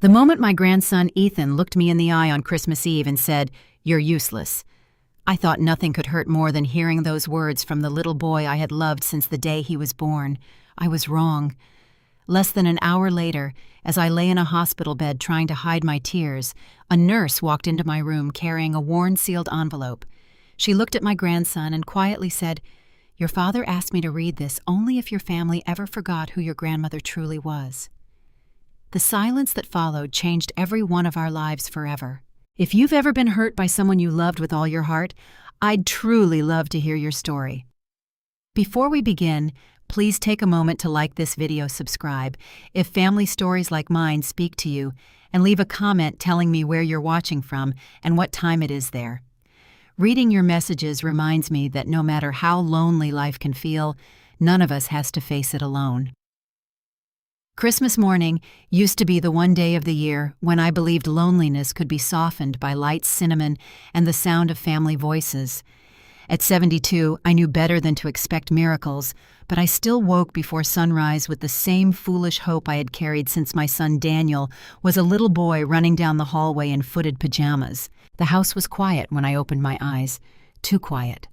The moment my grandson Ethan looked me in the eye on Christmas Eve and said, "You're useless," I thought nothing could hurt more than hearing those words from the little boy I had loved since the day he was born. I was wrong. Less than an hour later, as I lay in a hospital bed trying to hide my tears, a nurse walked into my room carrying a worn sealed envelope. She looked at my grandson and quietly said, "Your father asked me to read this only if your family ever forgot who your grandmother truly was." The silence that followed changed every one of our lives forever. If you've ever been hurt by someone you loved with all your heart, I'd truly love to hear your story. Before we begin, please take a moment to like this video, subscribe if family stories like mine speak to you, and leave a comment telling me where you're watching from and what time it is there. Reading your messages reminds me that no matter how lonely life can feel, none of us has to face it alone. Christmas morning used to be the one day of the year when I believed loneliness could be softened by light cinnamon and the sound of family voices. At 72, I knew better than to expect miracles, but I still woke before sunrise with the same foolish hope I had carried since my son Daniel was a little boy running down the hallway in footed pajamas. The house was quiet when I opened my eyes, too quiet.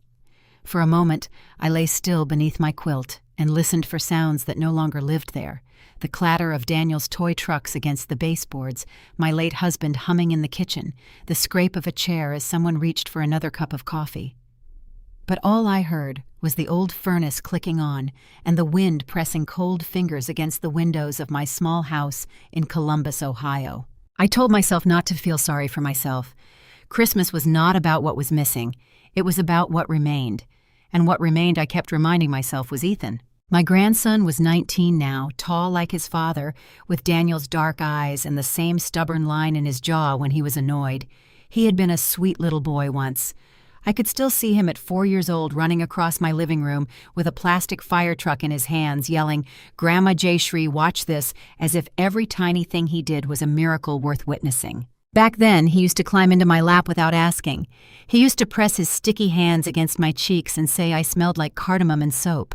For a moment, I lay still beneath my quilt and listened for sounds that no longer lived there. The clatter of Daniel's toy trucks against the baseboards, my late husband humming in the kitchen, the scrape of a chair as someone reached for another cup of coffee. But all I heard was the old furnace clicking on and the wind pressing cold fingers against the windows of my small house in Columbus, Ohio. I told myself not to feel sorry for myself. Christmas was not about what was missing. It was about what remained. And what remained, I kept reminding myself, was Ethan. My grandson was 19 now, tall like his father, with Daniel's dark eyes and the same stubborn line in his jaw when he was annoyed. He had been a sweet little boy once. I could still see him at 4 years old running across my living room with a plastic fire truck in his hands, yelling, "Grandma Jayshree, watch this," as if every tiny thing he did was a miracle worth witnessing. Back then, he used to climb into my lap without asking. He used to press his sticky hands against my cheeks and say I smelled like cardamom and soap.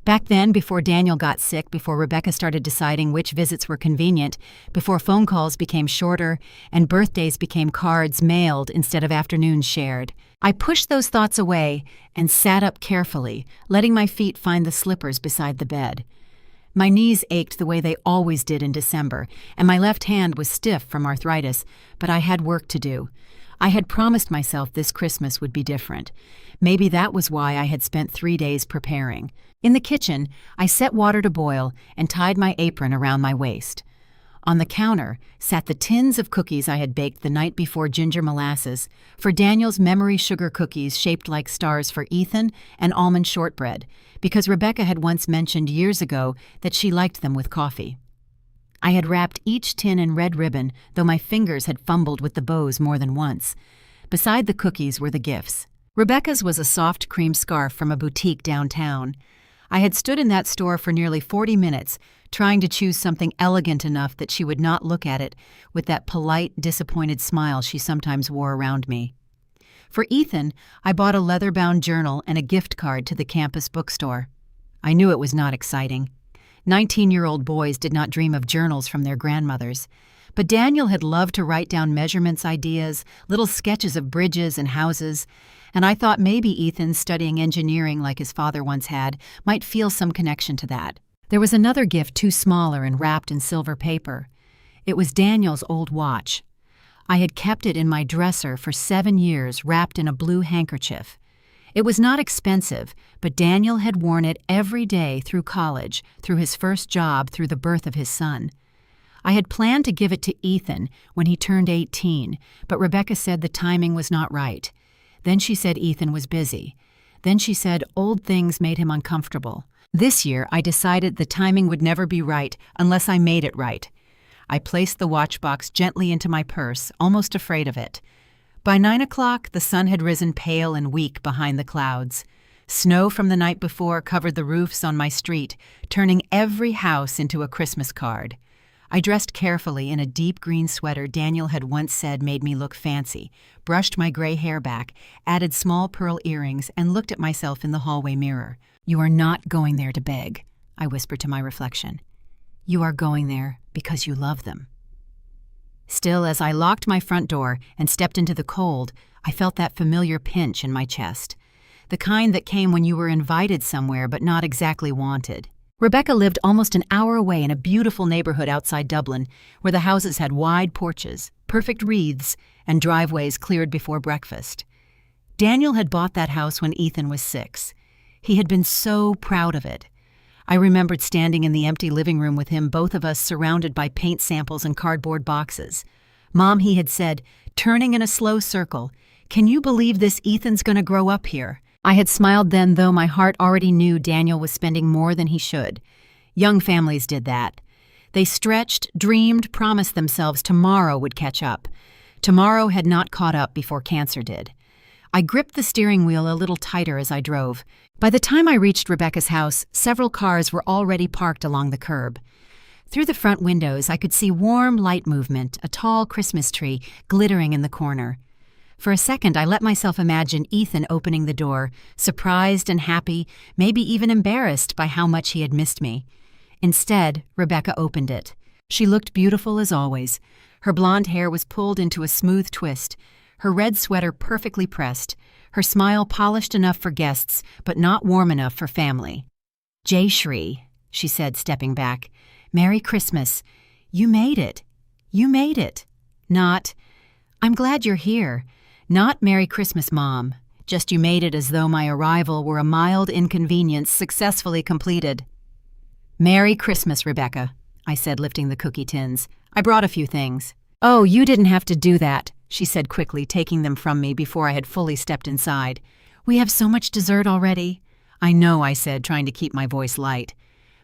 Back then, before Daniel got sick, before Rebecca started deciding which visits were convenient, before phone calls became shorter and birthdays became cards mailed instead of afternoons shared, I pushed those thoughts away and sat up carefully, letting my feet find the slippers beside the bed. My knees ached the way they always did in December, and my left hand was stiff from arthritis, but I had work to do. I had promised myself this Christmas would be different. Maybe that was why I had spent 3 days preparing. In the kitchen, I set water to boil and tied my apron around my waist. On the counter sat the tins of cookies I had baked the night before ginger molasses, for Daniel's memory sugar cookies shaped like stars for Ethan, and almond shortbread, because Rebecca had once mentioned years ago that she liked them with coffee. I had wrapped each tin in red ribbon, though my fingers had fumbled with the bows more than once. Beside the cookies were the gifts. Rebecca's was a soft cream scarf from a boutique downtown. I had stood in that store for nearly 40 minutes, trying to choose something elegant enough that she would not look at it with that polite, disappointed smile she sometimes wore around me. For Ethan, I bought a leather-bound journal and a gift card to the campus bookstore. I knew it was not exciting. 19-year-old boys did not dream of journals from their grandmothers. But Daniel had loved to write down measurements, ideas, little sketches of bridges and houses, and I thought maybe Ethan, studying engineering like his father once had, might feel some connection to that. There was another gift too smaller and wrapped in silver paper. It was Daniel's old watch. I had kept it in my dresser for 7 years, wrapped in a blue handkerchief. It was not expensive, but Daniel had worn it every day through college, through his first job, through the birth of his son. I had planned to give it to Ethan when he turned 18, but Rebecca said the timing was not right. Then she said Ethan was busy. Then she said old things made him uncomfortable. This year, I decided the timing would never be right unless I made it right. I placed the watch box gently into my purse, almost afraid of it. By 9 o'clock, the sun had risen pale and weak behind the clouds. Snow from the night before covered the roofs on my street, turning every house into a Christmas card. I dressed carefully in a deep green sweater Daniel had once said made me look fancy, brushed my gray hair back, added small pearl earrings, and looked at myself in the hallway mirror. "You are not going there to beg," I whispered to my reflection. "You are going there because you love them." Still, as I locked my front door and stepped into the cold, I felt that familiar pinch in my chest. The kind that came when you were invited somewhere but not exactly wanted. Rebecca lived almost an hour away in a beautiful neighborhood outside Dublin, where the houses had wide porches, perfect wreaths, and driveways cleared before breakfast. Daniel had bought that house when Ethan was 6. He had been so proud of it. I remembered standing in the empty living room with him, both of us surrounded by paint samples and cardboard boxes. "Mom," he had said, turning in a slow circle, "can you believe this Ethan's gonna grow up here?" I had smiled then, though my heart already knew Daniel was spending more than he should. Young families did that. They stretched, dreamed, promised themselves tomorrow would catch up. Tomorrow had not caught up before cancer did. I gripped the steering wheel a little tighter as I drove. By the time I reached Rebecca's house, several cars were already parked along the curb. Through the front windows, I could see warm light movement, a tall Christmas tree glittering in the corner. For a second, I let myself imagine Ethan opening the door, surprised and happy, maybe even embarrassed by how much he had missed me. Instead, Rebecca opened it. She looked beautiful as always. Her blonde hair was pulled into a smooth twist, her red sweater perfectly pressed, her smile polished enough for guests, but not warm enough for family. "Jayshree," she said, stepping back. "Merry Christmas. You made it. You made it." Not, "I'm glad you're here." Not, "Merry Christmas, Mom." Just, "You made it," as though my arrival were a mild inconvenience successfully completed. "Merry Christmas, Rebecca," I said, lifting the cookie tins. "I brought a few things." "Oh, you didn't have to do that," she said quickly, taking them from me before I had fully stepped inside. "We have so much dessert already." "I know," I said, trying to keep my voice light.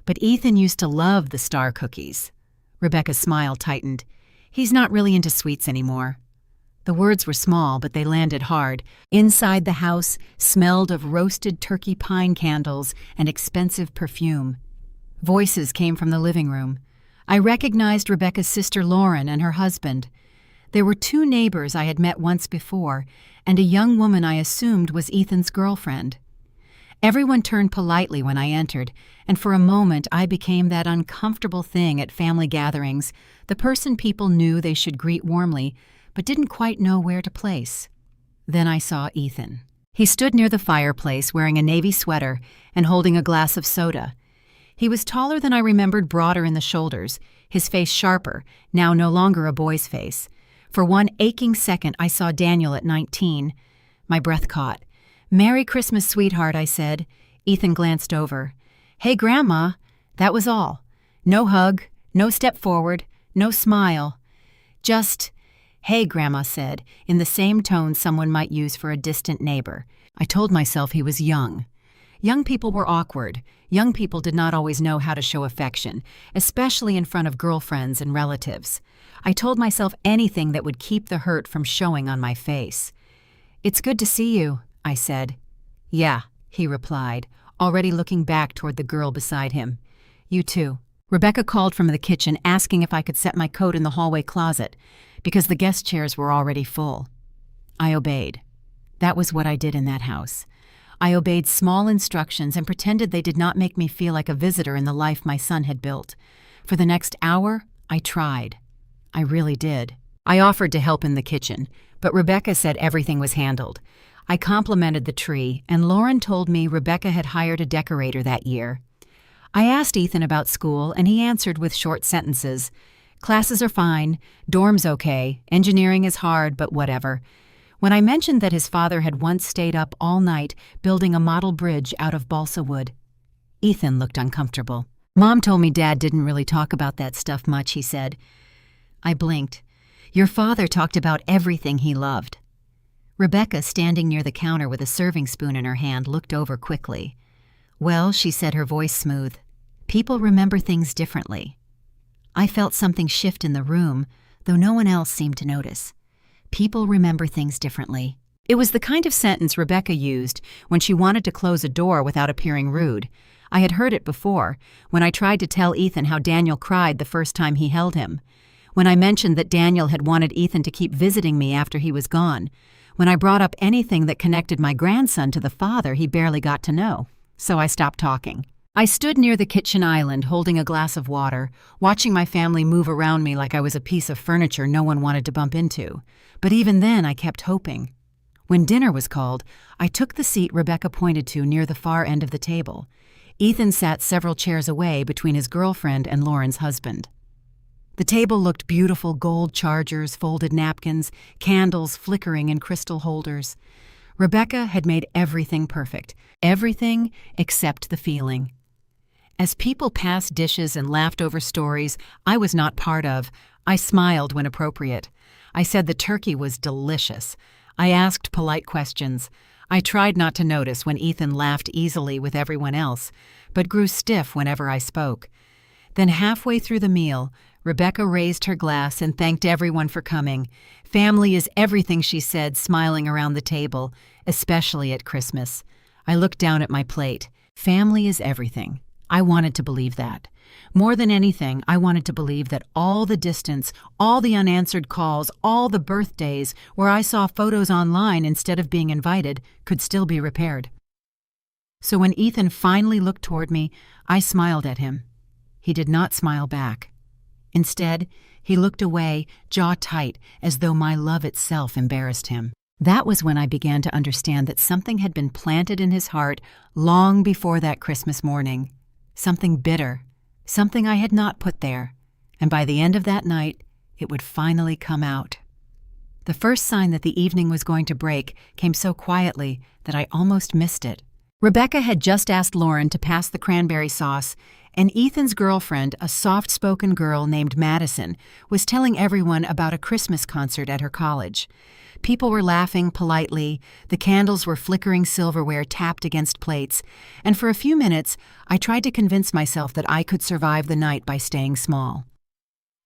"But Ethan used to love the star cookies." Rebecca's smile tightened. "He's not really into sweets anymore." The words were small, but they landed hard. Inside the house smelled of roasted turkey pine candles and expensive perfume. Voices came from the living room. I recognized Rebecca's sister Lauren and her husband. There were 2 neighbors I had met once before, and a young woman I assumed was Ethan's girlfriend. Everyone turned politely when I entered, and for a moment I became that uncomfortable thing at family gatherings, the person people knew they should greet warmly, but didn't quite know where to place. Then I saw Ethan. He stood near the fireplace wearing a navy sweater and holding a glass of soda. He was taller than I remembered, broader in the shoulders, his face sharper, now no longer a boy's face. For one aching second I saw Daniel at 19. My breath caught. "Merry Christmas, sweetheart," I said. Ethan glanced over. "Hey, Grandma." That was all. No hug, no step forward, no smile. Just, "Hey," Grandma said, in the same tone someone might use for a distant neighbor. I told myself he was young. Young people were awkward. Young people did not always know how to show affection, especially in front of girlfriends and relatives. I told myself anything that would keep the hurt from showing on my face. "It's good to see you," I said. "Yeah," he replied, already looking back toward the girl beside him. "You too." Rebecca called from the kitchen, asking if I could set my coat in the hallway closet, because the guest chairs were already full. I obeyed. That was what I did in that house. I obeyed small instructions and pretended they did not make me feel like a visitor in the life my son had built. For the next hour, I tried. I really did. I offered to help in the kitchen, but Rebecca said everything was handled. I complimented the tree, and Lauren told me Rebecca had hired a decorator that year. I asked Ethan about school, and he answered with short sentences. "Classes are fine, dorm's okay, engineering is hard, but whatever." When I mentioned that his father had once stayed up all night building a model bridge out of balsa wood, Ethan looked uncomfortable. "Mom told me Dad didn't really talk about that stuff much," he said. I blinked. "Your father talked about everything he loved." Rebecca, standing near the counter with a serving spoon in her hand, looked over quickly. "Well," she said, her voice smooth, "people remember things differently." I felt something shift in the room, though no one else seemed to notice. People remember things differently. It was the kind of sentence Rebecca used when she wanted to close a door without appearing rude. I had heard it before, when I tried to tell Ethan how Daniel cried the first time he held him. When I mentioned that Daniel had wanted Ethan to keep visiting me after he was gone. When I brought up anything that connected my grandson to the father he barely got to know. So I stopped talking. I stood near the kitchen island holding a glass of water, watching my family move around me like I was a piece of furniture no one wanted to bump into. But even then, I kept hoping. When dinner was called, I took the seat Rebecca pointed to near the far end of the table. Ethan sat several chairs away between his girlfriend and Lauren's husband. The table looked beautiful: gold chargers, folded napkins, candles flickering in crystal holders. Rebecca had made everything perfect, everything except the feeling. As people passed dishes and laughed over stories I was not part of, I smiled when appropriate. I said the turkey was delicious. I asked polite questions. I tried not to notice when Ethan laughed easily with everyone else, but grew stiff whenever I spoke. Then halfway through the meal, Rebecca raised her glass and thanked everyone for coming. Family is everything, she said, smiling around the table, especially at Christmas. I looked down at my plate. Family is everything. I wanted to believe that. More than anything, I wanted to believe that all the distance, all the unanswered calls, all the birthdays where I saw photos online instead of being invited could still be repaired. So when Ethan finally looked toward me, I smiled at him. He did not smile back. Instead, he looked away, jaw tight, as though my love itself embarrassed him. That was when I began to understand that something had been planted in his heart long before that Christmas morning. Something bitter, something I had not put there, and by the end of that night, it would finally come out. The first sign that the evening was going to break came so quietly that I almost missed it. Rebecca had just asked Lauren to pass the cranberry sauce, and Ethan's girlfriend, a soft-spoken girl named Madison, was telling everyone about a Christmas concert at her college. People were laughing politely, the candles were flickering silverware tapped against plates, and for a few minutes I tried to convince myself that I could survive the night by staying small.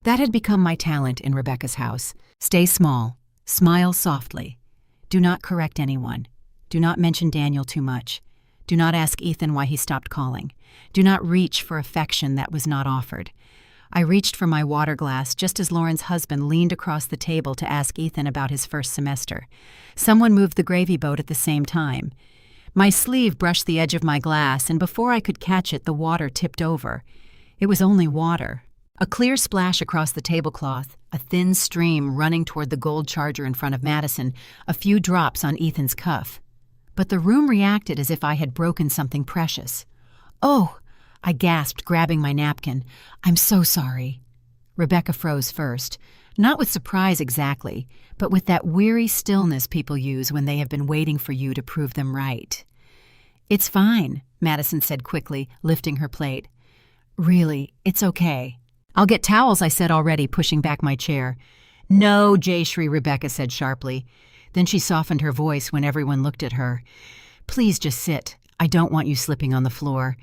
That had become my talent in Rebecca's house. Stay small, smile softly. Do not correct anyone. Do not mention Daniel too much. Do not ask Ethan why he stopped calling. Do not reach for affection that was not offered. I reached for my water glass just as Lauren's husband leaned across the table to ask Ethan about his first semester. Someone moved the gravy boat at the same time. My sleeve brushed the edge of my glass, and before I could catch it, the water tipped over. It was only water. A clear splash across the tablecloth, a thin stream running toward the gold charger in front of Madison, a few drops on Ethan's cuff. But the room reacted as if I had broken something precious. "Oh!" I gasped, grabbing my napkin. "I'm so sorry." Rebecca froze first, not with surprise exactly, but with that weary stillness people use when they have been waiting for you to prove them right. "It's fine," Madison said quickly, lifting her plate. "Really, it's okay." "I'll get towels," I said already, pushing back my chair. "No, Jayshree," Rebecca said sharply. Then she softened her voice when everyone looked at her. "Please just sit. I don't want you slipping on the floor."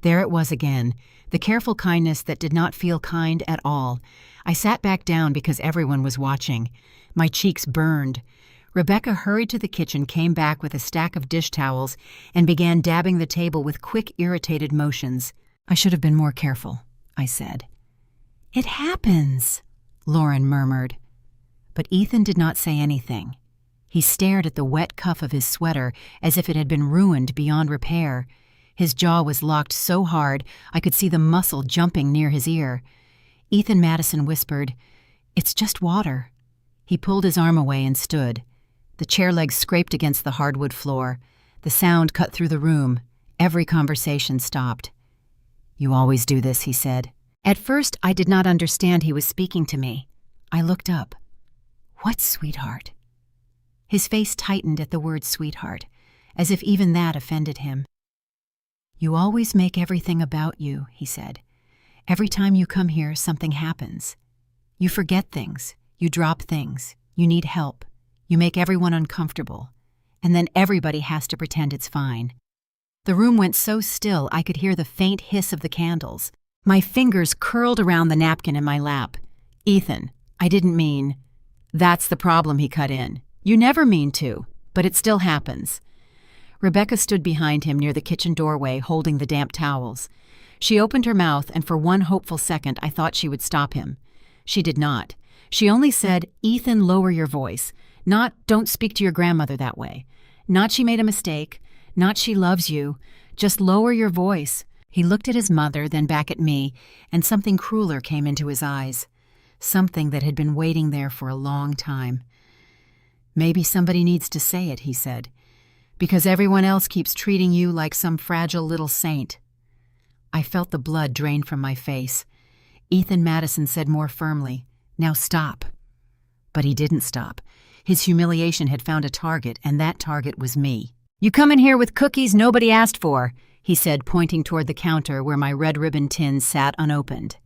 There it was again, the careful kindness that did not feel kind at all. I sat back down because everyone was watching. My cheeks burned. Rebecca hurried to the kitchen, came back with a stack of dish towels, and began dabbing the table with quick, irritated motions. "I should have been more careful," I said. "It happens," Lauren murmured. But Ethan did not say anything. He stared at the wet cuff of his sweater as if it had been ruined beyond repair. His jaw was locked so hard I could see the muscle jumping near his ear. Ethan Madison whispered, "It's just water." He pulled his arm away and stood. The chair legs scraped against the hardwood floor. The sound cut through the room. Every conversation stopped. "You always do this," he said. At first, I did not understand he was speaking to me. I looked up. "What, sweetheart?" His face tightened at the word sweetheart, as if even that offended him. "You always make everything about you," he said. "Every time you come here, something happens. You forget things, you drop things, you need help, you make everyone uncomfortable, and then everybody has to pretend it's fine." The room went so still I could hear the faint hiss of the candles. My fingers curled around the napkin in my lap. "Ethan, I didn't mean—" "That's the problem," he cut in. "You never mean to, but it still happens." Rebecca stood behind him near the kitchen doorway, holding the damp towels. She opened her mouth, and for one hopeful second I thought she would stop him. She did not. She only said, "Ethan, lower your voice. Not, don't speak to your grandmother that way. Not she made a mistake. Not she loves you. Just lower your voice. He looked at his mother, then back at me, and something crueler came into his eyes. Something that had been waiting there for a long time. "Maybe somebody needs to say it," he said, "because everyone else keeps treating you like some fragile little saint." I felt the blood drain from my face. Ethan Madison said more firmly, "Now stop." But he didn't stop. His humiliation had found a target, and that target was me. "You come in here with cookies nobody asked for," he said, pointing toward the counter where my red ribbon tin sat unopened.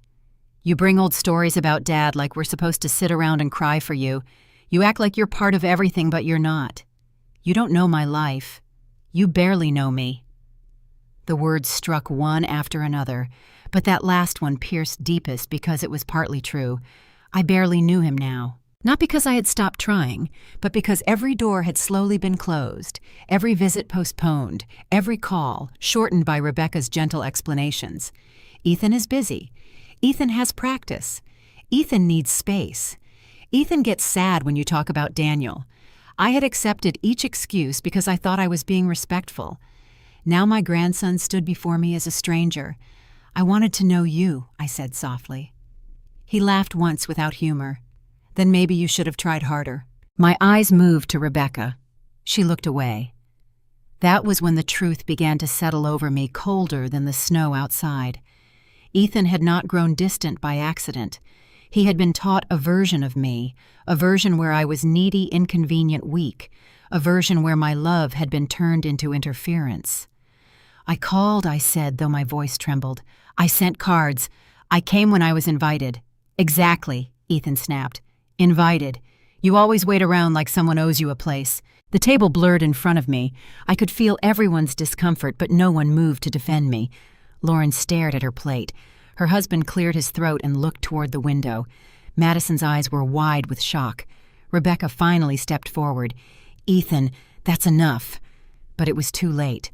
"You bring old stories about Dad like we're supposed to sit around and cry for you. You act like you're part of everything, but you're not. You don't know my life. You barely know me." The words struck one after another, but that last one pierced deepest because it was partly true. I barely knew him now. Not because I had stopped trying, but because every door had slowly been closed, every visit postponed, every call shortened by Rebecca's gentle explanations. Ethan is busy. Ethan has practice. Ethan needs space. Ethan gets sad when you talk about Daniel. I had accepted each excuse because I thought I was being respectful. Now my grandson stood before me as a stranger. "I wanted to know you," I said softly. He laughed once without humor. "Then maybe you should have tried harder." My eyes moved to Rebecca. She looked away. That was when the truth began to settle over me, colder than the snow outside. Ethan had not grown distant by accident. He had been taught a version of me, a version where I was needy, inconvenient, weak, a version where my love had been turned into interference. "I called," I said, though my voice trembled. "I sent cards. I came when I was invited." "Exactly," Ethan snapped. "Invited. You always wait around like someone owes you a place." The table blurred in front of me. I could feel everyone's discomfort, but no one moved to defend me. Lauren stared at her plate. Her husband cleared his throat and looked toward the window. Madison's eyes were wide with shock. Rebecca finally stepped forward. "Ethan, that's enough." But it was too late.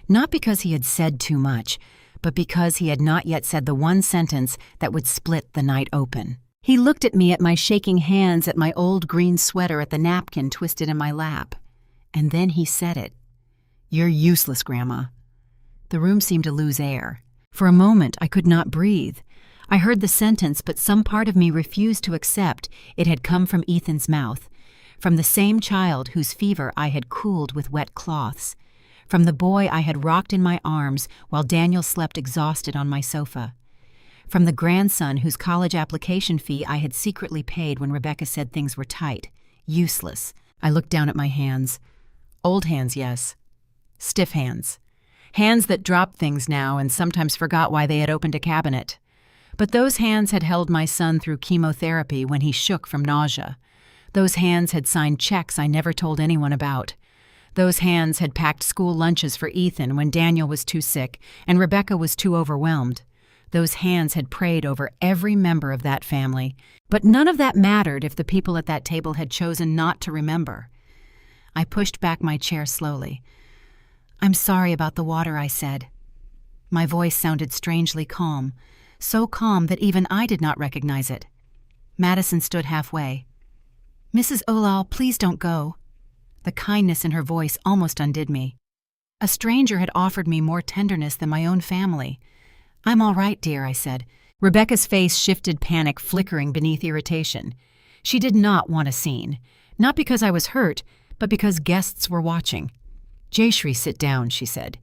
Not because he had said too much, but because he had not yet said the one sentence that would split the night open. He looked at me, at my shaking hands, at my old green sweater, at the napkin twisted in my lap. And then he said it. "You're useless, Grandma." The room seemed to lose air. For a moment, I could not breathe. I heard the sentence, but some part of me refused to accept it had come from Ethan's mouth, from the same child whose fever I had cooled with wet cloths, from the boy I had rocked in my arms while Daniel slept exhausted on my sofa, from the grandson whose college application fee I had secretly paid when Rebecca said things were tight. Useless. I looked down at my hands. Old hands, yes. Stiff hands. Hands that dropped things now and sometimes forgot why they had opened a cabinet. But those hands had held my son through chemotherapy when he shook from nausea. Those hands had signed checks I never told anyone about. Those hands had packed school lunches for Ethan when Daniel was too sick and Rebecca was too overwhelmed. Those hands had prayed over every member of that family. But none of that mattered if the people at that table had chosen not to remember. I pushed back my chair slowly. "I'm sorry about the water," I said. My voice sounded strangely calm, so calm that even I did not recognize it. Madison stood halfway. "Mrs. Ullal, please don't go." The kindness in her voice almost undid me. A stranger had offered me more tenderness than my own family. "I'm all right, dear," I said. Rebecca's face shifted, panic flickering beneath irritation. She did not want a scene, not because I was hurt, but because guests were watching. "Jayshree, sit down," she said.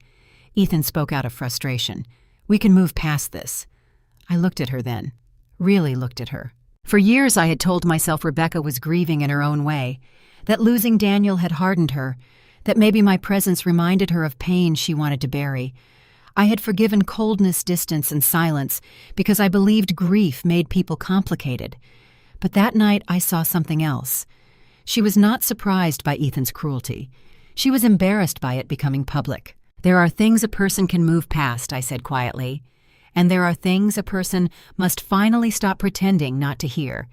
Ethan spoke out of frustration. "We can move past this." I looked at her then, really looked at her. For years I had told myself Rebecca was grieving in her own way, that losing Daniel had hardened her, that maybe my presence reminded her of pain she wanted to bury. I had forgiven coldness, distance, and silence because I believed grief made people complicated. But that night I saw something else. She was not surprised by Ethan's cruelty. She was embarrassed by it becoming public. "There are things a person can move past," I said quietly. "And there are things a person must finally stop pretending not to hear."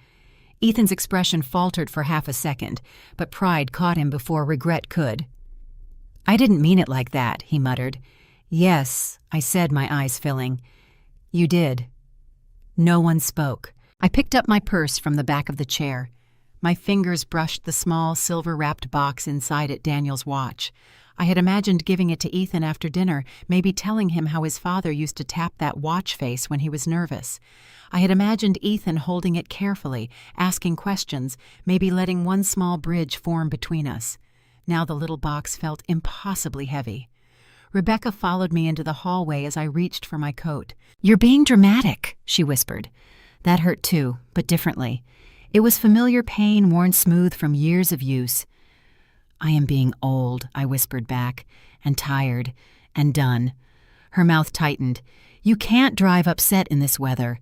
Ethan's expression faltered for half a second, but pride caught him before regret could. "I didn't mean it like that," he muttered. "Yes," I said, my eyes filling. "You did." No one spoke. I picked up my purse from the back of the chair. My fingers brushed the small silver-wrapped box inside it, Daniel's watch. I had imagined giving it to Ethan after dinner, maybe telling him how his father used to tap that watch face when he was nervous. I had imagined Ethan holding it carefully, asking questions, maybe letting one small bridge form between us. Now the little box felt impossibly heavy. Rebecca followed me into the hallway as I reached for my coat. "You're being dramatic," she whispered. That hurt too, but differently. It was familiar pain worn smooth from years of use. "I am being old," I whispered back, "and tired, and done." Her mouth tightened. "You can't drive upset in this weather."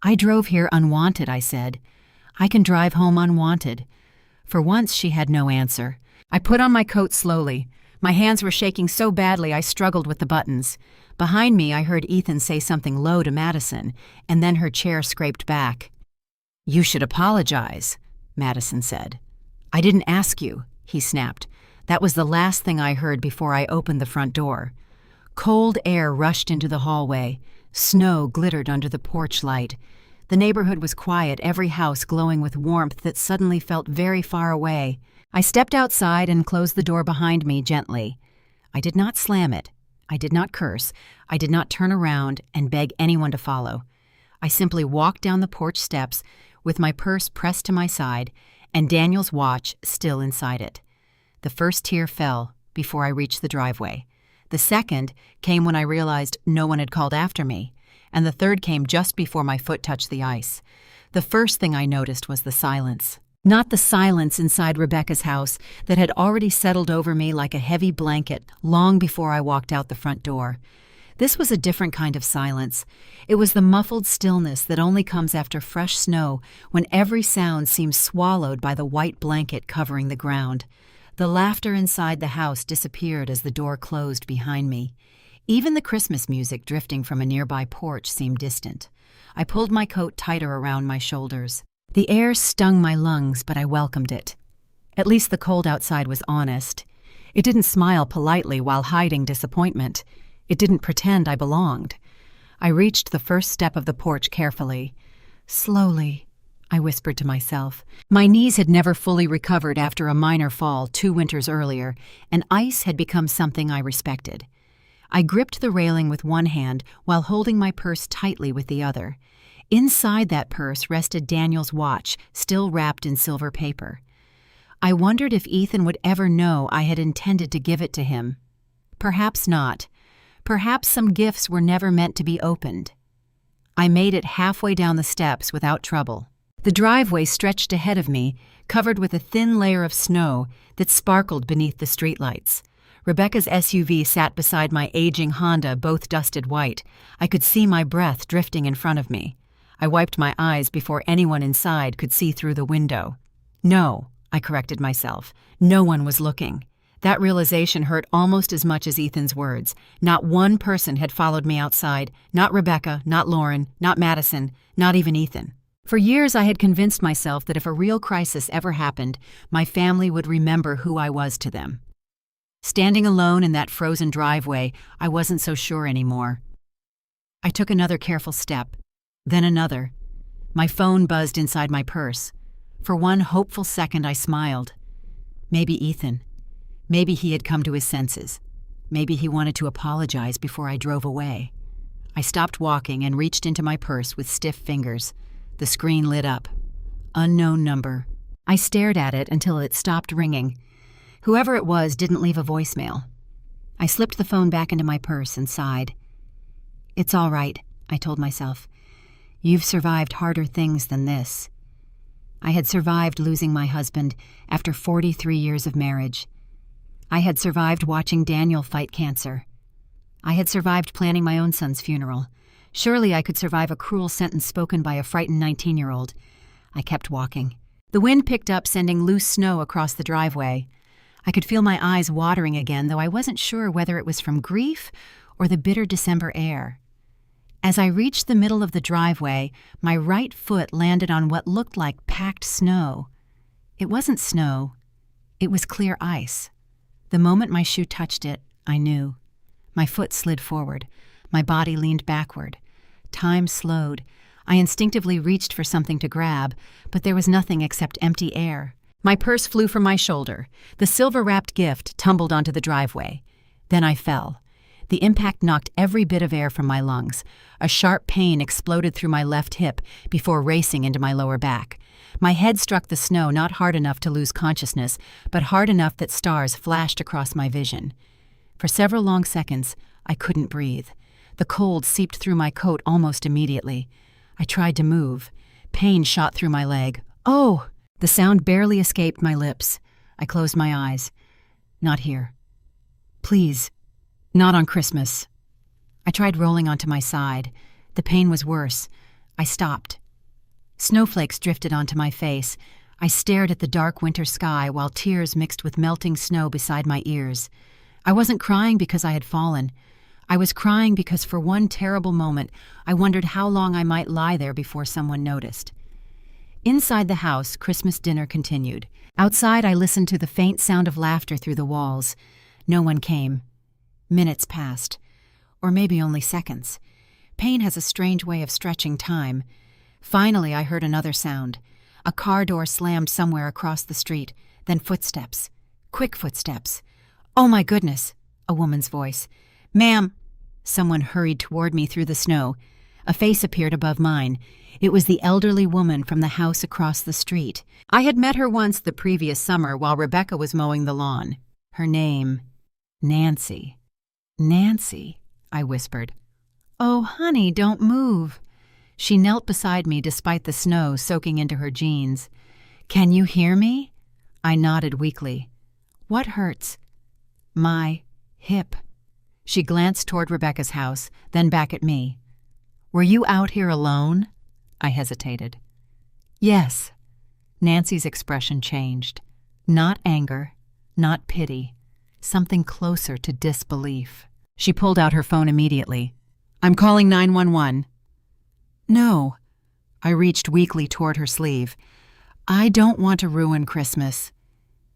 "I drove here unwanted," I said. "I can drive home unwanted." For once she had no answer. I put on my coat slowly. My hands were shaking so badly I struggled with the buttons. Behind me I heard Ethan say something low to Madison, and then her chair scraped back. "You should apologize," Madison said. "I didn't ask you," he snapped. That was the last thing I heard before I opened the front door. Cold air rushed into the hallway. Snow glittered under the porch light. The neighborhood was quiet, every house glowing with warmth that suddenly felt very far away. I stepped outside and closed the door behind me gently. I did not slam it. I did not curse. I did not turn around and beg anyone to follow. I simply walked down the porch steps with my purse pressed to my side and Daniel's watch still inside it. The first tear fell before I reached the driveway. The second came when I realized no one had called after me, and the third came just before my foot touched the ice. The first thing I noticed was the silence. Not the silence inside Rebecca's house that had already settled over me like a heavy blanket long before I walked out the front door. This was a different kind of silence. It was the muffled stillness that only comes after fresh snow, when every sound seems swallowed by the white blanket covering the ground. The laughter inside the house disappeared as the door closed behind me. Even the Christmas music drifting from a nearby porch seemed distant. I pulled my coat tighter around my shoulders. The air stung my lungs, but I welcomed it. At least the cold outside was honest. It didn't smile politely while hiding disappointment. It didn't pretend I belonged. I reached the first step of the porch carefully. "Slowly," I whispered to myself. My knees had never fully recovered after a minor fall 2 winters earlier, and ice had become something I respected. I gripped the railing with one hand while holding my purse tightly with the other. Inside that purse rested Daniel's watch, still wrapped in silver paper. I wondered if Ethan would ever know I had intended to give it to him. Perhaps not. Perhaps some gifts were never meant to be opened. I made it halfway down the steps without trouble. The driveway stretched ahead of me, covered with a thin layer of snow that sparkled beneath the streetlights. Rebecca's SUV sat beside my aging Honda, both dusted white. I could see my breath drifting in front of me. I wiped my eyes before anyone inside could see through the window. No, I corrected myself. No one was looking. That realization hurt almost as much as Ethan's words. Not one person had followed me outside. Not Rebecca, not Lauren, not Madison, not even Ethan. For years I had convinced myself that if a real crisis ever happened, my family would remember who I was to them. Standing alone in that frozen driveway, I wasn't so sure anymore. I took another careful step. Then another. My phone buzzed inside my purse. For one hopeful second I smiled. Maybe Ethan. Maybe he had come to his senses. Maybe he wanted to apologize before I drove away. I stopped walking and reached into my purse with stiff fingers. The screen lit up. Unknown number. I stared at it until it stopped ringing. Whoever it was didn't leave a voicemail. I slipped the phone back into my purse and sighed. "It's all right," I told myself. "You've survived harder things than this." I had survived losing my husband after 43 years of marriage. I had survived watching Daniel fight cancer. I had survived planning my own son's funeral. Surely I could survive a cruel sentence spoken by a frightened 19-year-old. I kept walking. The wind picked up, sending loose snow across the driveway. I could feel my eyes watering again, though I wasn't sure whether it was from grief or the bitter December air. As I reached the middle of the driveway, my right foot landed on what looked like packed snow. It wasn't snow. It was clear ice. The moment my shoe touched it, I knew. My foot slid forward. My body leaned backward. Time slowed. I instinctively reached for something to grab, but there was nothing except empty air. My purse flew from my shoulder. The silver-wrapped gift tumbled onto the driveway. Then I fell. The impact knocked every bit of air from my lungs. A sharp pain exploded through my left hip before racing into my lower back. My head struck the snow not hard enough to lose consciousness, but hard enough that stars flashed across my vision. For several long seconds, I couldn't breathe. The cold seeped through my coat almost immediately. I tried to move. Pain shot through my leg. "Oh!" The sound barely escaped my lips. I closed my eyes. Not here. Please. Not on Christmas. I tried rolling onto my side. The pain was worse. I stopped. Snowflakes drifted onto my face. I stared at the dark winter sky while tears mixed with melting snow beside my ears. I wasn't crying because I had fallen. I was crying because for one terrible moment I wondered how long I might lie there before someone noticed. Inside the house, Christmas dinner continued. Outside, I listened to the faint sound of laughter through the walls. No one came. Minutes passed. Or maybe only seconds. Pain has a strange way of stretching time. Finally, I heard another sound. A car door slammed somewhere across the street, then footsteps. Quick footsteps. "Oh my goodness," a woman's voice. "Ma'am." Someone hurried toward me through the snow. A face appeared above mine. It was the elderly woman from the house across the street. I had met her once the previous summer while Rebecca was mowing the lawn. Her name, Nancy. "Nancy," I whispered. "Oh, honey, don't move." She knelt beside me despite the snow soaking into her jeans. "Can you hear me?" I nodded weakly. "What hurts?" "My hip." She glanced toward Rebecca's house, then back at me. "Were you out here alone?" I hesitated. "Yes." Nancy's expression changed. Not anger, not pity, something closer to disbelief. She pulled out her phone immediately. "I'm calling 911. "No." I reached weakly toward her sleeve. "I don't want to ruin Christmas."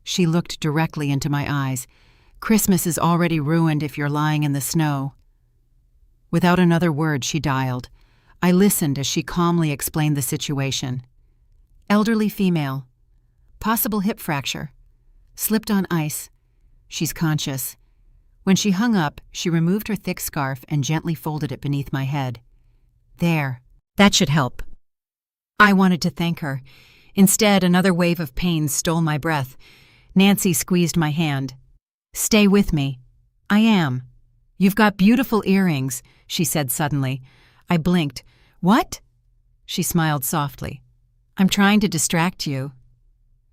She looked directly into my eyes. "Christmas is already ruined if you're lying in the snow." Without another word, she dialed. I listened as she calmly explained the situation. "Elderly female. Possible hip fracture. Slipped on ice. She's conscious." When she hung up, she removed her thick scarf and gently folded it beneath my head. "There. That should help." I wanted to thank her. Instead, another wave of pain stole my breath. Nancy squeezed my hand. "Stay with me." "I am." "You've got beautiful earrings," she said suddenly. I blinked. "What?" She smiled softly. "I'm trying to distract you."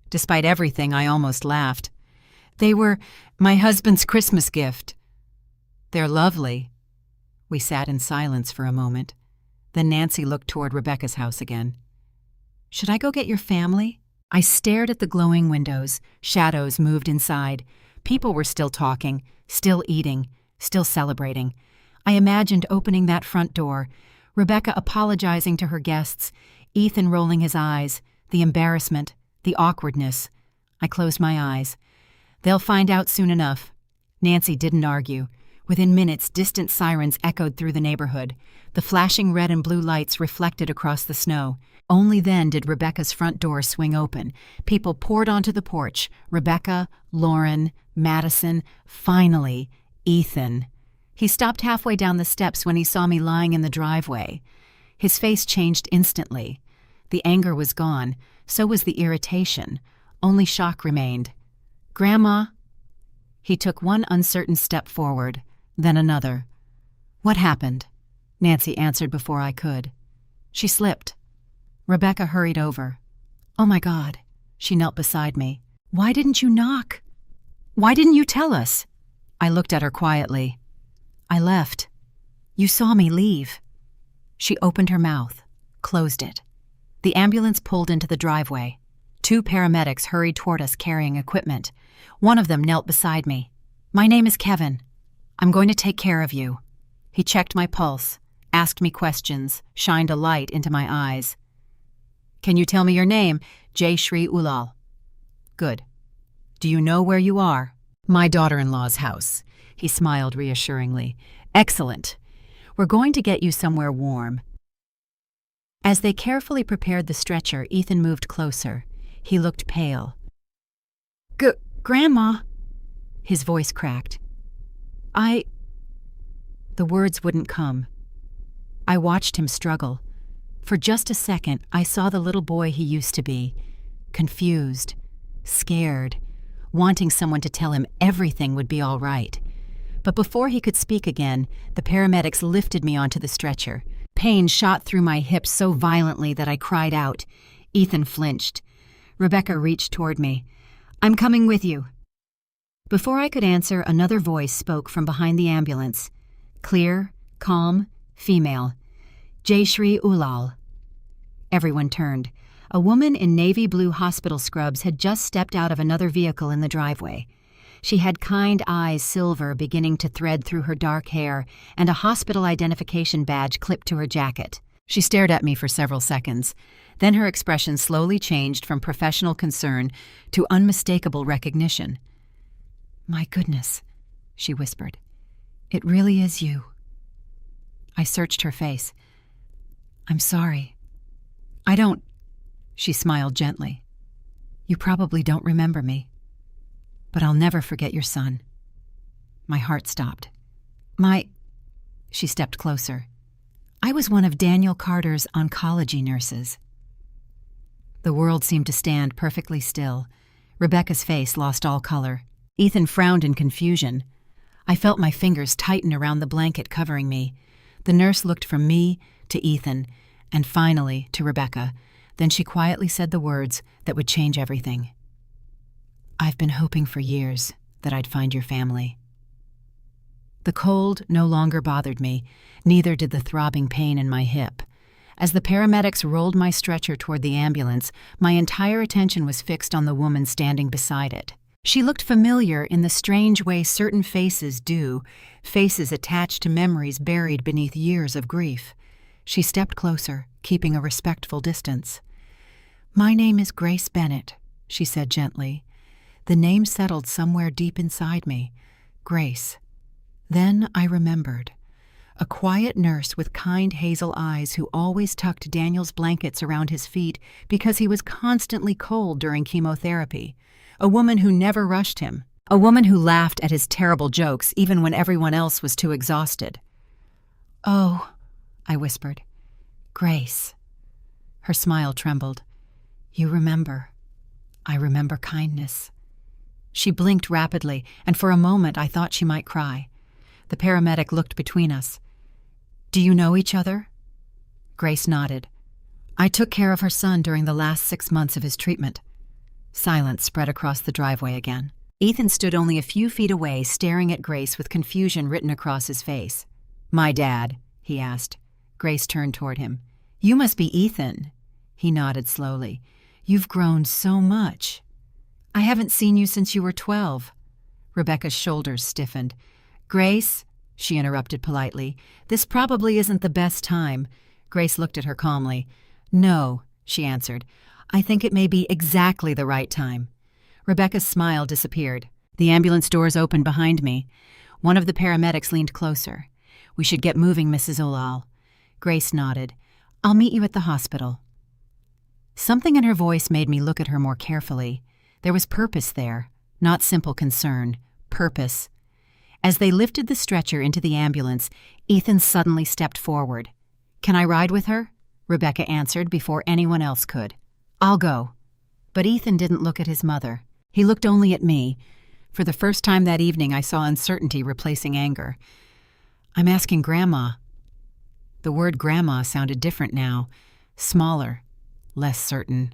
Despite everything, I almost laughed. "They were my husband's Christmas gift." "They're lovely." We sat in silence for a moment. Then Nancy looked toward Rebecca's house again. "Should I go get your family?" I stared at the glowing windows. Shadows moved inside. People were still talking, still eating, still celebrating. I imagined opening that front door, Rebecca apologizing to her guests, Ethan rolling his eyes, the embarrassment, the awkwardness. I closed my eyes. They'll find out soon enough. Nancy didn't argue. Within minutes, distant sirens echoed through the neighborhood. The flashing red and blue lights reflected across the snow. Only then did Rebecca's front door swing open. People poured onto the porch. Rebecca, Lauren, Madison, finally, Ethan. He stopped halfway down the steps when he saw me lying in the driveway. His face changed instantly. The anger was gone. So was the irritation. Only shock remained. "Grandma?" He took one uncertain step forward, then another. "What happened?" Nancy answered before I could. "She slipped." Rebecca hurried over. "Oh my God." She knelt beside me. "Why didn't you knock? Why didn't you tell us?" I looked at her quietly. "I left. You saw me leave." She opened her mouth, closed it. The ambulance pulled into the driveway. 2 paramedics hurried toward us carrying equipment. One of them knelt beside me. "My name is Kevin. I'm going to take care of you." He checked my pulse, asked me questions, shined a light into my eyes. "Can you tell me your name?" "Jayshree Ullal." "Good. Do you know where you are?" "My daughter-in-law's house." He smiled reassuringly. "Excellent. We're going to get you somewhere warm." As they carefully prepared the stretcher, Ethan moved closer. He looked pale. Grandma. His voice cracked. The words wouldn't come. I watched him struggle. For just a second, I saw the little boy he used to be, confused, scared, wanting someone to tell him everything would be all right. But before he could speak again, the paramedics lifted me onto the stretcher. Pain shot through my hips so violently that I cried out. Ethan flinched. Rebecca reached toward me. "I'm coming with you." Before I could answer, another voice spoke from behind the ambulance. Clear, calm, female. "Jayshree Ullal." Everyone turned. A woman in navy blue hospital scrubs had just stepped out of another vehicle in the driveway. She had kind eyes silver beginning to thread through her dark hair and a hospital identification badge clipped to her jacket. She stared at me for several seconds. Then her expression slowly changed from professional concern to unmistakable recognition. "My goodness," she whispered. "It really is you." I searched her face. "I'm sorry. I don't—" She smiled gently. "You probably don't remember me. But I'll never forget your son." My heart stopped. She stepped closer. "I was one of Daniel Carter's oncology nurses." The world seemed to stand perfectly still. Rebecca's face lost all color. Ethan frowned in confusion. I felt my fingers tighten around the blanket covering me. The nurse looked from me to Ethan, and finally to Rebecca. Then she quietly said the words that would change everything. "I've been hoping for years that I'd find your family." The cold no longer bothered me, neither did the throbbing pain in my hip. As the paramedics rolled my stretcher toward the ambulance, my entire attention was fixed on the woman standing beside it. She looked familiar in the strange way certain faces do, faces attached to memories buried beneath years of grief. She stepped closer, keeping a respectful distance. "My name is Grace Bennett," she said gently. The name settled somewhere deep inside me. Grace. Then I remembered. A quiet nurse with kind hazel eyes who always tucked Daniel's blankets around his feet because he was constantly cold during chemotherapy. A woman who never rushed him. A woman who laughed at his terrible jokes even when everyone else was too exhausted. "Oh," I whispered. "Grace." Her smile trembled. "You remember. I remember kindness." She blinked rapidly, and for a moment I thought she might cry. The paramedic looked between us. "Do you know each other?" Grace nodded. "I took care of her son during the last 6 months of his treatment." Silence spread across the driveway again. Ethan stood only a few feet away, staring at Grace with confusion written across his face. "My dad?" he asked. Grace turned toward him. "You must be Ethan." He nodded slowly. "You've grown so much." "I haven't seen you since you were 12. Rebecca's shoulders stiffened. "Grace," she interrupted politely, "this probably isn't the best time." Grace looked at her calmly. "No," she answered. "I think it may be exactly the right time." Rebecca's smile disappeared. The ambulance doors opened behind me. One of the paramedics leaned closer. "We should get moving, Mrs. Ullal." Grace nodded. "I'll meet you at the hospital." Something in her voice made me look at her more carefully. There was purpose there, not simple concern. Purpose. As they lifted the stretcher into the ambulance, Ethan suddenly stepped forward. "Can I ride with her?" Rebecca answered before anyone else could. "I'll go." But Ethan didn't look at his mother. He looked only at me. For the first time that evening, I saw uncertainty replacing anger. "I'm asking Grandma." The word Grandma sounded different now, smaller, less certain.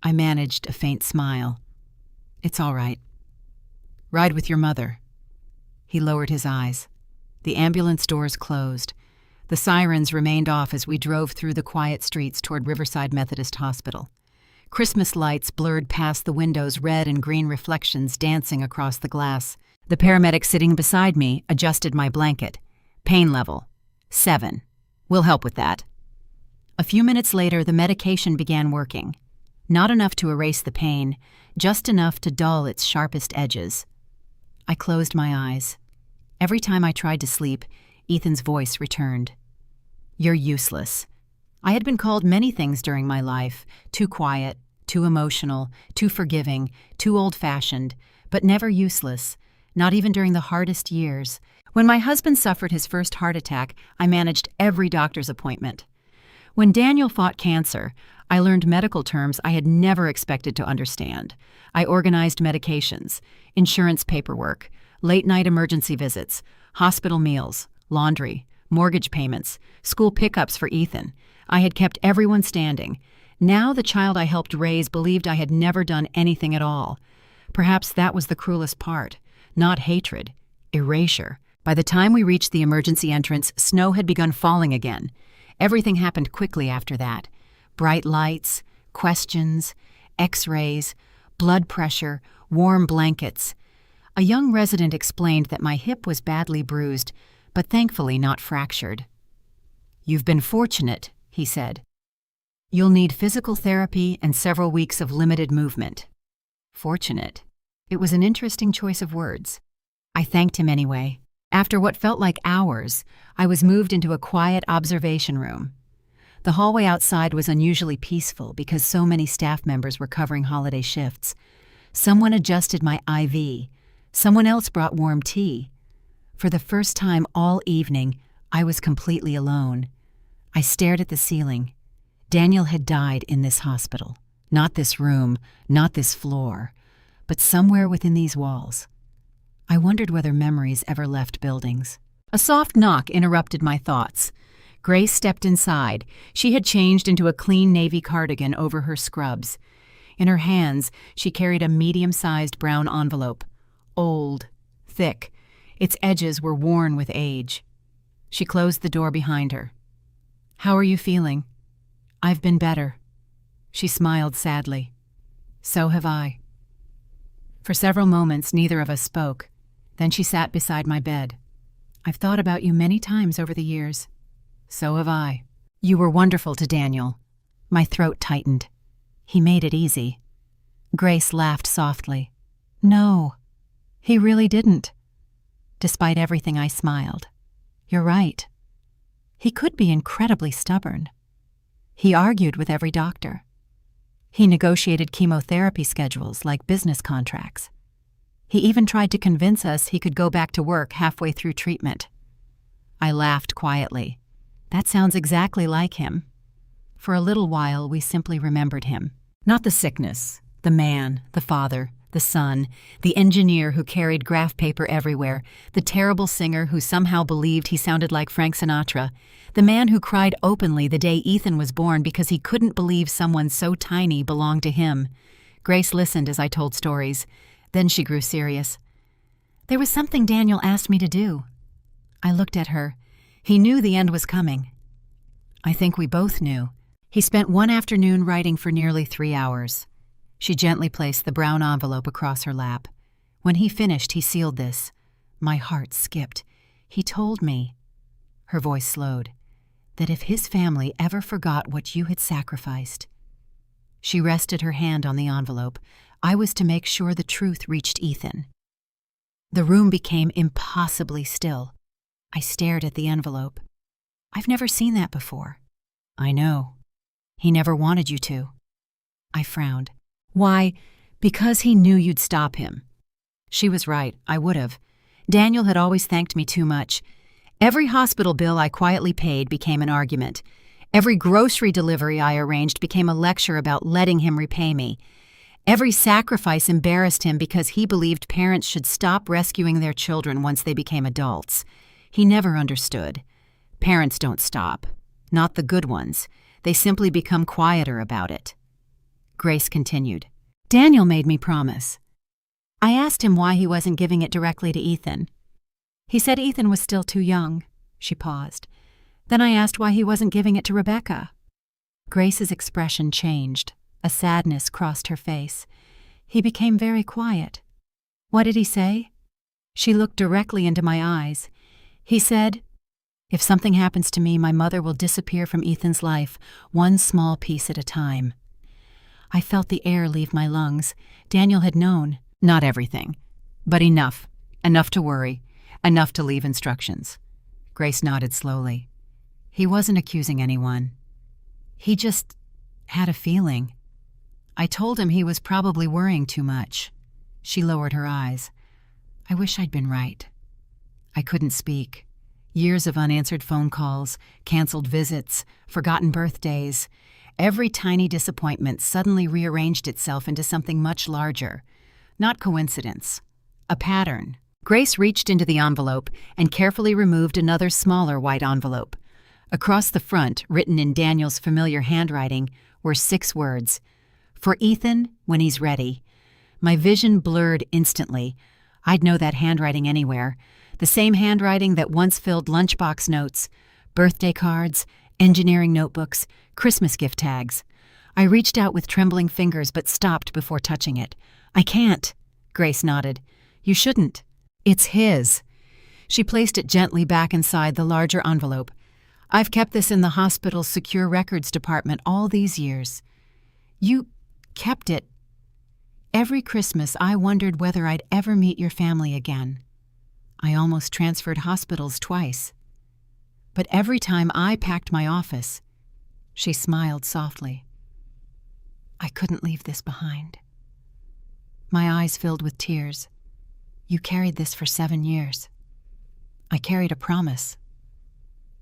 I managed a faint smile. "It's all right. Ride with your mother." He lowered his eyes. The ambulance doors closed. The sirens remained off as we drove through the quiet streets toward Riverside Methodist Hospital. Christmas lights blurred past the windows, red and green reflections dancing across the glass. The paramedic sitting beside me adjusted my blanket. "Pain level 7. We'll help with that." A few minutes later, the medication began working. Not enough to erase the pain, just enough to dull its sharpest edges. I closed my eyes. Every time I tried to sleep, Ethan's voice returned. "You're useless." I had been called many things during my life. Too quiet, Too emotional, too forgiving, too old-fashioned, but never useless, not even during the hardest years. When my husband suffered his first heart attack, I managed every doctor's appointment. When Daniel fought cancer, I learned medical terms I had never expected to understand. I organized medications, insurance paperwork, late-night emergency visits, hospital meals, laundry, mortgage payments, school pickups for Ethan. I had kept everyone standing. Now the child I helped raise believed I had never done anything at all. Perhaps that was the cruelest part. Not hatred, erasure. By the time we reached the emergency entrance, snow had begun falling again. Everything happened quickly after that. Bright lights, questions, x-rays, blood pressure, warm blankets. A young resident explained that my hip was badly bruised, but thankfully not fractured. "You've been fortunate," he said. "You'll need physical therapy and several weeks of limited movement." Fortunate. It was an interesting choice of words. I thanked him anyway. After what felt like hours, I was moved into a quiet observation room. The hallway outside was unusually peaceful because so many staff members were covering holiday shifts. Someone adjusted my IV. Someone else brought warm tea. For the first time all evening, I was completely alone. I stared at the ceiling. Daniel had died in this hospital. Not this room, not this floor, but somewhere within these walls. I wondered whether memories ever left buildings. A soft knock interrupted my thoughts. Grace stepped inside. She had changed into a clean navy cardigan over her scrubs. In her hands, she carried a medium-sized brown envelope. Old, thick. Its edges were worn with age. She closed the door behind her. "How are you feeling?" "I've been better." She smiled sadly. "So have I." For several moments, neither of us spoke. Then she sat beside my bed. "I've thought about you many times over the years." "So have I." "You were wonderful to Daniel." My throat tightened. He made it easy. Grace laughed softly. "No, he really didn't." Despite everything, I smiled. "You're right. He could be incredibly stubborn. He argued with every doctor. He negotiated chemotherapy schedules like business contracts. He even tried to convince us he could go back to work halfway through treatment." I laughed quietly. That sounds exactly like him. For a little while, we simply remembered him. Not the sickness, the man, the father, the son, the engineer who carried graph paper everywhere, the terrible singer who somehow believed he sounded like Frank Sinatra, the man who cried openly the day Ethan was born because he couldn't believe someone so tiny belonged to him. Grace listened as I told stories. Then she grew serious. "There was something Daniel asked me to do." I looked at her. He knew the end was coming. I think we both knew. He spent one afternoon writing for nearly 3 hours. She gently placed the brown envelope across her lap. When he finished, he sealed this. My heart skipped. He told me, her voice slowed, that if his family ever forgot what you had sacrificed. She rested her hand on the envelope. I was to make sure the truth reached Ethan. The room became impossibly still. I stared at the envelope. "I've never seen that before." "I know. He never wanted you to." I frowned. "Why? Because he knew you'd stop him." She was right. I would have. Daniel had always thanked me too much. Every hospital bill I quietly paid became an argument. Every grocery delivery I arranged became a lecture about letting him repay me. Every sacrifice embarrassed him because he believed parents should stop rescuing their children once they became adults. He never understood. Parents don't stop. Not the good ones. They simply become quieter about it. Grace continued. "Daniel made me promise. I asked him why he wasn't giving it directly to Ethan. He said Ethan was still too young." She paused. "Then I asked why he wasn't giving it to Rebecca." Grace's expression changed. A sadness crossed her face. He became very quiet. "What did he say?" She looked directly into my eyes. He said, "If something happens to me, my mother will disappear from Ethan's life, one small piece at a time." I felt the air leave my lungs. Daniel had known. Not everything, but enough. Enough to worry. Enough to leave instructions. Grace nodded slowly. He wasn't accusing anyone. He just had a feeling. I told him he was probably worrying too much. She lowered her eyes. I wish I'd been right. I couldn't speak. Years of unanswered phone calls, canceled visits, forgotten birthdays. Every tiny disappointment suddenly rearranged itself into something much larger. Not coincidence. A pattern. Grace reached into the envelope and carefully removed another smaller white envelope. Across the front, written in Daniel's familiar handwriting, were 6 words. For Ethan, when he's ready. My vision blurred instantly. I'd know that handwriting anywhere. The same handwriting that once filled lunchbox notes, birthday cards, engineering notebooks, Christmas gift tags. I reached out with trembling fingers but stopped before touching it. I can't, Grace nodded. You shouldn't. It's his. She placed it gently back inside the larger envelope. I've kept this in the hospital's secure records department all these years. You kept it. Every Christmas I wondered whether I'd ever meet your family again. I almost transferred hospitals twice. But every time I packed my office, she smiled softly. I couldn't leave this behind. My eyes filled with tears. You carried this for 7 years. I carried a promise.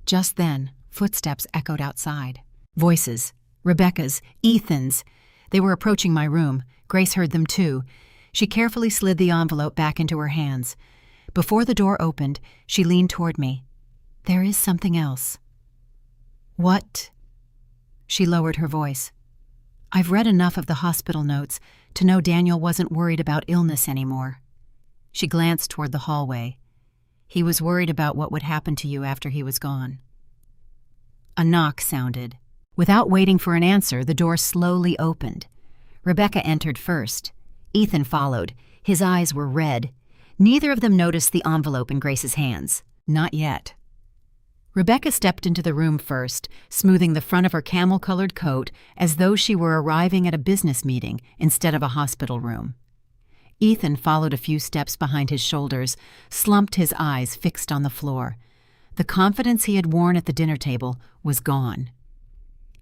Just then, footsteps echoed outside. Voices. Rebecca's, Ethan's. They were approaching my room. Grace heard them too. She carefully slid the envelope back into her hands. Before the door opened, she leaned toward me. There is something else. What? She lowered her voice. I've read enough of the hospital notes to know Daniel wasn't worried about illness anymore. She glanced toward the hallway. He was worried about what would happen to you after he was gone. A knock sounded. Without waiting for an answer, the door slowly opened. Rebecca entered first. Ethan followed. His eyes were red. Neither of them noticed the envelope in Grace's hands. Not yet. Rebecca stepped into the room first, smoothing the front of her camel-colored coat as though she were arriving at a business meeting instead of a hospital room. Ethan followed a few steps behind his shoulders, slumped, his eyes fixed on the floor. The confidence he had worn at the dinner table was gone.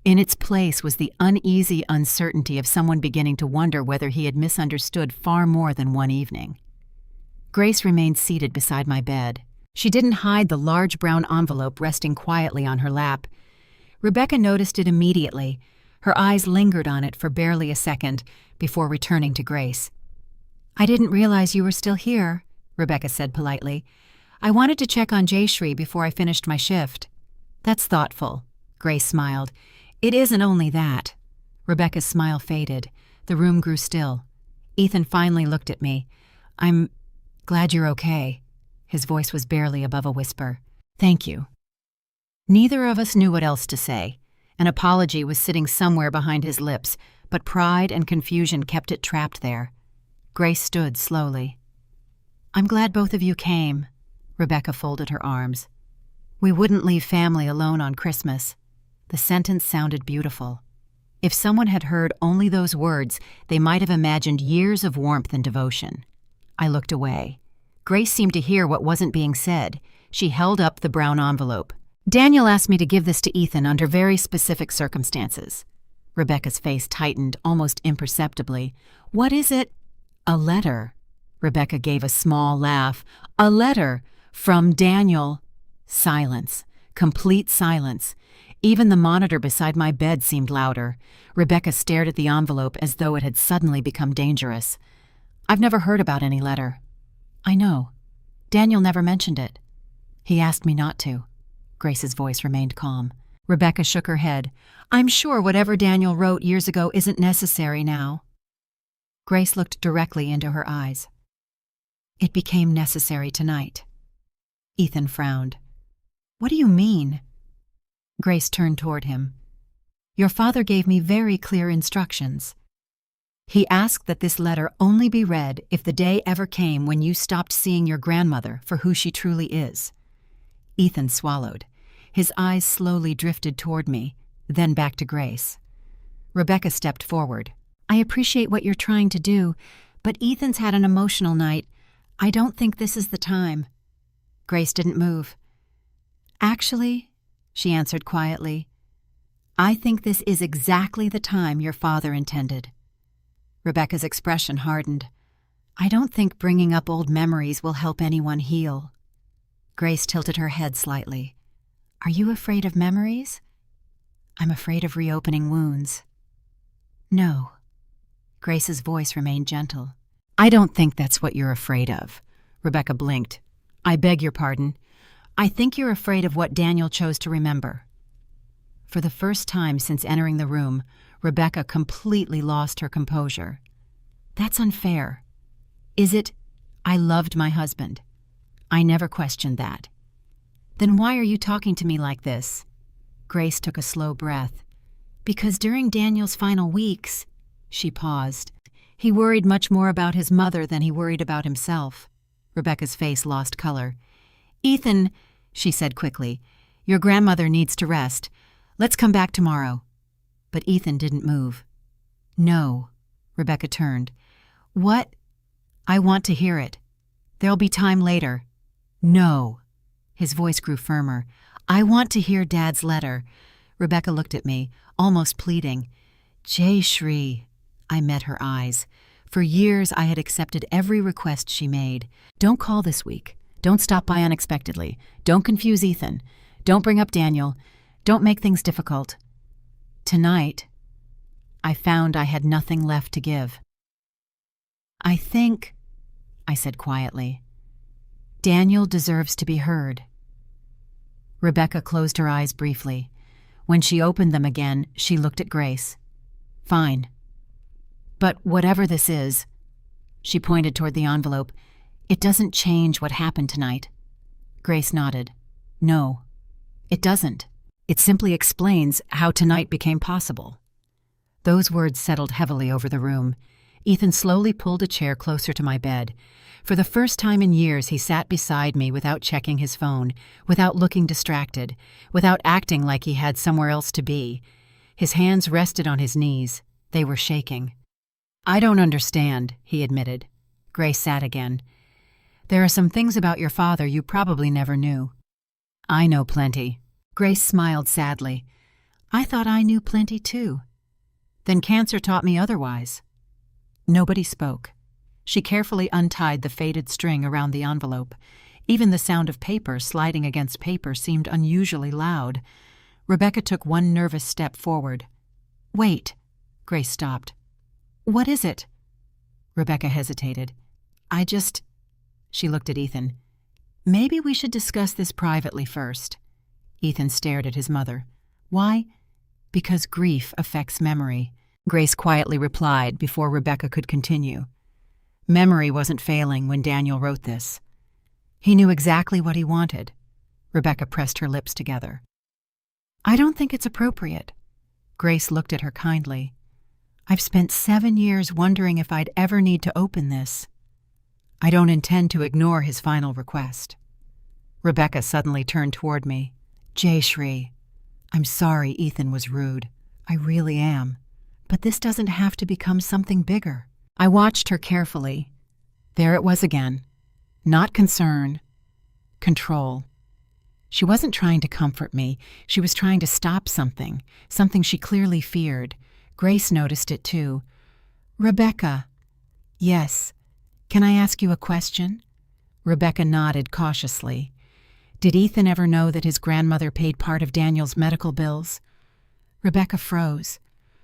In its place was the uneasy uncertainty of someone beginning to wonder whether he had misunderstood far more than one evening. Grace remained seated beside my bed. She didn't hide the large brown envelope resting quietly on her lap. Rebecca noticed it immediately. Her eyes lingered on it for barely a second before returning to Grace. I didn't realize you were still here, Rebecca said politely. I wanted to check on Jayshree before I finished my shift. That's thoughtful, Grace smiled. It isn't only that. Rebecca's smile faded. The room grew still. Ethan finally looked at me. I'm glad you're okay. His voice was barely above a whisper. Thank you. Neither of us knew what else to say. An apology was sitting somewhere behind his lips, but pride and confusion kept it trapped there. Grace stood slowly. I'm glad both of you came. Rebecca folded her arms. We wouldn't leave family alone on Christmas. The sentence sounded beautiful. If someone had heard only those words, they might have imagined years of warmth and devotion. I looked away. Grace seemed to hear what wasn't being said. She held up the brown envelope. Daniel asked me to give this to Ethan under very specific circumstances. Rebecca's face tightened almost imperceptibly. What is it? A letter. Rebecca gave a small laugh. A letter from Daniel. Silence. Complete silence. Even the monitor beside my bed seemed louder. Rebecca stared at the envelope as though it had suddenly become dangerous. I've never heard about any letter. I know. Daniel never mentioned it. He asked me not to. Grace's voice remained calm. Rebecca shook her head. I'm sure whatever Daniel wrote years ago isn't necessary now. Grace looked directly into her eyes. It became necessary tonight. Ethan frowned. What do you mean? Grace turned toward him. Your father gave me very clear instructions. He asked that this letter only be read if the day ever came when you stopped seeing your grandmother for who she truly is. Ethan swallowed. His eyes slowly drifted toward me, then back to Grace. Rebecca stepped forward. I appreciate what you're trying to do, but Ethan's had an emotional night. I don't think this is the time. Grace didn't move. Actually, she answered quietly, I think this is exactly the time your father intended. Rebecca's expression hardened. I don't think bringing up old memories will help anyone heal. Grace tilted her head slightly. Are you afraid of memories? I'm afraid of reopening wounds. No. Grace's voice remained gentle. I don't think that's what you're afraid of. Rebecca blinked. I beg your pardon. I think you're afraid of what Daniel chose to remember. For the first time since entering the room, Rebecca completely lost her composure. That's unfair. Is it? I loved my husband. I never questioned that. Then why are you talking to me like this? Grace took a slow breath. Because during Daniel's final weeks, she paused. He worried much more about his mother than he worried about himself. Rebecca's face lost color. Ethan, she said quickly, your grandmother needs to rest. Let's come back tomorrow. But Ethan didn't move. No. Rebecca turned. What? I want to hear it. There'll be time later. No. His voice grew firmer. I want to hear Dad's letter. Rebecca looked at me, almost pleading. Jayshree. I met her eyes. For years I had accepted every request she made. Don't call this week. Don't stop by unexpectedly. Don't confuse Ethan. Don't bring up Daniel. Don't make things difficult. Tonight, I found I had nothing left to give. I think, I said quietly, Daniel deserves to be heard. Rebecca closed her eyes briefly. When she opened them again, she looked at Grace. Fine. But whatever this is, she pointed toward the envelope, it doesn't change what happened tonight. Grace nodded. No, it doesn't. It simply explains how tonight became possible. Those words settled heavily over the room. Ethan slowly pulled a chair closer to my bed. For the first time in years, he sat beside me without checking his phone, without looking distracted, without acting like he had somewhere else to be. His hands rested on his knees. They were shaking. I don't understand, he admitted. Grace sat again. There are some things about your father you probably never knew. I know plenty. Grace smiled sadly. I thought I knew plenty too. Then cancer taught me otherwise. Nobody spoke. She carefully untied the faded string around the envelope. Even the sound of paper sliding against paper seemed unusually loud. Rebecca took one nervous step forward. Wait. Grace stopped. What is it? Rebecca hesitated. She looked at Ethan. Maybe we should discuss this privately first. Ethan stared at his mother. Why? Because grief affects memory, Grace quietly replied before Rebecca could continue. Memory wasn't failing when Daniel wrote this. He knew exactly what he wanted. Rebecca pressed her lips together. I don't think it's appropriate. Grace looked at her kindly. I've spent 7 years wondering if I'd ever need to open this. I don't intend to ignore his final request. Rebecca suddenly turned toward me. Jayshree, I'm sorry Ethan was rude. I really am. But this doesn't have to become something bigger. I watched her carefully. There it was again. Not concern. Control. She wasn't trying to comfort me. She was trying to stop something she clearly feared. Grace noticed it too. Rebecca. Yes. Can I ask you a question? Rebecca nodded cautiously. Did Ethan ever know that his grandmother paid part of Daniel's medical bills? Rebecca froze.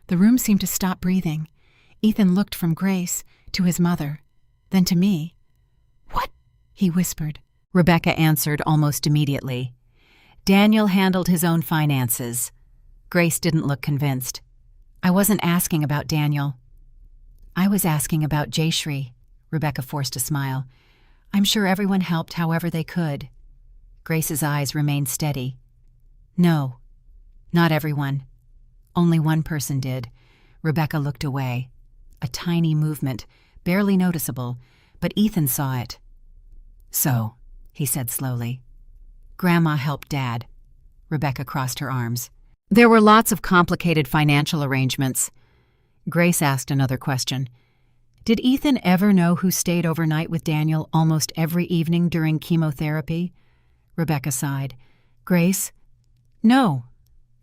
The room seemed to stop breathing. Ethan looked from Grace to his mother, then to me. What? He whispered. Rebecca answered almost immediately. Daniel handled his own finances. Grace didn't look convinced. I wasn't asking about Daniel. I was asking about Jayshree. Rebecca forced a smile. I'm sure everyone helped however they could. Grace's eyes remained steady. No, not everyone. Only one person did. Rebecca looked away. A tiny movement, barely noticeable, but Ethan saw it. So, he said slowly. Grandma helped Dad. Rebecca crossed her arms. There were lots of complicated financial arrangements. Grace asked another question. Did Ethan ever know who stayed overnight with Daniel almost every evening during chemotherapy? Rebecca sighed. Grace? No,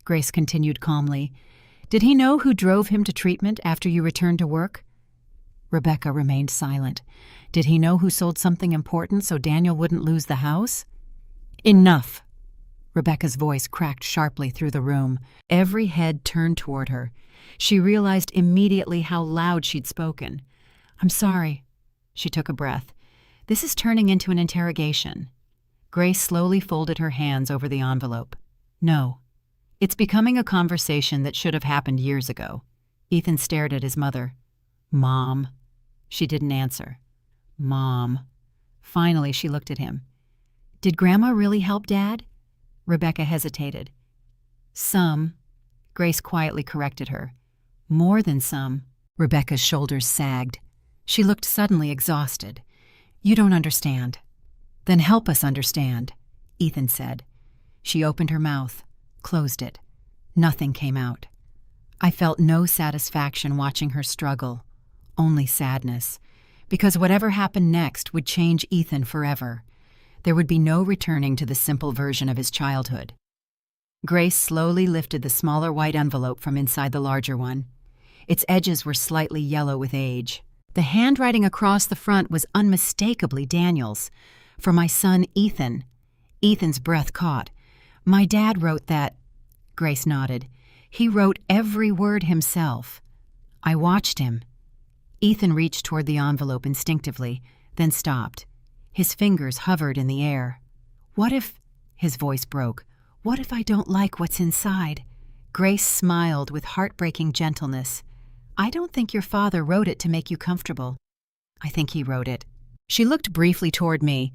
Grace continued calmly. Did he know who drove him to treatment after you returned to work? Rebecca remained silent. Did he know who sold something important so Daniel wouldn't lose the house? Enough! Rebecca's voice cracked sharply through the room. Every head turned toward her. She realized immediately how loud she'd spoken. I'm sorry. She took a breath. This is turning into an interrogation. Grace slowly folded her hands over the envelope. No. It's becoming a conversation that should have happened years ago. Ethan stared at his mother. Mom. She didn't answer. Mom. Finally, she looked at him. Did Grandma really help Dad? Rebecca hesitated. Some. Grace quietly corrected her. More than some. Rebecca's shoulders sagged. She looked suddenly exhausted. You don't understand. Then help us understand, Ethan said. She opened her mouth, closed it. Nothing came out. I felt no satisfaction watching her struggle, only sadness, because whatever happened next would change Ethan forever. There would be no returning to the simple version of his childhood. Grace slowly lifted the smaller white envelope from inside the larger one. Its edges were slightly yellow with age. The handwriting across the front was unmistakably Daniel's. For my son, Ethan. Ethan's breath caught. My dad wrote that. Grace nodded. He wrote every word himself. I watched him. Ethan reached toward the envelope instinctively, then stopped. His fingers hovered in the air. What if, his voice broke, what if I don't like what's inside? Grace smiled with heartbreaking gentleness. I don't think your father wrote it to make you comfortable. I think he wrote it. She looked briefly toward me,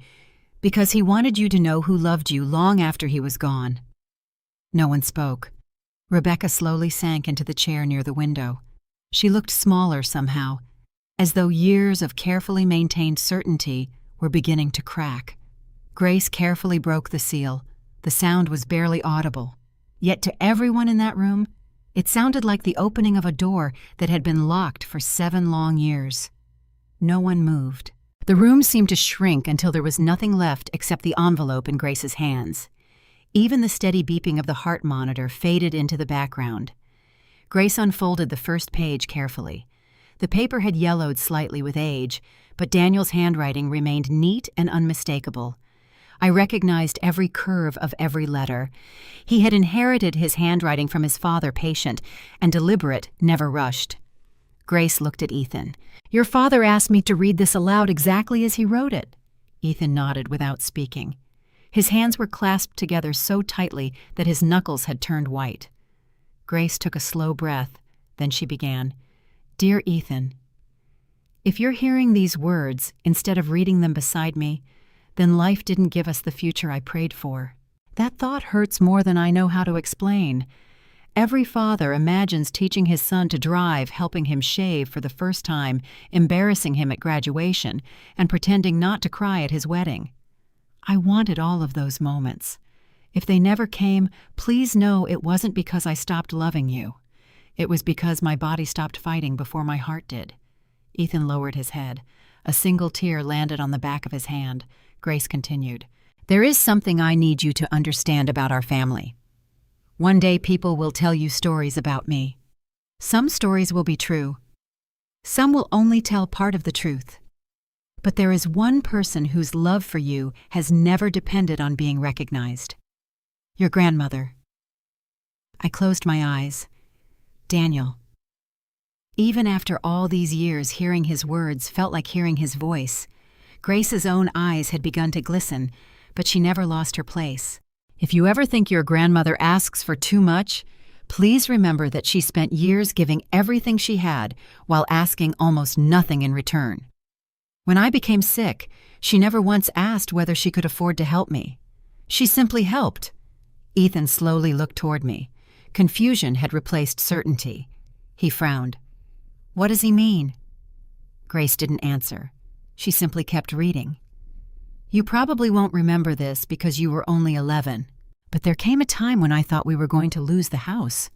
because he wanted you to know who loved you long after he was gone. No one spoke. Rebecca slowly sank into the chair near the window. She looked smaller somehow, as though years of carefully maintained certainty were beginning to crack. Grace carefully broke the seal. The sound was barely audible. Yet to everyone in that room, it sounded like the opening of a door that had been locked for 7 long years. No one moved. The room seemed to shrink until there was nothing left except the envelope in Grace's hands. Even the steady beeping of the heart monitor faded into the background. Grace unfolded the first page carefully. The paper had yellowed slightly with age, but Daniel's handwriting remained neat and unmistakable. I recognized every curve of every letter. He had inherited his handwriting from his father, patient and deliberate, never rushed. Grace looked at Ethan. Your father asked me to read this aloud exactly as he wrote it. Ethan nodded without speaking. His hands were clasped together so tightly that his knuckles had turned white. Grace took a slow breath, then she began. Dear Ethan, if you're hearing these words instead of reading them beside me, then life didn't give us the future I prayed for. That thought hurts more than I know how to explain. Every father imagines teaching his son to drive, helping him shave for the first time, embarrassing him at graduation, and pretending not to cry at his wedding. I wanted all of those moments. If they never came, please know it wasn't because I stopped loving you. It was because my body stopped fighting before my heart did. Ethan lowered his head. A single tear landed on the back of his hand. Grace continued. There is something I need you to understand about our family. One day people will tell you stories about me. Some stories will be true. Some will only tell part of the truth. But there is one person whose love for you has never depended on being recognized. Your grandmother. I closed my eyes. Daniel. Even after all these years, hearing his words felt like hearing his voice. Grace's own eyes had begun to glisten, but she never lost her place. If you ever think your grandmother asks for too much, please remember that she spent years giving everything she had while asking almost nothing in return. When I became sick, she never once asked whether she could afford to help me. She simply helped. Ethan slowly looked toward me. Confusion had replaced certainty. He frowned. What does he mean? Grace didn't answer. She simply kept reading. You probably won't remember this because you were only 11, but there came a time when I thought we were going to lose the house.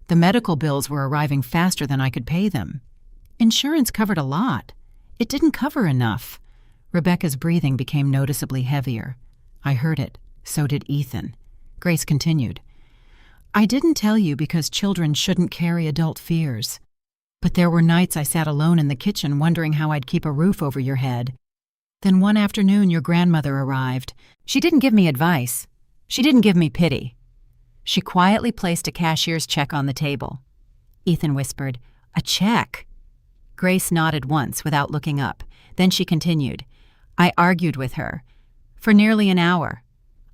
The medical bills were arriving faster than I could pay them. Insurance covered a lot. It didn't cover enough. Rebecca's breathing became noticeably heavier. I heard it. So did Ethan. Grace continued. I didn't tell you because children shouldn't carry adult fears. But there were nights I sat alone in the kitchen wondering how I'd keep a roof over your head. Then one afternoon your grandmother arrived. She didn't give me advice. She didn't give me pity. She quietly placed a cashier's check on the table. Ethan whispered, "A check?" Grace nodded once without looking up. Then she continued, "I argued with her. For nearly an hour.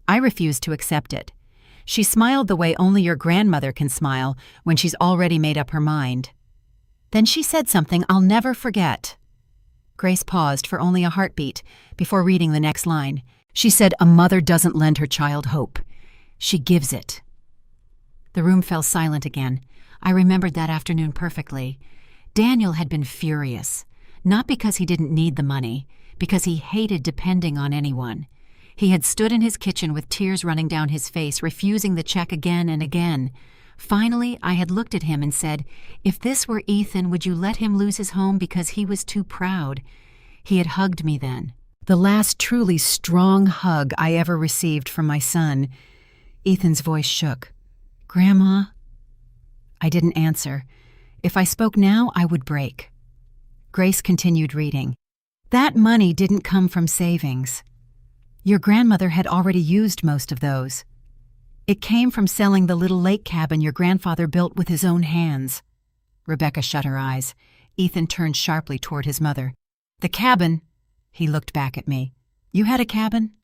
I refused to accept it. She smiled the way only your grandmother can smile when she's already made up her mind. Then she said something I'll never forget." Grace paused for only a heartbeat before reading the next line. She said, "A mother doesn't lend her child hope. She gives it." The room fell silent again. I remembered that afternoon perfectly. Daniel had been furious, not because he didn't need the money, because he hated depending on anyone. He had stood in his kitchen with tears running down his face, refusing the check again and again. Finally, I had looked at him and said, "If this were Ethan, would you let him lose his home because he was too proud?" He had hugged me then. The last truly strong hug I ever received from my son. Ethan's voice shook. "Grandma?" I didn't answer. If I spoke now, I would break. Grace continued reading. "That money didn't come from savings. Your grandmother had already used most of those. It came from selling the little lake cabin your grandfather built with his own hands." Rebecca shut her eyes. Ethan turned sharply toward his mother. "The cabin?" He looked back at me. "You had a cabin?"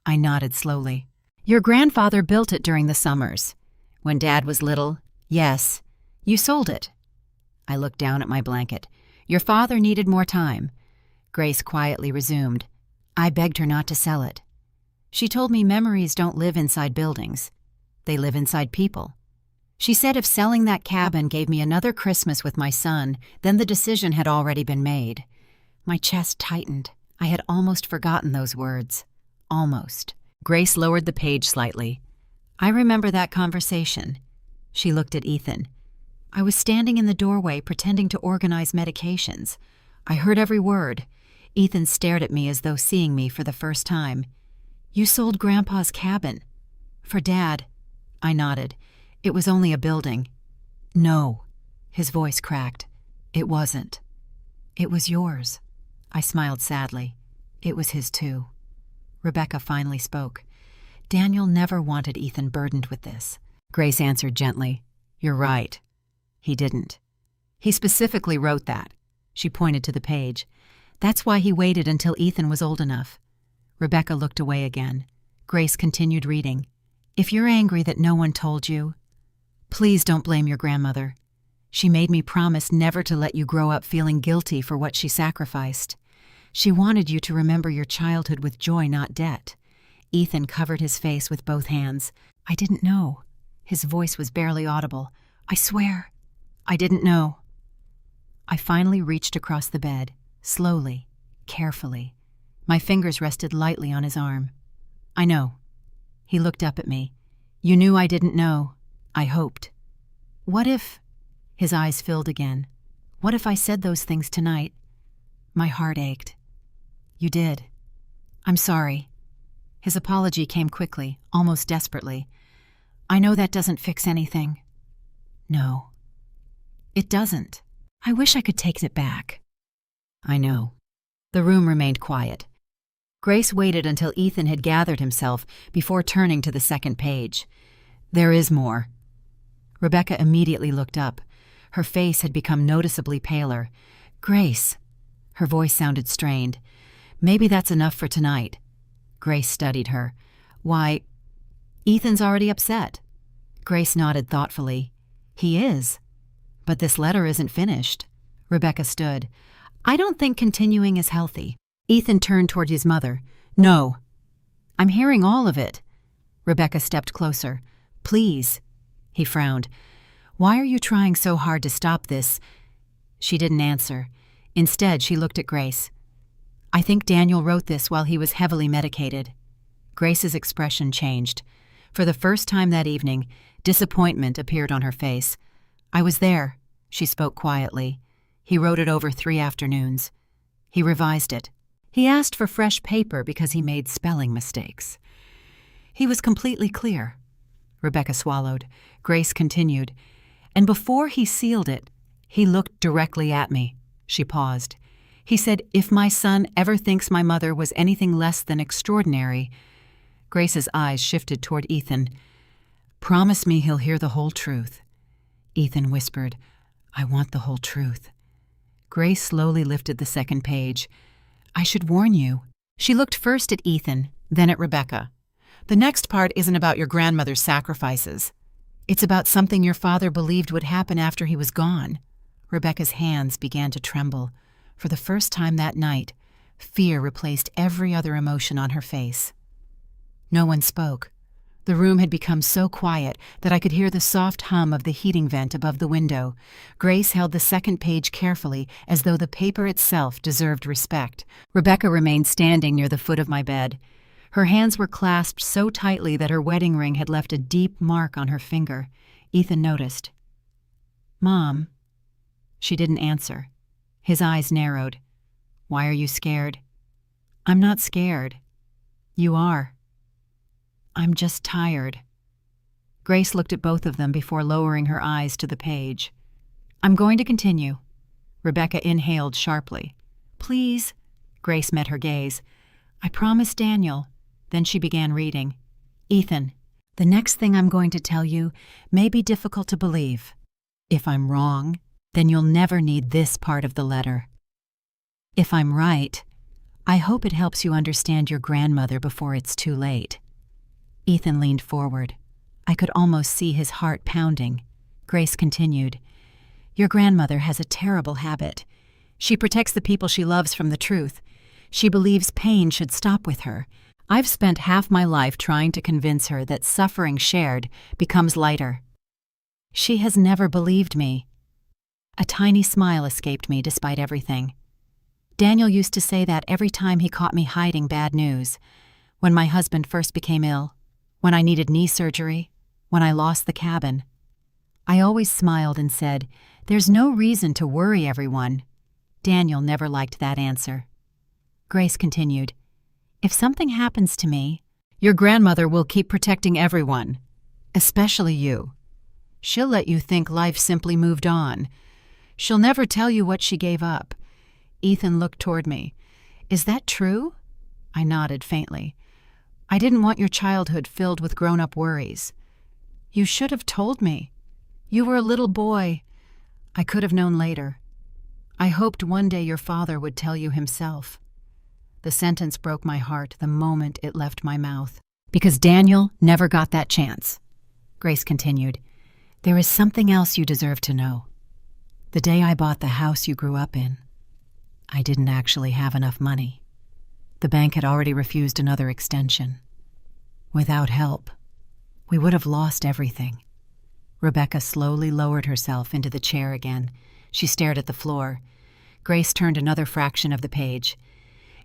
I nodded slowly. "Your grandfather built it during the summers. When Dad was little, yes. You sold it." I looked down at my blanket. "Your father needed more time." Grace quietly resumed. "I begged her not to sell it. She told me memories don't live inside buildings. They live inside people. She said if selling that cabin gave me another Christmas with my son, then the decision had already been made." My chest tightened. I had almost forgotten those words. Almost. Grace lowered the page slightly. "I remember that conversation." She looked at Ethan. "I was standing in the doorway pretending to organize medications. I heard every word." Ethan stared at me as though seeing me for the first time. "You sold Grandpa's cabin." "For Dad." I nodded. "It was only a building." "No." His voice cracked. "It wasn't. It was yours." I smiled sadly. "It was his too." Rebecca finally spoke. "Daniel never wanted Ethan burdened with this." Grace answered gently. "You're right. He didn't. He specifically wrote that." She pointed to the page. "That's why he waited until Ethan was old enough." Rebecca looked away again. Grace continued reading. "If you're angry that no one told you, please don't blame your grandmother. She made me promise never to let you grow up feeling guilty for what she sacrificed. She wanted you to remember your childhood with joy, not debt." Ethan covered his face with both hands. "I didn't know." His voice was barely audible. "I swear, I didn't know." I finally reached across the bed, slowly, carefully. My fingers rested lightly on his arm. "I know." He looked up at me. "You knew I didn't know. I hoped. What if—" His eyes filled again. "What if I said those things tonight?" My heart ached. "You did. I'm sorry." His apology came quickly, almost desperately. "I know that doesn't fix anything." "No. It doesn't. I wish I could take it back." "I know." The room remained quiet. Grace waited until Ethan had gathered himself before turning to the second page. "There is more." Rebecca immediately looked up. Her face had become noticeably paler. "Grace." Her voice sounded strained. "Maybe that's enough for tonight." Grace studied her. "Why, Ethan's already upset." Grace nodded thoughtfully. "He is. But this letter isn't finished." Rebecca stood. "I don't think continuing is healthy." Ethan turned toward his mother. "No." "I'm hearing all of it." Rebecca stepped closer. "Please." He frowned. "Why are you trying so hard to stop this?" She didn't answer. Instead, she looked at Grace. "I think Daniel wrote this while he was heavily medicated." Grace's expression changed. For the first time that evening, disappointment appeared on her face. "I was there," she spoke quietly. "He wrote it over 3 afternoons. He revised it. He asked for fresh paper because he made spelling mistakes. He was completely clear." Rebecca swallowed. Grace continued. "And before he sealed it, He looked directly at me. She paused. He said, "If my son ever thinks my mother was anything less than extraordinary—" Grace's eyes shifted toward Ethan. "Promise me he'll hear the whole truth." Ethan whispered, "I want the whole truth." Grace slowly lifted the second page. "I should warn you." She looked first at Ethan, then at Rebecca. "The next part isn't about your grandmother's sacrifices. It's about something your father believed would happen after he was gone." Rebecca's hands began to tremble. For the first time that night, fear replaced every other emotion on her face. No one spoke. The room had become so quiet that I could hear the soft hum of the heating vent above the window. Grace held the second page carefully, as though the paper itself deserved respect. Rebecca remained standing near the foot of my bed. Her hands were clasped so tightly that her wedding ring had left a deep mark on her finger. Ethan noticed. "Mom." She didn't answer. His eyes narrowed. "Why are you scared?" "I'm not scared." "You are." "I'm just tired." Grace looked at both of them before lowering her eyes to the page. "I'm going to continue." Rebecca inhaled sharply. "Please." Grace met her gaze. "I promised Daniel." Then she began reading. "Ethan, the next thing I'm going to tell you may be difficult to believe. If I'm wrong, then you'll never need this part of the letter. If I'm right, I hope it helps you understand your grandmother before it's too late." Ethan leaned forward. I could almost see his heart pounding. Grace continued, "Your grandmother has a terrible habit. She protects the people she loves from the truth. She believes pain should stop with her. I've spent half my life trying to convince her that suffering shared becomes lighter. She has never believed me." A tiny smile escaped me despite everything. "Daniel used to say that every time he caught me hiding bad news. When my husband first became ill, when I needed knee surgery, when I lost the cabin. I always smiled and said, 'There's no reason to worry everyone.' Daniel never liked that answer." Grace continued, "If something happens to me, your grandmother will keep protecting everyone, especially you. She'll let you think life simply moved on. She'll never tell you what she gave up." Ethan looked toward me. "Is that true?" I nodded faintly. "I didn't want your childhood filled with grown-up worries." "You should have told me. You were a little boy." "I could have known later. I hoped one day your father would tell you himself." The sentence broke my heart the moment it left my mouth. "Because Daniel never got that chance." Grace continued, "There is something else you deserve to know. The day I bought the house you grew up in, I didn't actually have enough money. The bank had already refused another extension. Without help, we would have lost everything." Rebecca slowly lowered herself into the chair again. She stared at the floor. Grace turned another fraction of the page.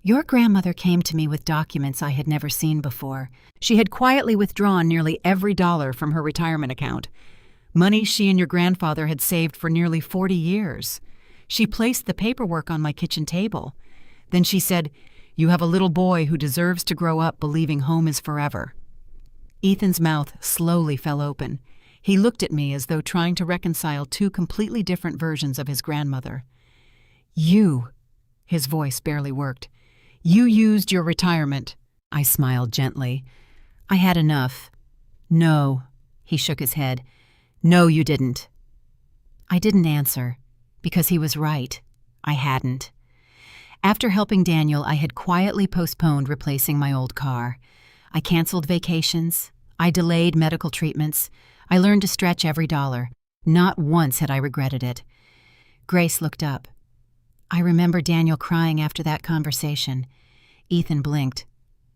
"Your grandmother came to me with documents I had never seen before. She had quietly withdrawn nearly every dollar from her retirement account. Money she and your grandfather had saved for nearly 40 years. She placed the paperwork on my kitchen table. Then she said, 'You have a little boy who deserves to grow up believing home is forever.'" Ethan's mouth slowly fell open. He looked at me as though trying to reconcile two completely different versions of his grandmother. "You," his voice barely worked, "you used your retirement." I smiled gently. "I had enough." "No," he shook his head. "No, you didn't." I didn't answer, because he was right. I hadn't. After helping Daniel, I had quietly postponed replacing my old car. I canceled vacations. I delayed medical treatments. I learned to stretch every dollar. Not once had I regretted it. Grace looked up. "I remember Daniel crying after that conversation." Ethan blinked.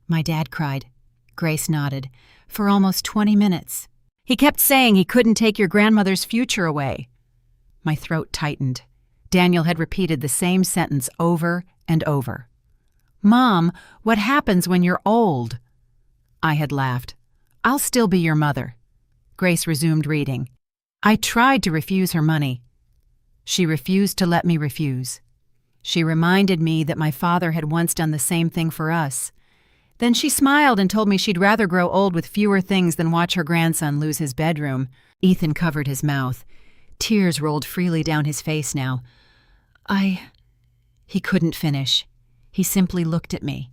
"My dad cried." Grace nodded. "For almost 20 minutes. He kept saying he couldn't take your grandmother's future away." My throat tightened. Daniel had repeated the same sentence over and over. "Mom, what happens when you're old?" I had laughed. "I'll still be your mother." Grace resumed reading. "I tried to refuse her money. She refused to let me refuse. She reminded me that my father had once done the same thing for us. Then she smiled and told me she'd rather grow old with fewer things than watch her grandson lose his bedroom." Ethan covered his mouth. Tears rolled freely down his face now. He couldn't finish. He simply looked at me.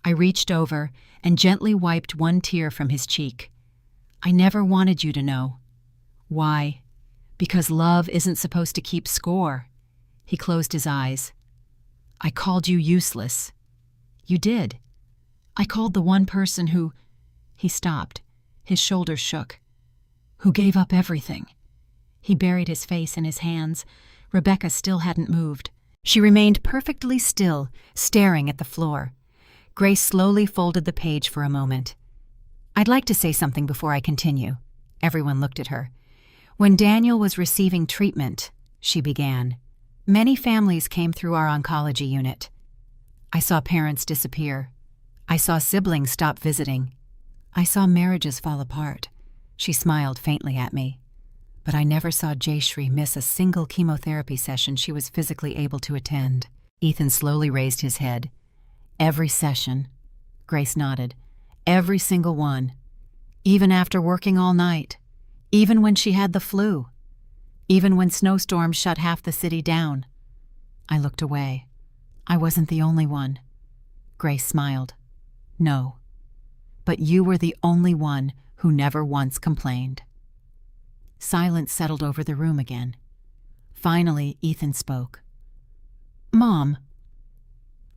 I reached over and gently wiped one tear from his cheek. I never wanted you to know. Why? Because love isn't supposed to keep score. He closed his eyes. I called you useless. You did. I called the one person who... He stopped. His shoulders shook. Who gave up everything. He buried his face in his hands. Rebecca still hadn't moved. She remained perfectly still, staring at the floor. Grace slowly folded the page for a moment. I'd like to say something before I continue. Everyone looked at her. When Daniel was receiving treatment, she began, many families came through our oncology unit. I saw parents disappear. I saw siblings stop visiting. I saw marriages fall apart. She smiled faintly at me. But I never saw Jayshree miss a single chemotherapy session she was physically able to attend. Ethan slowly raised his head. Every session. Grace nodded. Every single one. Even after working all night. Even when she had the flu. Even when snowstorms shut half the city down. I looked away. I wasn't the only one. Grace smiled. No. But you were the only one who never once complained. Silence settled over the room again. Finally, Ethan spoke. Mom.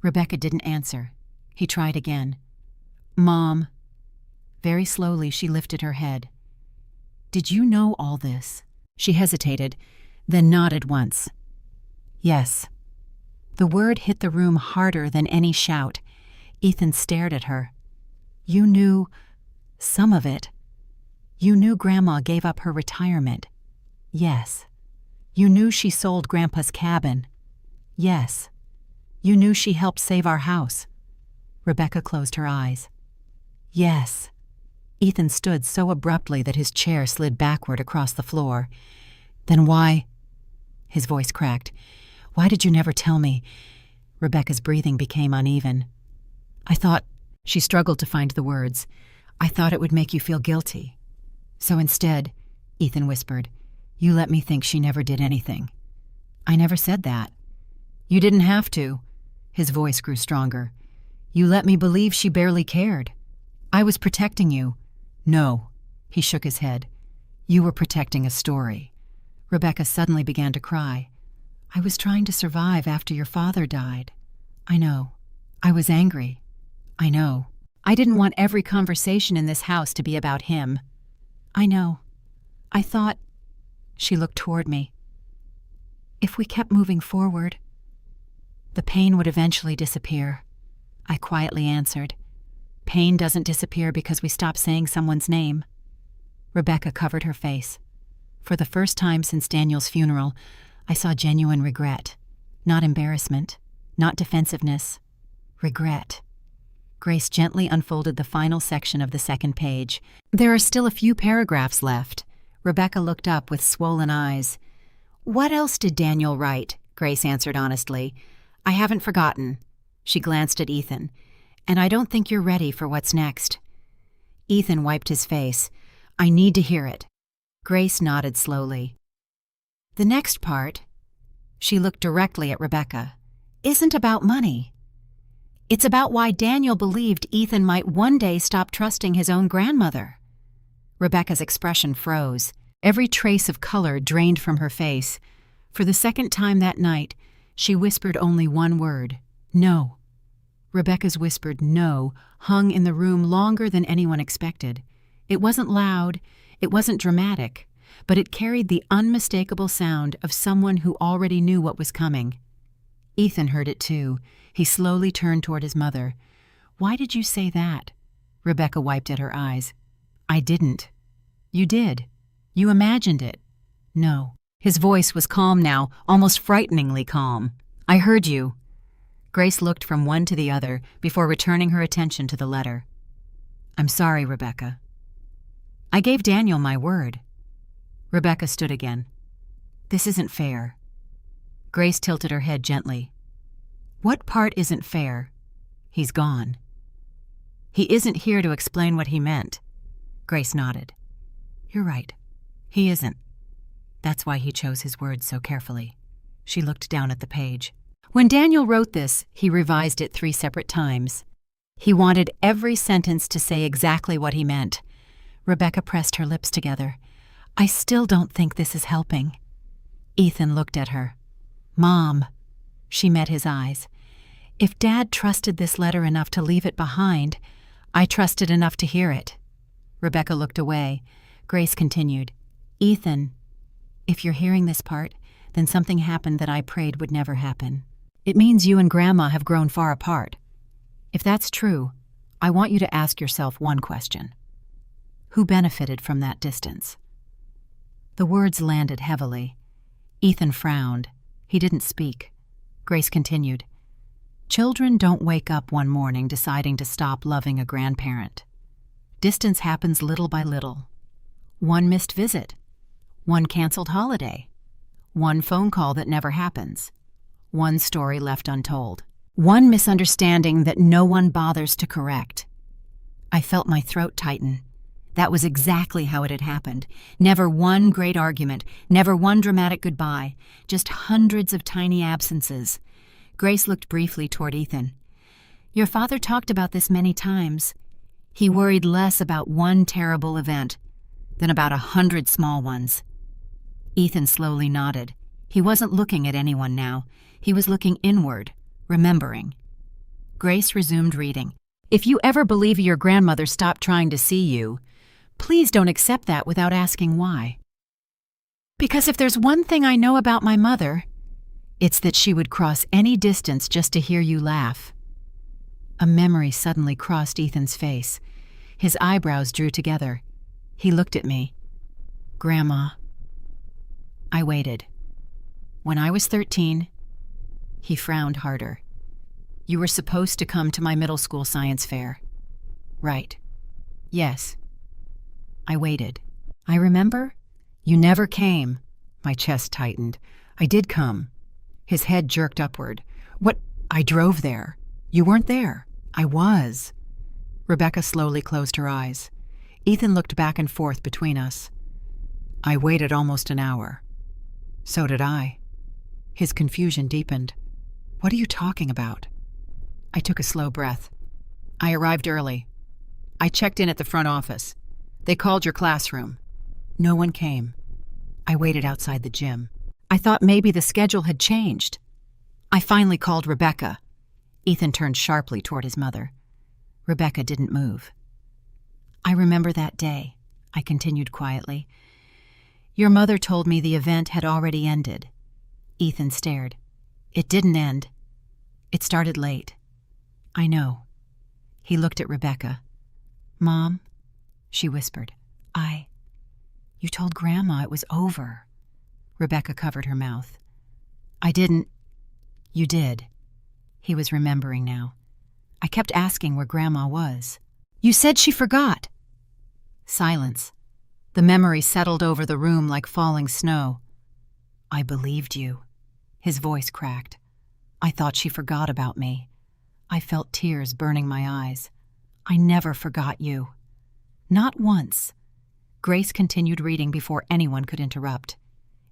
Rebecca didn't answer. He tried again. Mom. Very slowly, she lifted her head. Did you know all this? She hesitated, then nodded once. Yes. The word hit the room harder than any shout. Ethan stared at her. You knew some of it. You knew Grandma gave up her retirement. Yes. You knew she sold Grandpa's cabin. Yes. You knew she helped save our house. Rebecca closed her eyes. Yes. Ethan stood so abruptly that his chair slid backward across the floor. Then why? His voice cracked. Why did you never tell me? Rebecca's breathing became uneven. I thought... She struggled to find the words. I thought it would make you feel guilty. So instead, Ethan whispered, you let me think she never did anything. I never said that. You didn't have to. His voice grew stronger. You let me believe she barely cared. I was protecting you. No. He shook his head. You were protecting a story. Rebecca suddenly began to cry. I was trying to survive after your father died. I know. I was angry. I know. I didn't want every conversation in this house to be about him. I know. I thought... She looked toward me. If we kept moving forward, the pain would eventually disappear. I quietly answered. Pain doesn't disappear because we stop saying someone's name. Rebecca covered her face. For the first time since Daniel's funeral, I saw genuine regret. Not embarrassment, not defensiveness. Regret. Grace gently unfolded the final section of the second page. There are still a few paragraphs left. Rebecca looked up with swollen eyes. What else did Daniel write? Grace answered honestly. I haven't forgotten. She glanced at Ethan. And I don't think you're ready for what's next. Ethan wiped his face. I need to hear it. Grace nodded slowly. The next part, she looked directly at Rebecca, isn't about money. It's about why Daniel believed Ethan might one day stop trusting his own grandmother. Rebecca's expression froze. Every trace of color drained from her face. For the second time that night, she whispered only one word, no. Rebecca's whispered no hung in the room longer than anyone expected. It wasn't loud, it wasn't dramatic, but it carried the unmistakable sound of someone who already knew what was coming. Ethan heard it too. He slowly turned toward his mother. Why did you say that? Rebecca wiped at her eyes. I didn't. You did. You imagined it. No. His voice was calm now, almost frighteningly calm. I heard you. Grace looked from one to the other before returning her attention to the letter. I'm sorry, Rebecca. I gave Daniel my word. Rebecca stood again. This isn't fair. Grace tilted her head gently. What part isn't fair? He's gone. He isn't here to explain what he meant. Grace nodded. You're right. He isn't. That's why he chose his words so carefully. She looked down at the page. When Daniel wrote this, he revised it 3 separate times. He wanted every sentence to say exactly what he meant. Rebecca pressed her lips together. I still don't think this is helping. Ethan looked at her. Mom. She met his eyes. If Dad trusted this letter enough to leave it behind, I trusted enough to hear it. Rebecca looked away. Grace continued. Ethan, if you're hearing this part, then something happened that I prayed would never happen. It means you and Grandma have grown far apart. If that's true, I want you to ask yourself one question. Who benefited from that distance? The words landed heavily. Ethan frowned. He didn't speak. Grace continued. Children don't wake up one morning deciding to stop loving a grandparent. Distance happens little by little. One missed visit. One canceled holiday. One phone call that never happens. One story left untold. One misunderstanding that no one bothers to correct. I felt my throat tighten. That was exactly how it had happened. Never one great argument, never one dramatic goodbye, just hundreds of tiny absences. Grace looked briefly toward Ethan. Your father talked about this many times. He worried less about one terrible event than about 100 small ones. Ethan slowly nodded. He wasn't looking at anyone now. He was looking inward, remembering. Grace resumed reading. If you ever believe your grandmother stopped trying to see you, please don't accept that without asking why. Because if there's one thing I know about my mother, it's that she would cross any distance just to hear you laugh. A memory suddenly crossed Ethan's face. His eyebrows drew together. He looked at me. Grandma. I waited. When I was 13, he frowned harder. You were supposed to come to my middle school science fair. Right. Yes. I waited. I remember. You never came. My chest tightened. I did come. His head jerked upward. What? I drove there. You weren't there. I was. Rebecca slowly closed her eyes. Ethan looked back and forth between us. I waited almost an hour. So did I. His confusion deepened. What are you talking about? I took a slow breath. I arrived early. I checked in at the front office. They called your classroom. No one came. I waited outside the gym. I thought maybe the schedule had changed. I finally called Rebecca. Ethan turned sharply toward his mother. Rebecca didn't move. I remember that day, I continued quietly. Your mother told me the event had already ended. Ethan stared. It didn't end. It started late. I know. He looked at Rebecca. Mom, she whispered. You told Grandma it was over. Rebecca covered her mouth. I didn't. You did. He was remembering now. I kept asking where Grandma was. You said she forgot. Silence. The memory settled over the room like falling snow. I believed you. His voice cracked. I thought she forgot about me. I felt tears burning my eyes. I never forgot you. Not once. Grace continued reading before anyone could interrupt.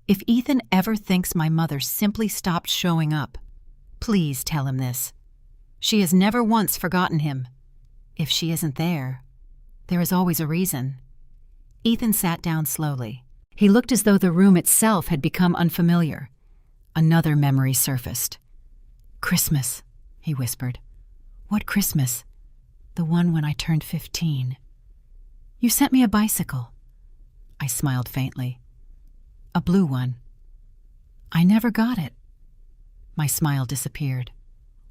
If Ethan ever thinks my mother simply stopped showing up, please tell him this. She has never once forgotten him. If she isn't there, there is always a reason. Ethan sat down slowly. He looked as though the room itself had become unfamiliar. Another memory surfaced. Christmas, he whispered. What Christmas? The one when I turned 15. You sent me a bicycle. I smiled faintly. A blue one. I never got it. My smile disappeared.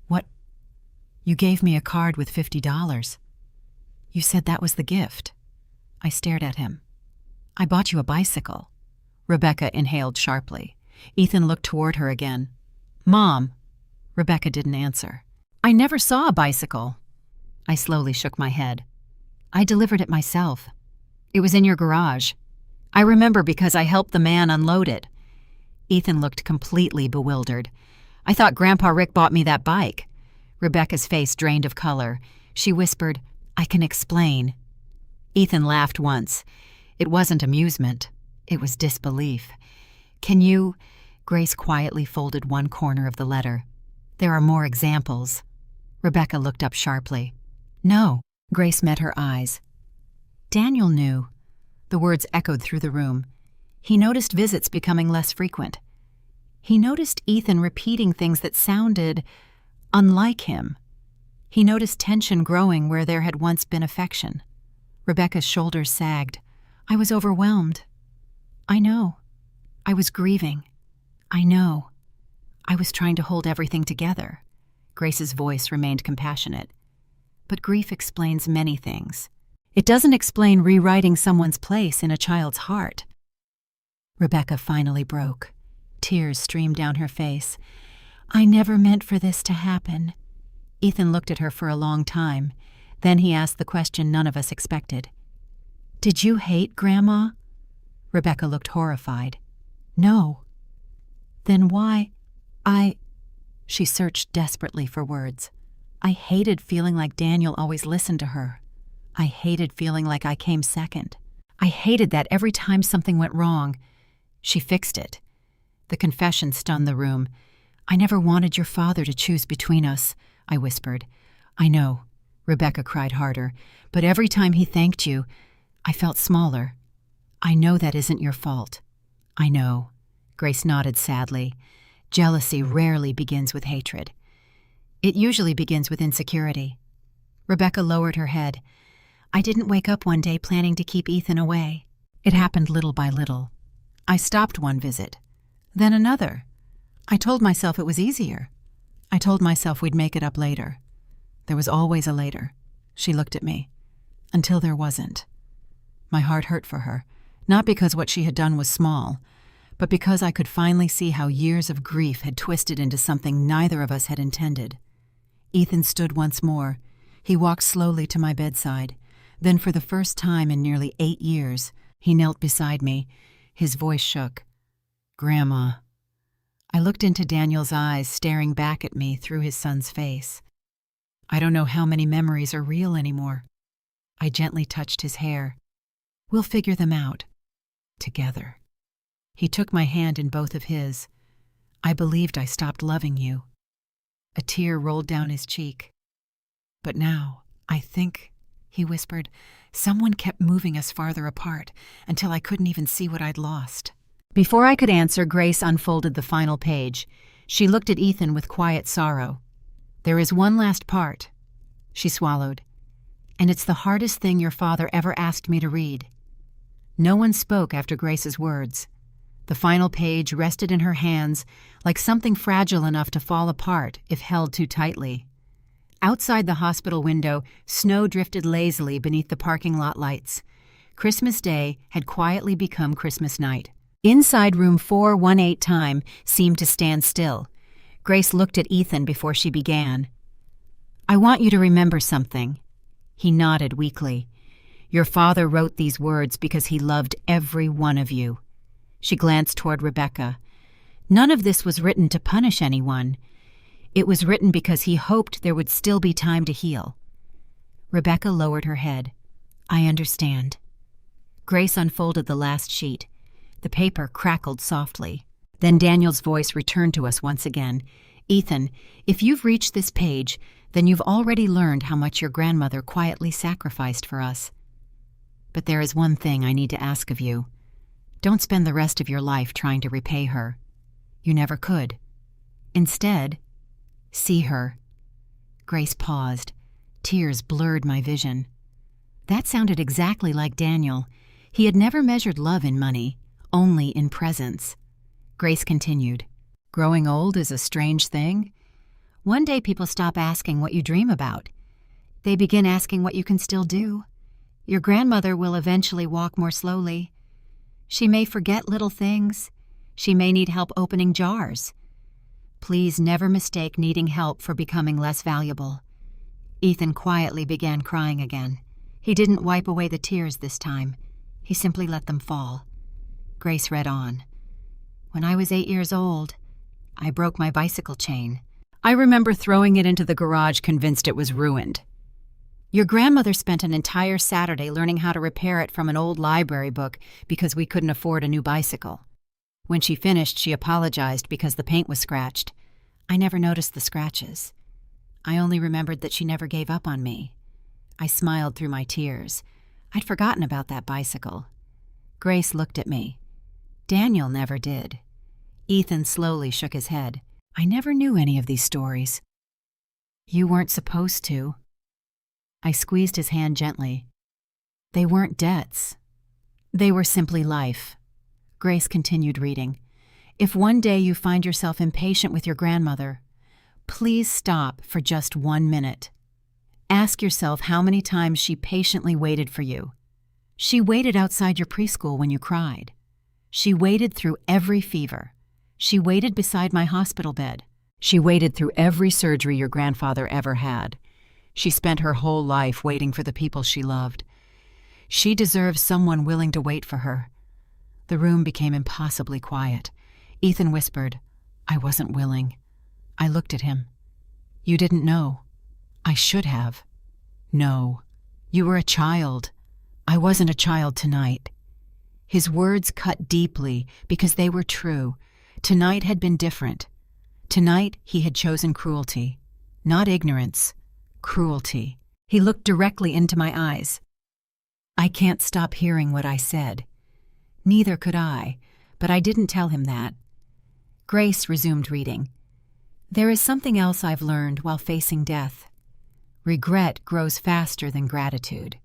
What? You gave me a card with $50. You said that was the gift. I stared at him. I bought you a bicycle. Rebecca inhaled sharply. Ethan looked toward her again. Mom. Rebecca didn't answer. I never saw a bicycle. I slowly shook my head. I delivered it myself. It was in your garage. I remember because I helped the man unload it. Ethan looked completely bewildered. I thought Grandpa Rick bought me that bike. Rebecca's face drained of color. She whispered, I can explain. Ethan laughed once. It wasn't amusement. It was disbelief. Can you? Grace quietly folded one corner of the letter. There are more examples. Rebecca looked up sharply. No. Grace met her eyes. Daniel knew. The words echoed through the room. He noticed visits becoming less frequent. He noticed Ethan repeating things that sounded unlike him. He noticed tension growing where there had once been affection. Rebecca's shoulders sagged. I was overwhelmed. I know. I was grieving. I know. I was trying to hold everything together. Grace's voice remained compassionate. But grief explains many things. It doesn't explain rewriting someone's place in a child's heart. Rebecca finally broke. Tears streamed down her face. I never meant for this to happen. Ethan looked at her for a long time. Then he asked the question none of us expected. Did you hate Grandma? Rebecca looked horrified. No. Then why? She searched desperately for words. I hated feeling like Daniel always listened to her. I hated feeling like I came second. I hated that every time something went wrong, she fixed it. The confession stunned the room. I never wanted your father to choose between us, I whispered. I know, Rebecca cried harder, but every time he thanked you, I felt smaller. I know that isn't your fault. I know. Grace nodded sadly. Jealousy rarely begins with hatred. It usually begins with insecurity. Rebecca lowered her head. I didn't wake up one day planning to keep Ethan away. It happened little by little. I stopped one visit, then another. I told myself it was easier. I told myself we'd make it up later. There was always a later. She looked at me. Until there wasn't. My heart hurt for her, not because what she had done was small, but because I could finally see how years of grief had twisted into something neither of us had intended. Ethan stood once more. He walked slowly to my bedside. Then for the first time in nearly 8 years, he knelt beside me. His voice shook. Grandma. I looked into Daniel's eyes, staring back at me through his son's face. I don't know how many memories are real anymore. I gently touched his hair. We'll figure them out. Together. He took my hand in both of his. I believed I stopped loving you. A tear rolled down his cheek. But now, I think, he whispered, someone kept moving us farther apart until I couldn't even see what I'd lost. Before I could answer, Grace unfolded the final page. She looked at Ethan with quiet sorrow. There is one last part. She swallowed. And it's the hardest thing your father ever asked me to read. No one spoke after Grace's words. The final page rested in her hands like something fragile enough to fall apart if held too tightly. Outside the hospital window, snow drifted lazily beneath the parking lot lights. Christmas Day had quietly become Christmas night. Inside room 418 time seemed to stand still. Grace looked at Ethan before she began. I want you to remember something. He nodded weakly. Your father wrote these words because he loved every one of you. She glanced toward Rebecca. None of this was written to punish anyone. It was written because he hoped there would still be time to heal. Rebecca lowered her head. I understand. Grace unfolded the last sheet. The paper crackled softly. Then Daniel's voice returned to us once again. Ethan, if you've reached this page, then you've already learned how much your grandmother quietly sacrificed for us. But there is one thing I need to ask of you. Don't spend the rest of your life trying to repay her. You never could. Instead, see her. Grace paused. Tears blurred my vision. That sounded exactly like Daniel. He had never measured love in money, only in presence. Grace continued. Growing old is a strange thing. One day people stop asking what you dream about. They begin asking what you can still do. Your grandmother will eventually walk more slowly. She may forget little things. She may need help opening jars. Please never mistake needing help for becoming less valuable. Ethan quietly began crying again. He didn't wipe away the tears this time. He simply let them fall. Grace read on. When I was 8 years old, I broke my bicycle chain. I remember throwing it into the garage convinced it was ruined. Your grandmother spent an entire Saturday learning how to repair it from an old library book because we couldn't afford a new bicycle. When she finished, she apologized because the paint was scratched. I never noticed the scratches. I only remembered that she never gave up on me. I smiled through my tears. I'd forgotten about that bicycle. Grace looked at me. Daniel never did. Ethan slowly shook his head. I never knew any of these stories. You weren't supposed to. I squeezed his hand gently. They weren't debts. They were simply life. Grace continued reading. If one day you find yourself impatient with your grandmother, please stop for just 1 minute. Ask yourself how many times she patiently waited for you. She waited outside your preschool when you cried. She waited through every fever. She waited beside my hospital bed. She waited through every surgery your grandfather ever had. She spent her whole life waiting for the people she loved. She deserves someone willing to wait for her. The room became impossibly quiet. Ethan whispered, I wasn't willing. I looked at him. You didn't know. I should have. No. You were a child. I wasn't a child tonight. His words cut deeply because they were true. Tonight had been different. Tonight he had chosen cruelty. Not ignorance. Cruelty. He looked directly into my eyes. I can't stop hearing what I said. Neither could I, but I didn't tell him that. Grace resumed reading. There is something else I've learned while facing death. Regret grows faster than gratitude.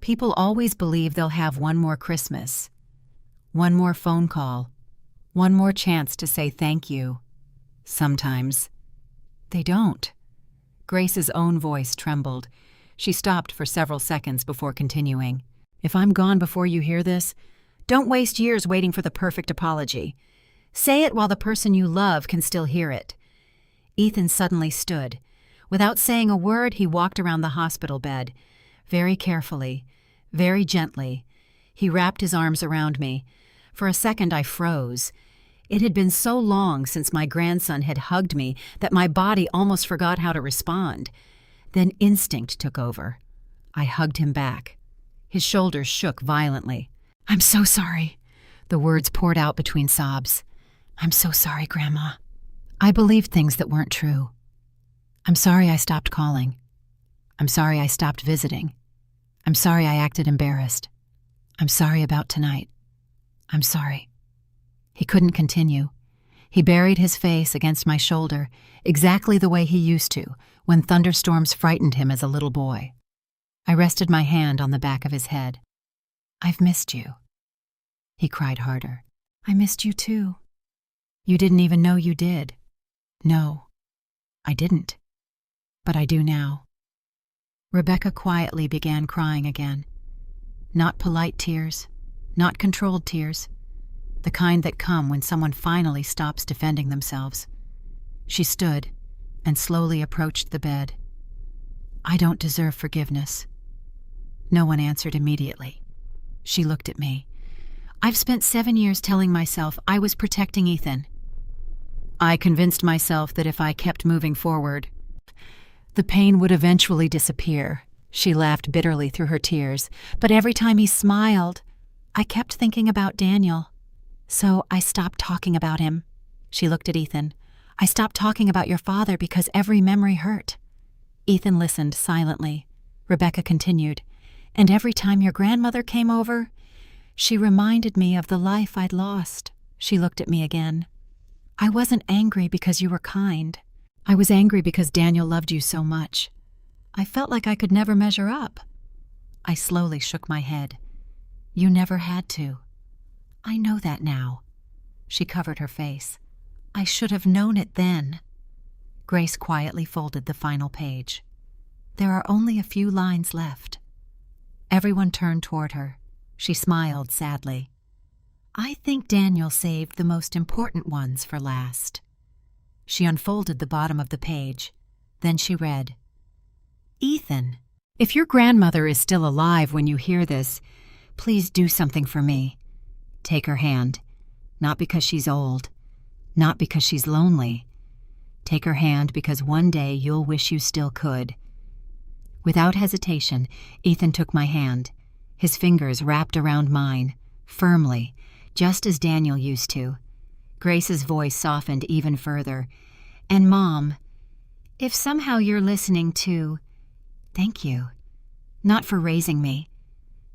People always believe they'll have one more Christmas, one more phone call, one more chance to say thank you. Sometimes they don't. Grace's own voice trembled. She stopped for several seconds before continuing. If I'm gone before you hear this, don't waste years waiting for the perfect apology. Say it while the person you love can still hear it. Ethan suddenly stood. Without saying a word, he walked around the hospital bed. Very carefully, very gently. He wrapped his arms around me. For a second, I froze. It had been so long since my grandson had hugged me that my body almost forgot how to respond. Then instinct took over. I hugged him back. His shoulders shook violently. I'm so sorry. The words poured out between sobs. I'm so sorry, Grandma. I believed things that weren't true. I'm sorry I stopped calling. I'm sorry I stopped visiting. I'm sorry I acted embarrassed. I'm sorry about tonight. I'm sorry. He couldn't continue. He buried his face against my shoulder, exactly the way he used to when thunderstorms frightened him as a little boy. I rested my hand on the back of his head. I've missed you. He cried harder. I missed you too. You didn't even know you did. No, I didn't. But I do now. Rebecca quietly began crying again. Not polite tears, not controlled tears, the kind that come when someone finally stops defending themselves. She stood and slowly approached the bed. I don't deserve forgiveness. No one answered immediately. She looked at me. I've spent 7 years telling myself I was protecting Ethan. I convinced myself that if I kept moving forward, the pain would eventually disappear. She laughed bitterly through her tears, but every time he smiled, I kept thinking about Daniel. So I stopped talking about him. She looked at Ethan. I stopped talking about your father because every memory hurt. Ethan listened silently. Rebecca continued, and every time your grandmother came over, she reminded me of the life I'd lost. She looked at me again. I wasn't angry because you were kind. I was angry because Daniel loved you so much. I felt like I could never measure up. I slowly shook my head. You never had to. I know that now. She covered her face. I should have known it then. Grace quietly folded the final page. There are only a few lines left. Everyone turned toward her. She smiled sadly. I think Daniel saved the most important ones for last. She unfolded the bottom of the page. Then she read, Ethan, if your grandmother is still alive when you hear this, please do something for me. Take her hand. Not because she's old. Not because she's lonely. Take her hand because one day you'll wish you still could. Without hesitation, Ethan took my hand. His fingers wrapped around mine, firmly, just as Daniel used to. Grace's voice softened even further. And Mom, if somehow you're listening too, thank you. Not for raising me.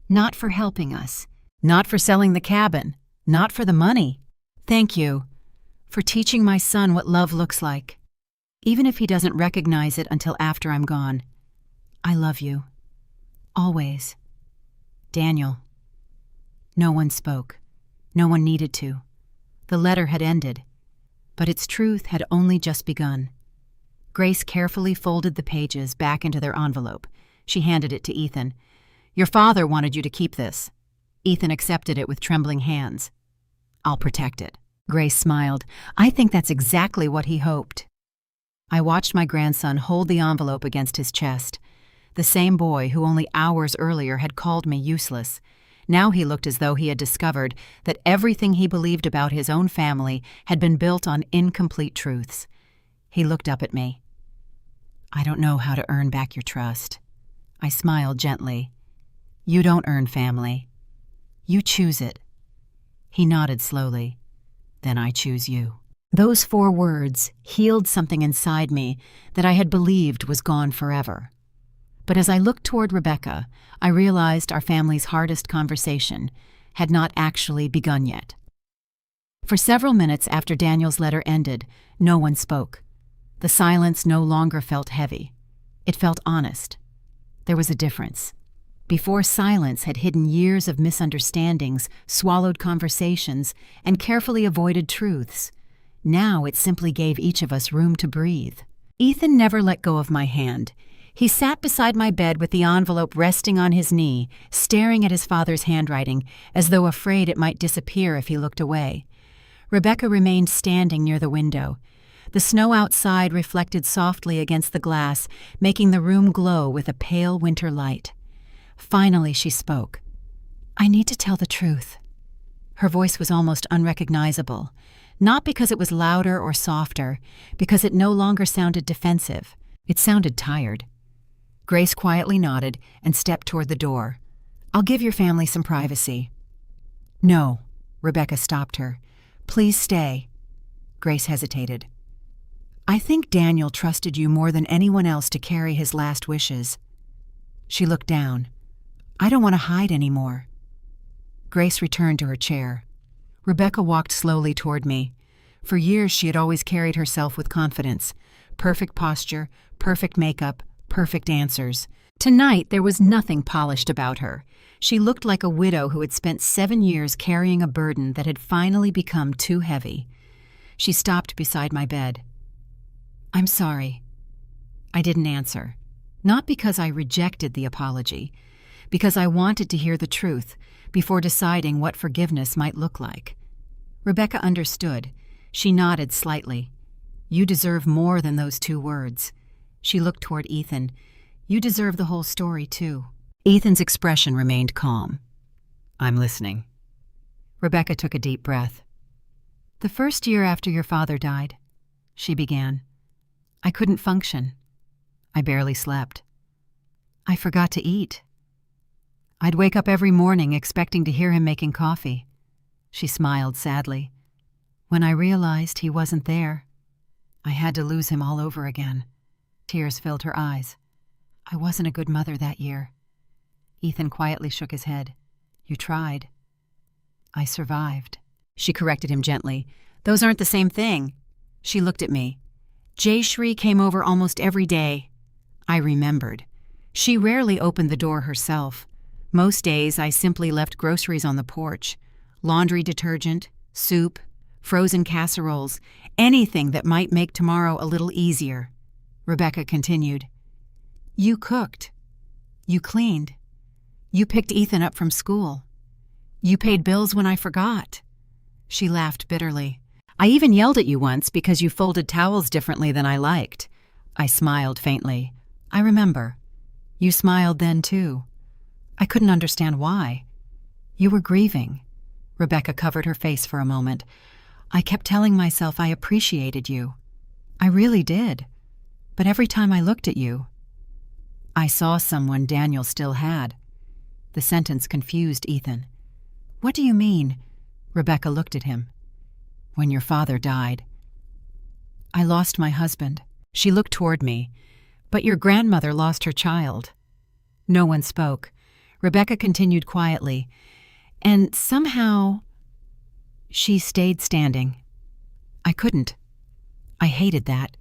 Not for helping us. Not for selling the cabin. Not for the money. Thank you for teaching my son what love looks like. Even if he doesn't recognize it until after I'm gone. I love you. Always. Daniel. No one spoke. No one needed to. The letter had ended, but its truth had only just begun. Grace carefully folded the pages back into their envelope. She handed it to Ethan. Your father wanted you to keep this. Ethan accepted it with trembling hands. I'll protect it. Grace smiled. I think that's exactly what he hoped. I watched my grandson hold the envelope against his chest. The same boy who only hours earlier had called me useless. Now he looked as though he had discovered that everything he believed about his own family had been built on incomplete truths. He looked up at me. I don't know how to earn back your trust. I smiled gently. You don't earn family. You choose it. He nodded slowly. Then I choose you. Those 4 words healed something inside me that I had believed was gone forever. But as I looked toward Rebecca, I realized our family's hardest conversation had not actually begun yet. For several minutes after Daniel's letter ended, no one spoke. The silence no longer felt heavy. It felt honest. There was a difference. Before, silence had hidden years of misunderstandings, swallowed conversations, and carefully avoided truths. Now it simply gave each of us room to breathe. Ethan never let go of my hand. He sat beside my bed with the envelope resting on his knee, staring at his father's handwriting, as though afraid it might disappear if he looked away. Rebecca remained standing near the window. The snow outside reflected softly against the glass, making the room glow with a pale winter light. Finally, she spoke. I need to tell the truth. Her voice was almost unrecognizable, not because it was louder or softer, because it no longer sounded defensive. It sounded tired. Grace quietly nodded and stepped toward the door. I'll give your family some privacy. No, Rebecca stopped her. Please stay. Grace hesitated. I think Daniel trusted you more than anyone else to carry his last wishes. She looked down. I don't want to hide anymore. Grace returned to her chair. Rebecca walked slowly toward me. For years she had always carried herself with confidence. Perfect posture, perfect makeup, perfect answers. Tonight there was nothing polished about her. She looked like a widow who had spent 7 years carrying a burden that had finally become too heavy. She stopped beside my bed. I'm sorry. I didn't answer. Not because I rejected the apology, because I wanted to hear the truth before deciding what forgiveness might look like. Rebecca understood. She nodded slightly. You deserve more than those 2 words. She looked toward Ethan. You deserve the whole story, too. Ethan's expression remained calm. I'm listening. Rebecca took a deep breath. The first year after your father died, she began, I couldn't function. I barely slept. I forgot to eat. I'd wake up every morning expecting to hear him making coffee. She smiled sadly. When I realized he wasn't there, I had to lose him all over again. Tears filled her eyes. I wasn't a good mother that year. Ethan quietly shook his head. You tried. I survived. She corrected him gently. Those aren't the same thing. She looked at me. Jayshree came over almost every day. I remembered. She rarely opened the door herself. Most days I simply left groceries on the porch. Laundry detergent, soup, frozen casseroles, anything that might make tomorrow a little easier. Rebecca continued. You cooked. You cleaned. You picked Ethan up from school. You paid bills when I forgot. She laughed bitterly. I even yelled at you once because you folded towels differently than I liked. I smiled faintly. I remember. You smiled then, too. I couldn't understand why. You were grieving. Rebecca covered her face for a moment. I kept telling myself I appreciated you. I really did. But every time I looked at you, I saw someone Daniel still had. The sentence confused Ethan. What do you mean? Rebecca looked at him. When your father died. I lost my husband. She looked toward me. But your grandmother lost her child. No one spoke. Rebecca continued quietly. And somehow, she stayed standing. I couldn't. I hated that.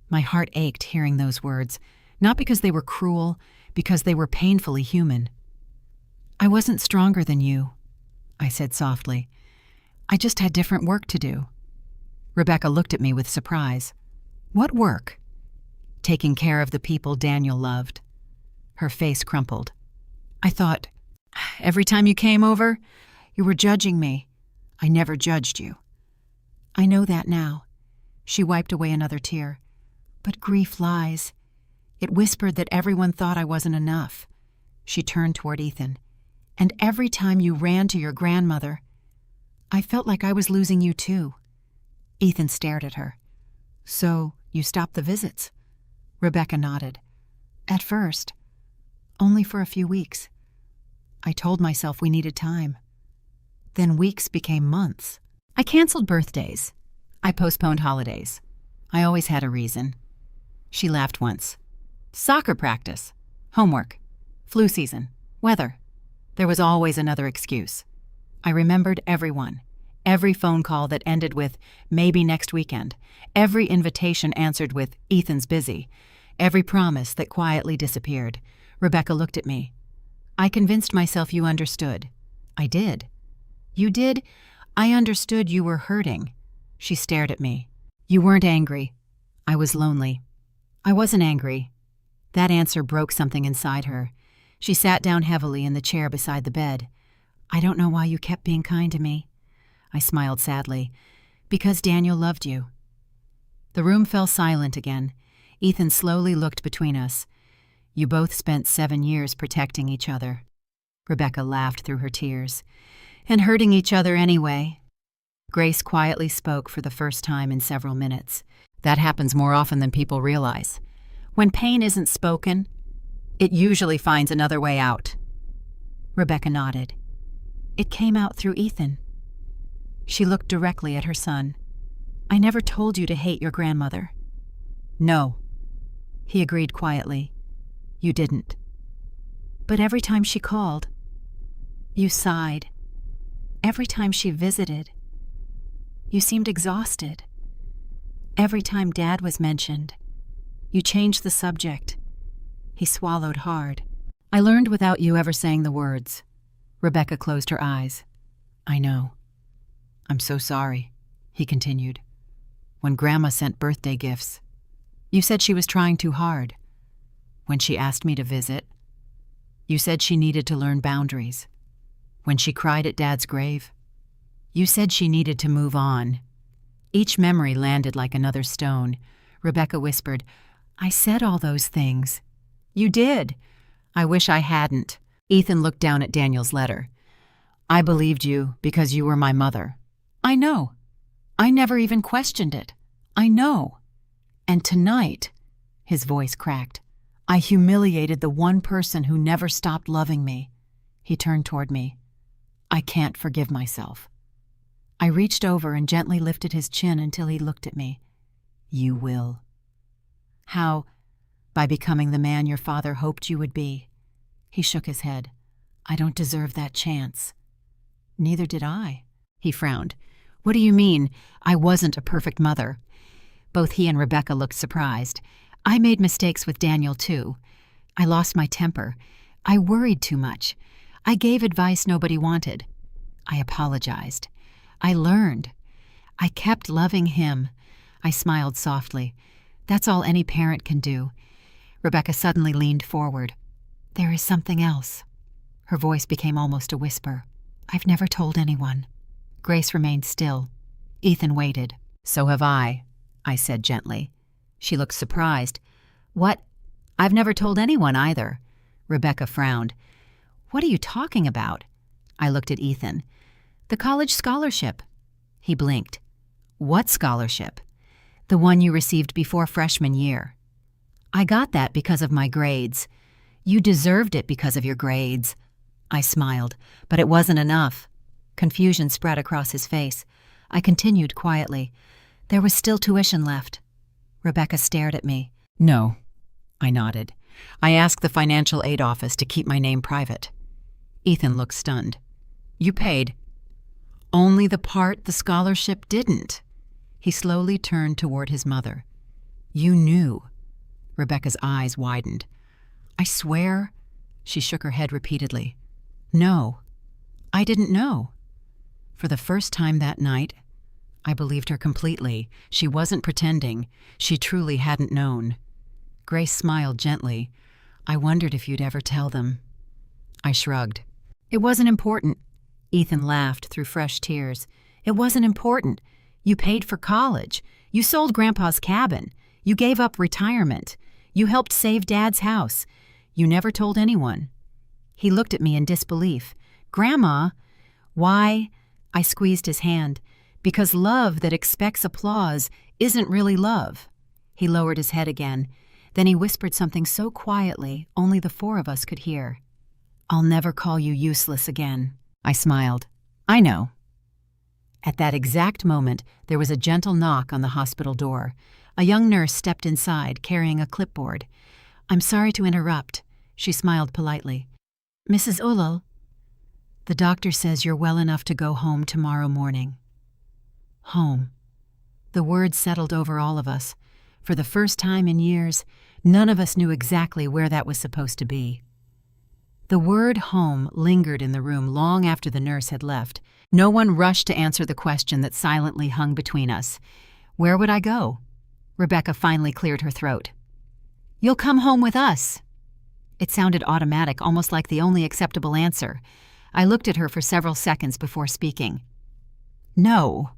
My heart ached hearing those words, not because they were cruel, because they were painfully human. I wasn't stronger than you, I said softly. I just had different work to do. Rebecca looked at me with surprise. What work? Taking care of the people Daniel loved. Her face crumpled. I thought, every time you came over, you were judging me. I never judged you. I know that now. She wiped away another tear. But grief lies. It whispered that everyone thought I wasn't enough. She turned toward Ethan. And every time you ran to your grandmother, I felt like I was losing you too. Ethan stared at her. So, you stopped the visits? Rebecca nodded. At first. Only for a few weeks. I told myself we needed time. Then weeks became months. I canceled birthdays. I postponed holidays. I always had a reason. She laughed once. Soccer practice. Homework. Flu season. Weather. There was always another excuse. I remembered everyone. Every phone call that ended with, maybe next weekend. Every invitation answered with, Ethan's busy. Every promise that quietly disappeared. Rebecca looked at me. I convinced myself you understood. I did. You did? I understood you were hurting. She stared at me. You weren't angry. I was lonely. I wasn't angry. That answer broke something inside her. She sat down heavily in the chair beside the bed. I don't know why you kept being kind to me. I smiled sadly. Because Daniel loved you. The room fell silent again. Ethan slowly looked between us. You both spent 7 years protecting each other. Rebecca laughed through her tears. And hurting each other anyway. Grace quietly spoke for the first time in several minutes. That happens more often than people realize. When pain isn't spoken, it usually finds another way out. Rebecca nodded. It came out through Ethan. She looked directly at her son. I never told you to hate your grandmother. No. He agreed quietly. You didn't. But every time she called, you sighed. Every time she visited, you seemed exhausted. Every time Dad was mentioned, you changed the subject. He swallowed hard. I learned without you ever saying the words. Rebecca closed her eyes. I know. I'm so sorry, he continued. When Grandma sent birthday gifts, you said she was trying too hard. When she asked me to visit, you said she needed to learn boundaries. When she cried at Dad's grave, you said she needed to move on. Each memory landed like another stone. Rebecca whispered, I said all those things. You did. I wish I hadn't. Ethan looked down at Daniel's letter. I believed you because you were my mother. I know. I never even questioned it. I know. And tonight, his voice cracked, I humiliated the one person who never stopped loving me. He turned toward me. I can't forgive myself. I reached over and gently lifted his chin until he looked at me. You will. How? By becoming the man your father hoped you would be. He shook his head. I don't deserve that chance. Neither did I. He frowned. What do you mean, I wasn't a perfect mother? Both he and Rebecca looked surprised. I made mistakes with Daniel, too. I lost my temper. I worried too much. I gave advice nobody wanted. I apologized. I learned. I kept loving him. I smiled softly. That's all any parent can do. Rebecca suddenly leaned forward. There is something else. Her voice became almost a whisper. I've never told anyone. Grace remained still. Ethan waited. So have I said gently. She looked surprised. What? I've never told anyone either. Rebecca frowned. What are you talking about? I looked at Ethan. The college scholarship. He blinked. What scholarship? The one you received before freshman year. I got that because of my grades. You deserved it because of your grades. I smiled, but it wasn't enough. Confusion spread across his face. I continued quietly. There was still tuition left. Rebecca stared at me. No, I nodded. I asked the financial aid office to keep my name private. Ethan looked stunned. You paid? Only the part the scholarship didn't. He slowly turned toward his mother. You knew. Rebecca's eyes widened. I swear. She shook her head repeatedly. No, I didn't know. For the first time that night, I believed her completely. She wasn't pretending. She truly hadn't known. Grace smiled gently. I wondered if you'd ever tell them. I shrugged. It wasn't important. Ethan laughed through fresh tears. It wasn't important. You paid for college. You sold Grandpa's cabin. You gave up retirement. You helped save Dad's house. You never told anyone. He looked at me in disbelief. Grandma, why? I squeezed his hand. Because love that expects applause isn't really love. He lowered his head again. Then he whispered something so quietly only the four of us could hear. I'll never call you useless again. I smiled. I know. At that exact moment, there was a gentle knock on the hospital door. A young nurse stepped inside, carrying a clipboard. I'm sorry to interrupt. She smiled politely. Mrs. Ullal, the doctor says you're well enough to go home tomorrow morning. Home. The word settled over all of us. For the first time in years, none of us knew exactly where that was supposed to be. The word home lingered in the room long after the nurse had left. No one rushed to answer the question that silently hung between us. Where would I go? Rebecca finally cleared her throat. You'll come home with us. It sounded automatic, almost like the only acceptable answer. I looked at her for several seconds before speaking. No.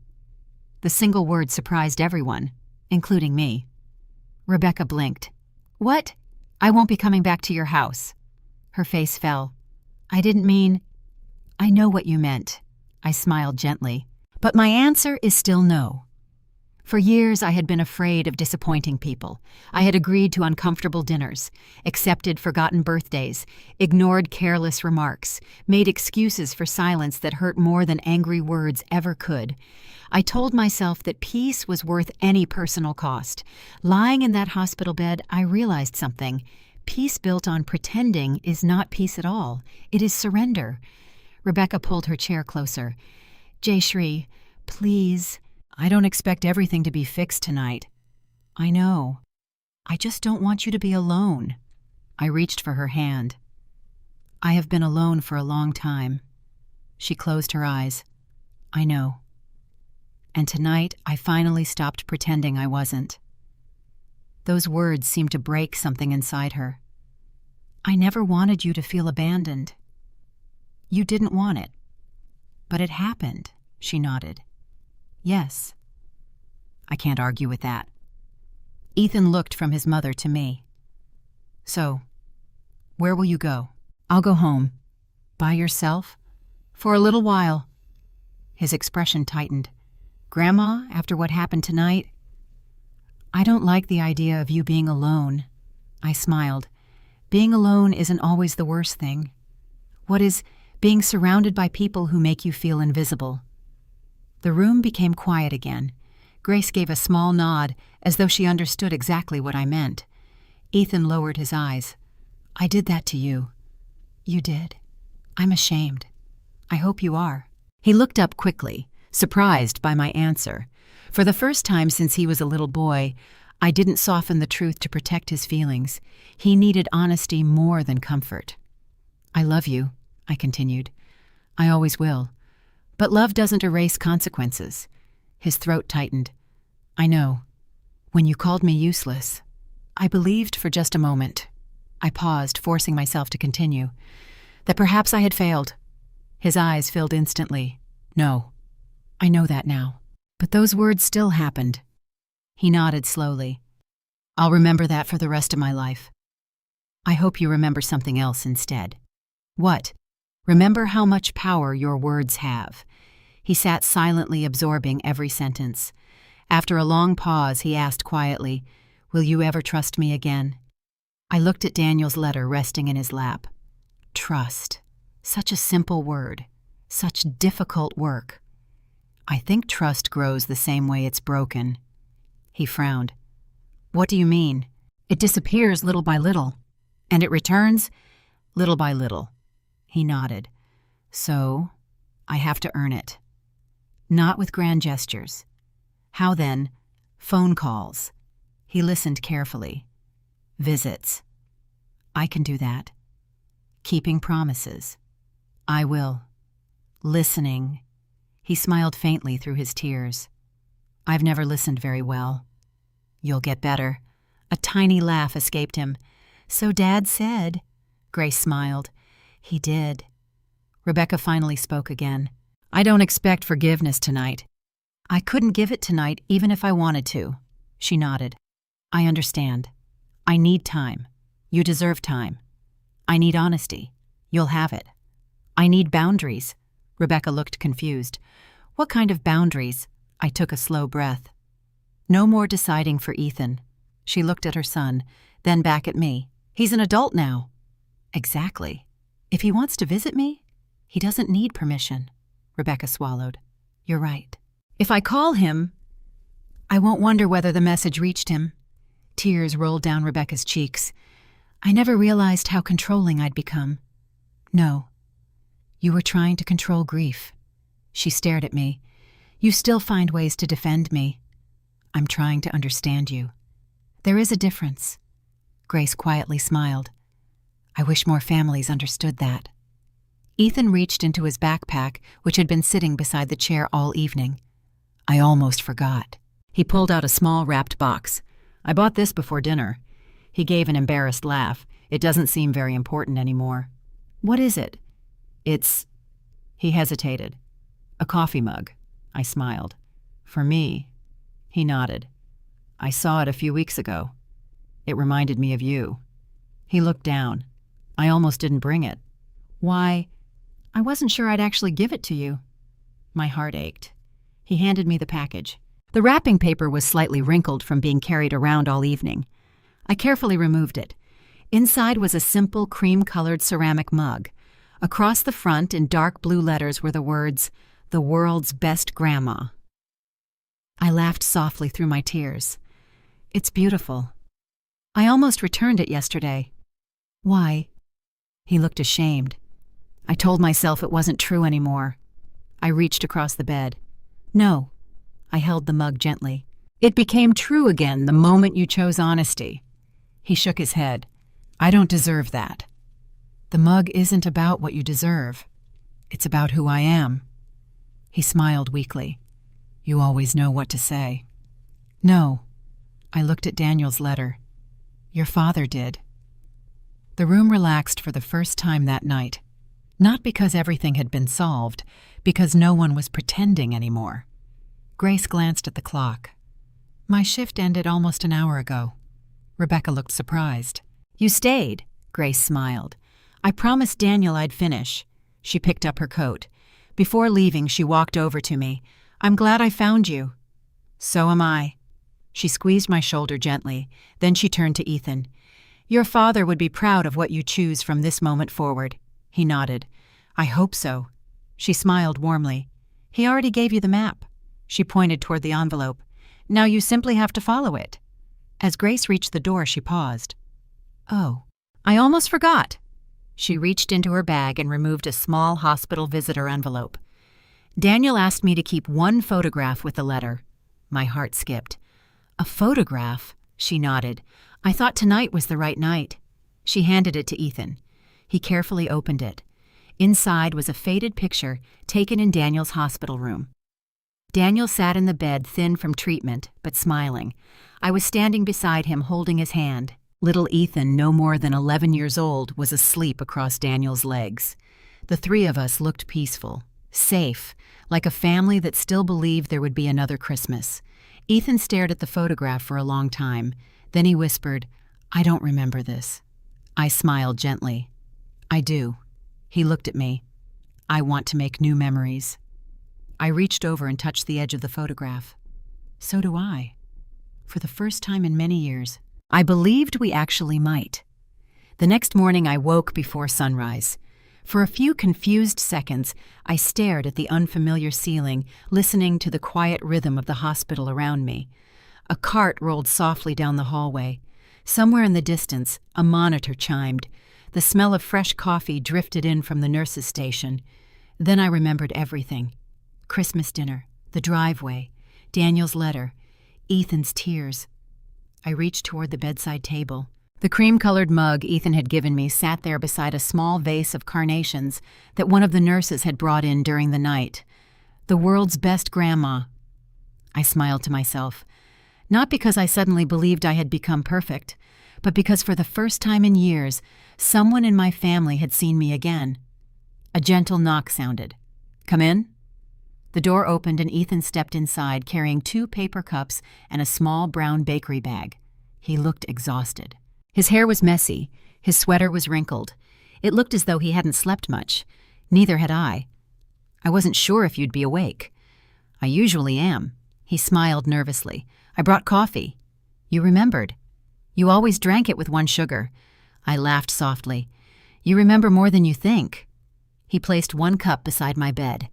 The single word surprised everyone, including me. Rebecca blinked. What? I won't be coming back to your house. Her face fell. I didn't mean... I know what you meant. I smiled gently. But my answer is still no. For years I had been afraid of disappointing people. I had agreed to uncomfortable dinners, accepted forgotten birthdays, ignored careless remarks, made excuses for silence that hurt more than angry words ever could. I told myself that peace was worth any personal cost. Lying in that hospital bed, I realized something. Peace built on pretending is not peace at all. It is surrender. Rebecca pulled her chair closer. Jayshree, please. I don't expect everything to be fixed tonight. I know. I just don't want you to be alone. I reached for her hand. I have been alone for a long time. She closed her eyes. I know. And tonight I finally stopped pretending I wasn't. Those words seemed to break something inside her. I never wanted you to feel abandoned. You didn't want it. But it happened, she nodded. Yes. I can't argue with that. Ethan looked from his mother to me. So, where will you go? I'll go home. By yourself? For a little while. His expression tightened. Grandma, after what happened tonight? I don't like the idea of you being alone. I smiled. Being alone isn't always the worst thing. What is being surrounded by people who make you feel invisible? The room became quiet again. Grace gave a small nod, as though she understood exactly what I meant. Ethan lowered his eyes. I did that to you. You did. I'm ashamed. I hope you are. He looked up quickly, surprised by my answer. For the first time since he was a little boy, I didn't soften the truth to protect his feelings. He needed honesty more than comfort. I love you, I continued. I always will. But love doesn't erase consequences. His throat tightened. I know. When you called me useless, I believed for just a moment. I paused, forcing myself to continue. That perhaps I had failed. His eyes filled instantly. No. I know that now. But those words still happened. He nodded slowly. I'll remember that for the rest of my life. I hope you remember something else instead. What? Remember how much power your words have. He sat silently absorbing every sentence. After a long pause, he asked quietly, Will you ever trust me again? I looked at Daniel's letter resting in his lap. Trust. Such a simple word. Such difficult work. I think trust grows the same way it's broken. He frowned. What do you mean? It disappears little by little, and it returns little by little. He nodded. So, I have to earn it. Not with grand gestures. How then? Phone calls. He listened carefully. Visits. I can do that. Keeping promises. I will. Listening. He smiled faintly through his tears. I've never listened very well. You'll get better. A tiny laugh escaped him. So Dad said. Grace smiled. He did. Rebecca finally spoke again. I don't expect forgiveness tonight. I couldn't give it tonight even if I wanted to. She nodded. I understand. I need time. You deserve time. I need honesty. You'll have it. I need boundaries. Rebecca looked confused. What kind of boundaries? I took a slow breath. No more deciding for Ethan. She looked at her son, then back at me. He's an adult now. Exactly. If he wants to visit me, he doesn't need permission. Rebecca swallowed. You're right. If I call him, I won't wonder whether the message reached him. Tears rolled down Rebecca's cheeks. I never realized how controlling I'd become. No. You were trying to control grief. She stared at me. You still find ways to defend me. I'm trying to understand you. There is a difference. Grace quietly smiled. I wish more families understood that. Ethan reached into his backpack, which had been sitting beside the chair all evening. I almost forgot. He pulled out a small wrapped box. I bought this before dinner. He gave an embarrassed laugh. It doesn't seem very important anymore. What is it? It's... He hesitated. A coffee mug. I smiled. For me. He nodded. I saw it a few weeks ago. It reminded me of you. He looked down. I almost didn't bring it. Why? I wasn't sure I'd actually give it to you. My heart ached. He handed me the package. The wrapping paper was slightly wrinkled from being carried around all evening. I carefully removed it. Inside was a simple cream-colored ceramic mug. Across the front, in dark blue letters, were the words, "The world's best grandma." I laughed softly through my tears. It's beautiful. I almost returned it yesterday. Why? He looked ashamed. I told myself it wasn't true anymore. I reached across the bed. No. I held the mug gently. It became true again the moment you chose honesty. He shook his head. I don't deserve that. The mug isn't about what you deserve. It's about who I am. He smiled weakly. You always know what to say. No. I looked at Daniel's letter. Your father did. The room relaxed for the first time that night. Not because everything had been solved, because no one was pretending anymore. Grace glanced at the clock. My shift ended almost an hour ago. Rebecca looked surprised. You stayed, Grace smiled. I promised Daniel I'd finish. She picked up her coat. Before leaving, she walked over to me. I'm glad I found you. So am I. She squeezed my shoulder gently. Then she turned to Ethan. Your father would be proud of what you choose from this moment forward. He nodded. I hope so. She smiled warmly. He already gave you the map. She pointed toward the envelope. Now you simply have to follow it. As Grace reached the door, she paused. Oh, I almost forgot. She reached into her bag and removed a small hospital visitor envelope. Daniel asked me to keep one photograph with the letter. My heart skipped. A photograph? She nodded. I thought tonight was the right night. She handed it to Ethan. He carefully opened it. Inside was a faded picture taken in Daniel's hospital room. Daniel sat in the bed, thin from treatment, but smiling. I was standing beside him, holding his hand. Little Ethan, no more than 11 years old, was asleep across Daniel's legs. The three of us looked peaceful, safe, like a family that still believed there would be another Christmas. Ethan stared at the photograph for a long time. Then he whispered, I don't remember this. I smiled gently. I do. He looked at me. I want to make new memories. I reached over and touched the edge of the photograph. So do I. For the first time in many years, I believed we actually might. The next morning I woke before sunrise. For a few confused seconds, I stared at the unfamiliar ceiling, listening to the quiet rhythm of the hospital around me. A cart rolled softly down the hallway. Somewhere in the distance, a monitor chimed. The smell of fresh coffee drifted in from the nurse's station. Then I remembered everything. Christmas dinner, the driveway, Daniel's letter, Ethan's tears. I reached toward the bedside table. The cream-colored mug Ethan had given me sat there beside a small vase of carnations that one of the nurses had brought in during the night. The world's best grandma. I smiled to myself, not because I suddenly believed I had become perfect, but because for the first time in years, someone in my family had seen me again. A gentle knock sounded. "Come in?" The door opened and Ethan stepped inside, carrying 2 paper cups and a small brown bakery bag. He looked exhausted. His hair was messy. His sweater was wrinkled. It looked as though he hadn't slept much. Neither had I. "I wasn't sure if you'd be awake." "I usually am." He smiled nervously. "I brought coffee." "You remembered. You always drank it with 1 sugar. I laughed softly. "You remember more than you think." He placed 1 cup beside my bed.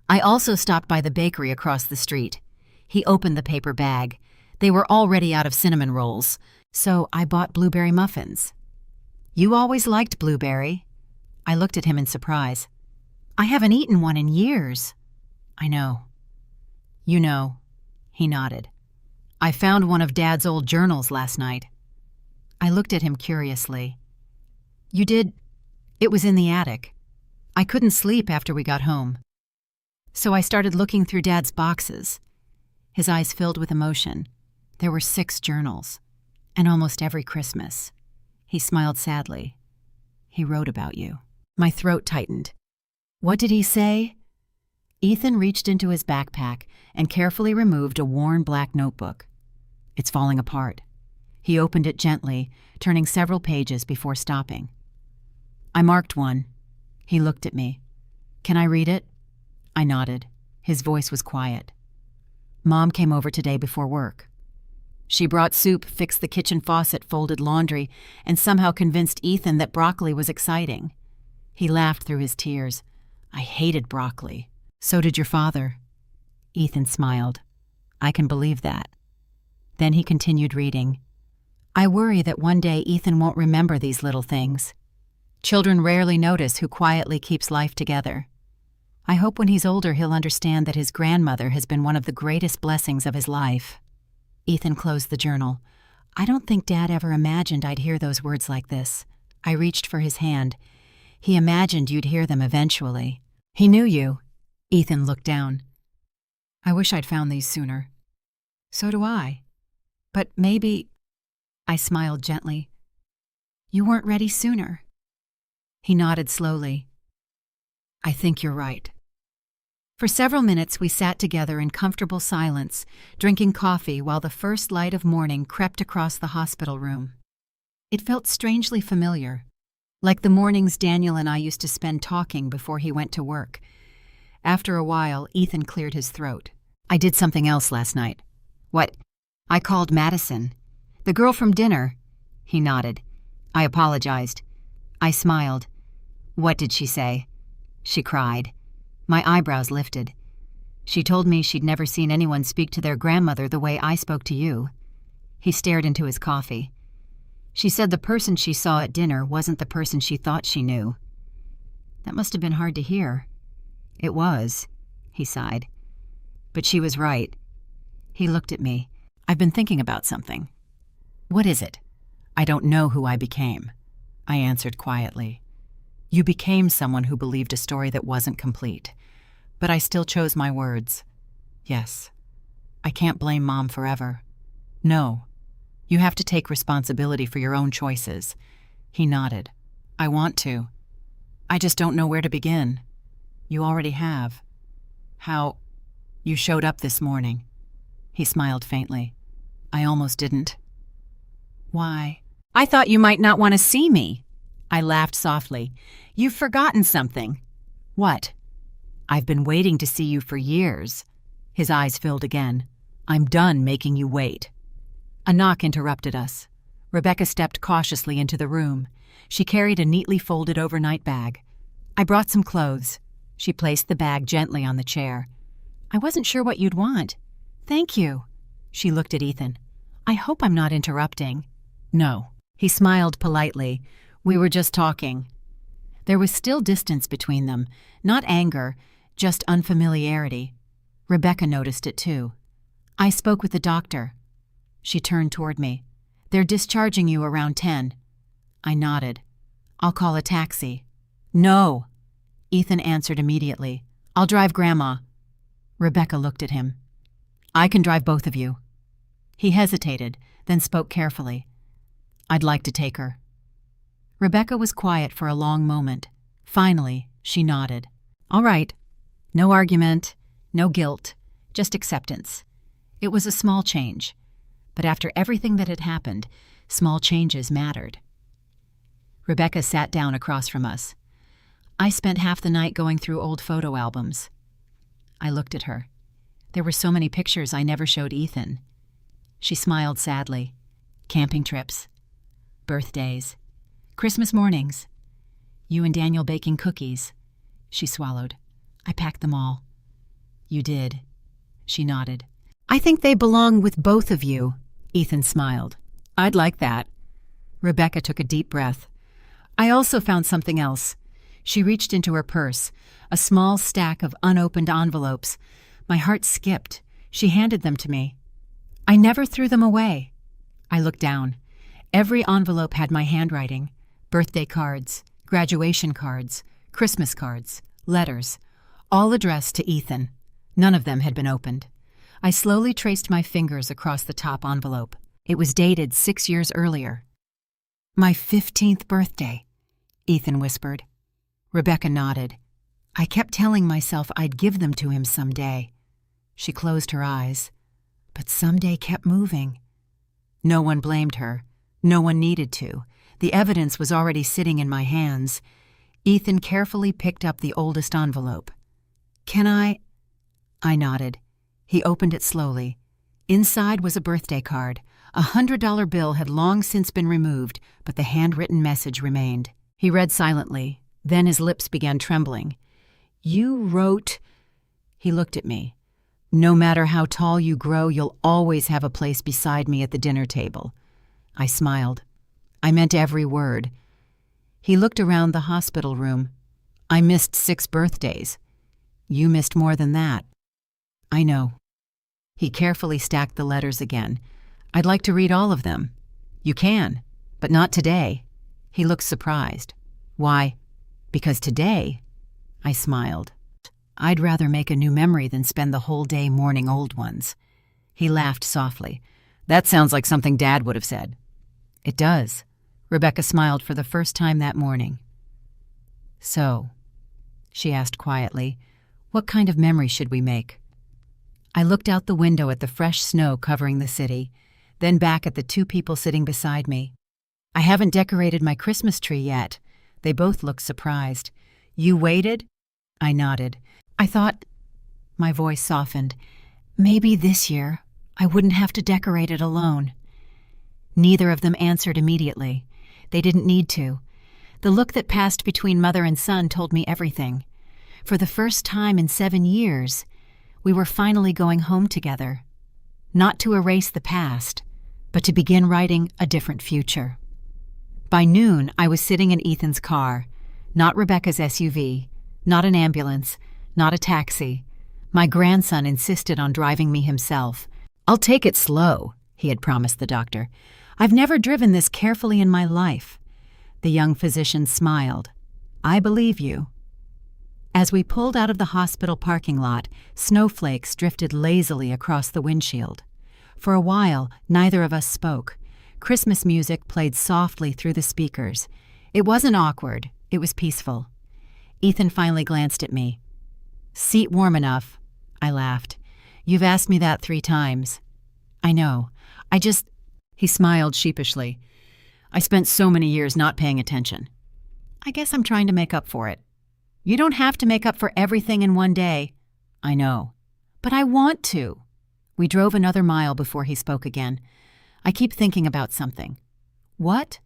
I also stopped by the bakery across the street. He opened the paper bag. They were already out of cinnamon rolls, so I bought blueberry muffins. "You always liked blueberry." I looked at him in surprise. "I haven't eaten one in years." "I know." "You know." He nodded. "I found one of Dad's old journals last night." I looked at him curiously. "You did?" "It was in the attic. I couldn't sleep after we got home. So I started looking through Dad's boxes." His eyes filled with emotion. There were 6 journals, and almost every Christmas. He smiled sadly. "He wrote about you." My throat tightened. "What did he say?" Ethan reached into his backpack and carefully removed a worn black notebook. "It's falling apart." He opened it gently, turning several pages before stopping. I marked one. He looked at me. "Can I read it?" I nodded. His voice was quiet. "Mom came over today before work. She brought soup, fixed the kitchen faucet, folded laundry, and somehow convinced Ethan that broccoli was exciting." He laughed through his tears. "I hated broccoli." "So did your father." Ethan smiled. "I can believe that." Then he continued reading. "I worry that one day Ethan won't remember these little things. Children rarely notice who quietly keeps life together. I hope when he's older he'll understand that his grandmother has been one of the greatest blessings of his life." Ethan closed the journal. "I don't think Dad ever imagined I'd hear those words like this." I reached for his hand. "He imagined you'd hear them eventually. He knew you." Ethan looked down. "I wish I'd found these sooner." "So do I. But maybe—" I smiled gently. "You weren't ready sooner." He nodded slowly. "I think you're right." For several minutes we sat together in comfortable silence, drinking coffee while the first light of morning crept across the hospital room. It felt strangely familiar, like the mornings Daniel and I used to spend talking before he went to work. After a while, Ethan cleared his throat. "I did something else last night." "What?" "I called Madison. The girl from dinner." He nodded. I apologized. I smiled. "What did she say?" "She cried." My eyebrows lifted. "She told me she'd never seen anyone speak to their grandmother the way I spoke to you." He stared into his coffee. "She said the person she saw at dinner wasn't the person she thought she knew." "That must have been hard to hear." "It was," he sighed. "But she was right." He looked at me. "I've been thinking about something." "What is it?" "I don't know who I became," I answered quietly. "You became someone who believed a story that wasn't complete. But I still chose my words. Yes. I can't blame Mom forever. No. You have to take responsibility for your own choices." He nodded. "I want to. I just don't know where to begin." "You already have." "How?" "You showed up this morning." He smiled faintly. "I almost didn't." "Why?" "I thought you might not want to see me." I laughed softly. "You've forgotten something." "What?" "I've been waiting to see you for years." His eyes filled again. "I'm done making you wait." A knock interrupted us. Rebecca stepped cautiously into the room. She carried a neatly folded overnight bag. I brought some clothes. She placed the bag gently on the chair. I wasn't sure what you'd want. Thank you. She looked at Ethan. I hope I'm not interrupting. No. He smiled politely. We were just talking. There was still distance between them, not anger, just unfamiliarity. Rebecca noticed it too. I spoke with the doctor. She turned toward me. They're discharging you around 10. I nodded. I'll call a taxi. No. Ethan answered immediately. I'll drive Grandma. Rebecca looked at him. I can drive both of you. He hesitated, then spoke carefully. I'd like to take her. Rebecca was quiet for a long moment. Finally, she nodded. All right. No argument, no guilt, just acceptance. It was a small change. But after everything that had happened, small changes mattered. Rebecca sat down across from us. I spent half the night going through old photo albums. I looked at her. There were so many pictures I never showed Ethan. She smiled sadly. Camping trips. Birthdays. Christmas mornings. You and Daniel baking cookies. She swallowed. I packed them all. You did. She nodded. I think they belong with both of you. Ethan smiled. I'd like that. Rebecca took a deep breath. I also found something else. She reached into her purse, a small stack of unopened envelopes. My heart skipped. She handed them to me. I never threw them away. I looked down. Every envelope had my handwriting. Birthday cards, graduation cards, Christmas cards, letters, all addressed to Ethan. None of them had been opened. I slowly traced my fingers across the top envelope. It was dated 6 years earlier. My 15th birthday, Ethan whispered. Rebecca nodded. I kept telling myself I'd give them to him someday. She closed her eyes, but someday kept moving. No one blamed her. No one needed to. The evidence was already sitting in my hands. Ethan carefully picked up the oldest envelope. Can I? I nodded. He opened it slowly. Inside was a birthday card. A $100 bill had long since been removed, but the handwritten message remained. He read silently. Then his lips began trembling. You wrote... He looked at me. No matter how tall you grow, you'll always have a place beside me at the dinner table. I smiled. I meant every word. He looked around the hospital room. I missed 6 birthdays. You missed more than that. I know. He carefully stacked the letters again. I'd like to read all of them. You can, but not today. He looked surprised. Why? Because today, I smiled. I'd rather make a new memory than spend the whole day mourning old ones. He laughed softly. That sounds like something Dad would have said. It does. Rebecca smiled for the first time that morning. So, she asked quietly, what kind of memory should we make? I looked out the window at the fresh snow covering the city, then back at the 2 people sitting beside me. I haven't decorated my Christmas tree yet. They both looked surprised. You waited? I nodded. I thought... My voice softened. Maybe this year I wouldn't have to decorate it alone. Neither of them answered immediately. They didn't need to. The look that passed between mother and son told me everything. For the first time in 7 years, we were finally going home together. Not to erase the past, but to begin writing a different future. By noon, I was sitting in Ethan's car, not Rebecca's SUV, not an ambulance, not a taxi. My grandson insisted on driving me himself. I'll take it slow, he had promised the doctor. I've never driven this carefully in my life. The young physician smiled. I believe you. As we pulled out of the hospital parking lot, snowflakes drifted lazily across the windshield. For a while, neither of us spoke. Christmas music played softly through the speakers. It wasn't awkward. It was peaceful. Ethan finally glanced at me. Seat warm enough. I laughed. You've asked me that 3 times. I know. He smiled sheepishly. I spent so many years not paying attention. I guess I'm trying to make up for it. You don't have to make up for everything in one day. I know. But I want to. We drove another mile before he spoke again. I keep thinking about something. What?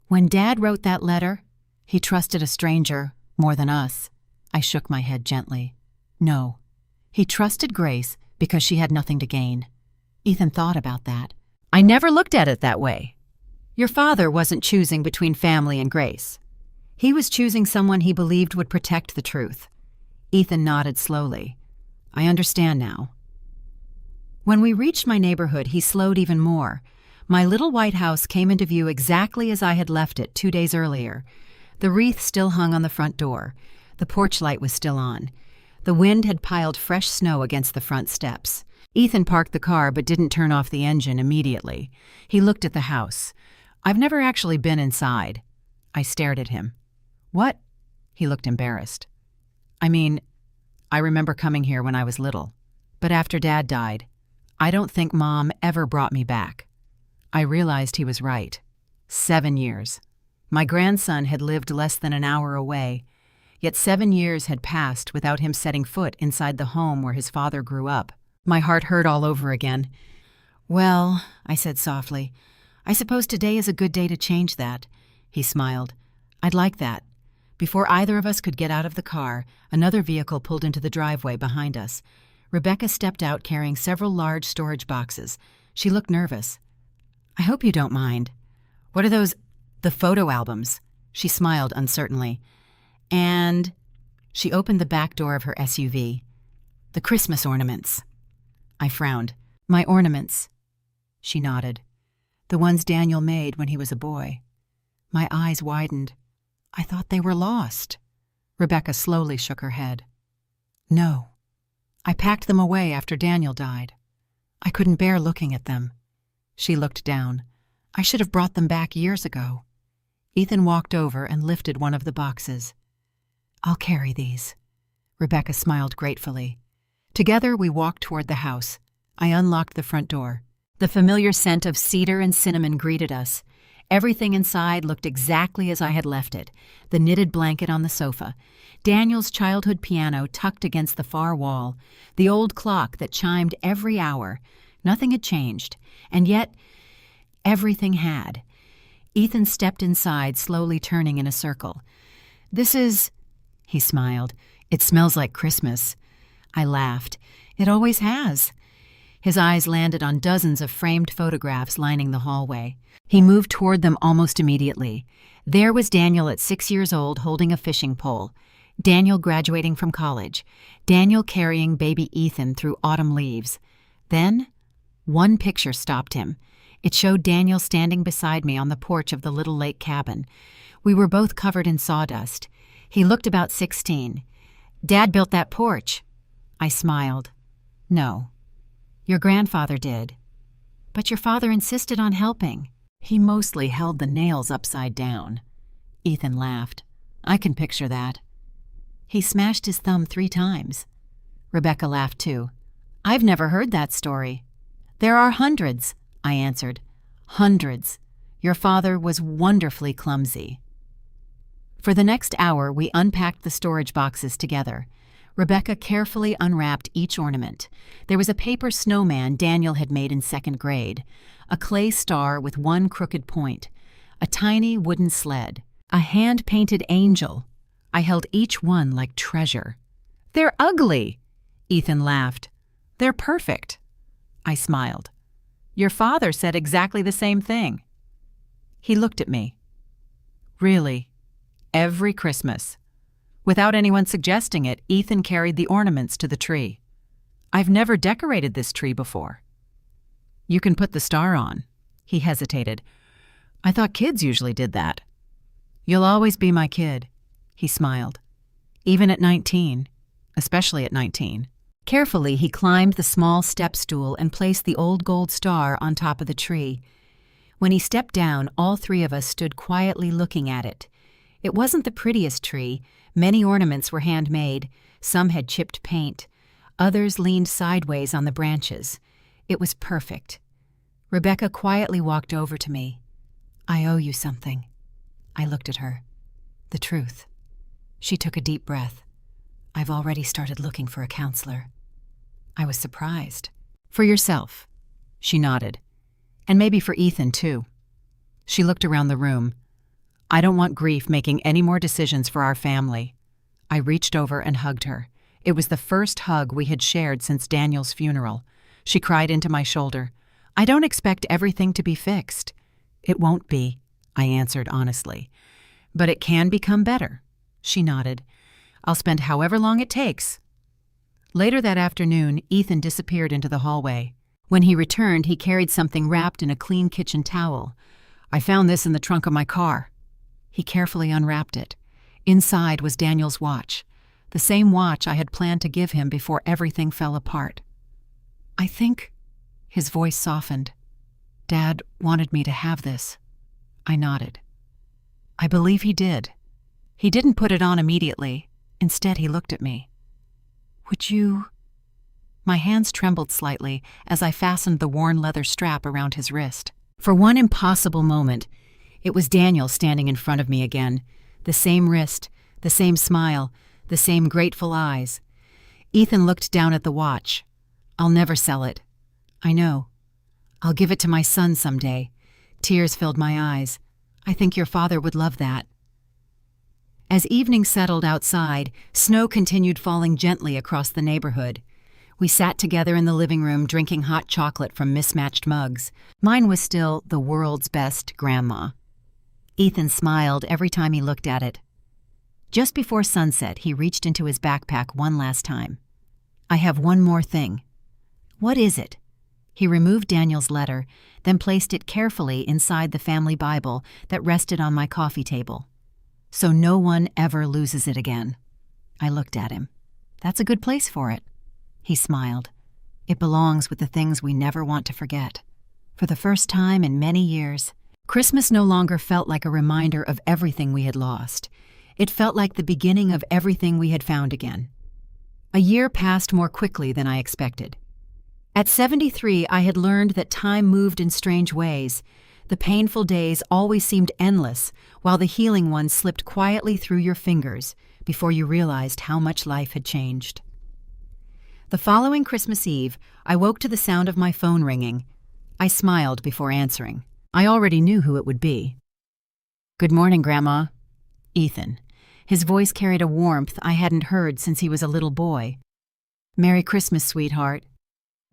When Dad wrote that letter, he trusted a stranger More than us. I shook my head gently. No. He trusted Grace because she had nothing to gain. Ethan thought about that. I never looked at it that way. Your father wasn't choosing between family and Grace. He was choosing someone he believed would protect the truth. Ethan nodded slowly. I understand now. When we reached my neighborhood, he slowed even more. My little white house came into view exactly as I had left it 2 days earlier. The wreath still hung on the front door. The porch light was still on. The wind had piled fresh snow against the front steps. Ethan parked the car but didn't turn off the engine immediately. He looked at the house. I've never actually been inside. I stared at him. What? He looked embarrassed. I mean, I remember coming here when I was little. But after Dad died, I don't think Mom ever brought me back. I realized he was right. 7 years. My grandson had lived less than an hour away, yet 7 years had passed without him setting foot inside the home where his father grew up. My heart hurt all over again. Well, I said softly, I suppose today is a good day to change that. He smiled. I'd like that. Before either of us could get out of the car, another vehicle pulled into the driveway behind us. Rebecca stepped out carrying several large storage boxes. She looked nervous. I hope you don't mind. What are those? The photo albums. She smiled uncertainly. And she opened the back door of her SUV. The Christmas ornaments. I frowned. My ornaments. She nodded. The ones Daniel made when he was a boy. My eyes widened. I thought they were lost. Rebecca slowly shook her head. No. I packed them away after Daniel died. I couldn't bear looking at them. She looked down. I should have brought them back years ago. Ethan walked over and lifted one of the boxes. I'll carry these. Rebecca smiled gratefully. Together we walked toward the house. I unlocked the front door. The familiar scent of cedar and cinnamon greeted us. Everything inside looked exactly as I had left it. The knitted blanket on the sofa, Daniel's childhood piano tucked against the far wall, the old clock that chimed every hour. Nothing had changed, and yet everything had. Ethan stepped inside, slowly turning in a circle. This is... He smiled. It smells like Christmas. I laughed. It always has. His eyes landed on dozens of framed photographs lining the hallway. He moved toward them almost immediately. There was Daniel at 6 years old holding a fishing pole. Daniel graduating from college. Daniel carrying baby Ethan through autumn leaves. Then, one picture stopped him. It showed Daniel standing beside me on the porch of the little lake cabin. We were both covered in sawdust. He looked about 16. Dad built that porch. I smiled. No. Your grandfather did. But your father insisted on helping. He mostly held the nails upside down. Ethan laughed. I can picture that. He smashed his thumb 3 times. Rebecca laughed too. I've never heard that story. There are hundreds, I answered. Hundreds. Your father was wonderfully clumsy. For the next hour, we unpacked the storage boxes together. Rebecca carefully unwrapped each ornament. There was a paper snowman Daniel had made in 2nd grade, a clay star with one crooked point, a tiny wooden sled, a hand-painted angel. I held each one like treasure. They're ugly, Ethan laughed. They're perfect. I smiled. Your father said exactly the same thing. He looked at me. Really, every Christmas. Without anyone suggesting it, Ethan carried the ornaments to the tree. I've never decorated this tree before. You can put the star on. He hesitated. I thought kids usually did that. You'll always be my kid, he smiled. Even at 19, especially at 19. Carefully, he climbed the small step stool and placed the old gold star on top of the tree. When he stepped down, all 3 of us stood quietly looking at it. It wasn't the prettiest tree. Many ornaments were handmade. Some had chipped paint. Others leaned sideways on the branches. It was perfect. Rebecca quietly walked over to me. I owe you something. I looked at her. The truth. She took a deep breath. I've already started looking for a counselor. I was surprised. For yourself. She nodded. And maybe for Ethan, too. She looked around the room. I don't want grief making any more decisions for our family. I reached over and hugged her. It was the first hug we had shared since Daniel's funeral. She cried into my shoulder. "I don't expect everything to be fixed." "It won't be," I answered honestly. "But it can become better." She nodded. "I'll spend however long it takes." Later that afternoon, Ethan disappeared into the hallway. When he returned, he carried something wrapped in a clean kitchen towel. "I found this in the trunk of my car." He carefully unwrapped it. Inside was Daniel's watch, the same watch I had planned to give him before everything fell apart. "I think," his voice softened, "Dad wanted me to have this." I nodded. I believe he did. He didn't put it on immediately. Instead, he looked at me. "Would you—" My hands trembled slightly as I fastened the worn leather strap around his wrist. For one impossible moment, it was Daniel standing in front of me again. The same wrist, the same smile, the same grateful eyes. Ethan looked down at the watch. "I'll never sell it." "I know. I'll give it to my son someday." Tears filled my eyes. "I think your father would love that." As evening settled outside, snow continued falling gently across the neighborhood. We sat together in the living room drinking hot chocolate from mismatched mugs. Mine was still the world's best grandma. Ethan smiled every time he looked at it. Just before sunset, he reached into his backpack one last time. "I have one more thing." "What is it?" He removed Daniel's letter, then placed it carefully inside the family Bible that rested on my coffee table. "So no one ever loses it again." I looked at him. "That's a good place for it." He smiled. "It belongs with the things we never want to forget." For the first time in many years, Christmas no longer felt like a reminder of everything we had lost. It felt like the beginning of everything we had found again. A year passed more quickly than I expected. At 73, I had learned that time moved in strange ways. The painful days always seemed endless, while the healing ones slipped quietly through your fingers before you realized how much life had changed. The following Christmas Eve, I woke to the sound of my phone ringing. I smiled before answering. I already knew who it would be. "Good morning, Grandma." Ethan. His voice carried a warmth I hadn't heard since he was a little boy. "Merry Christmas, sweetheart."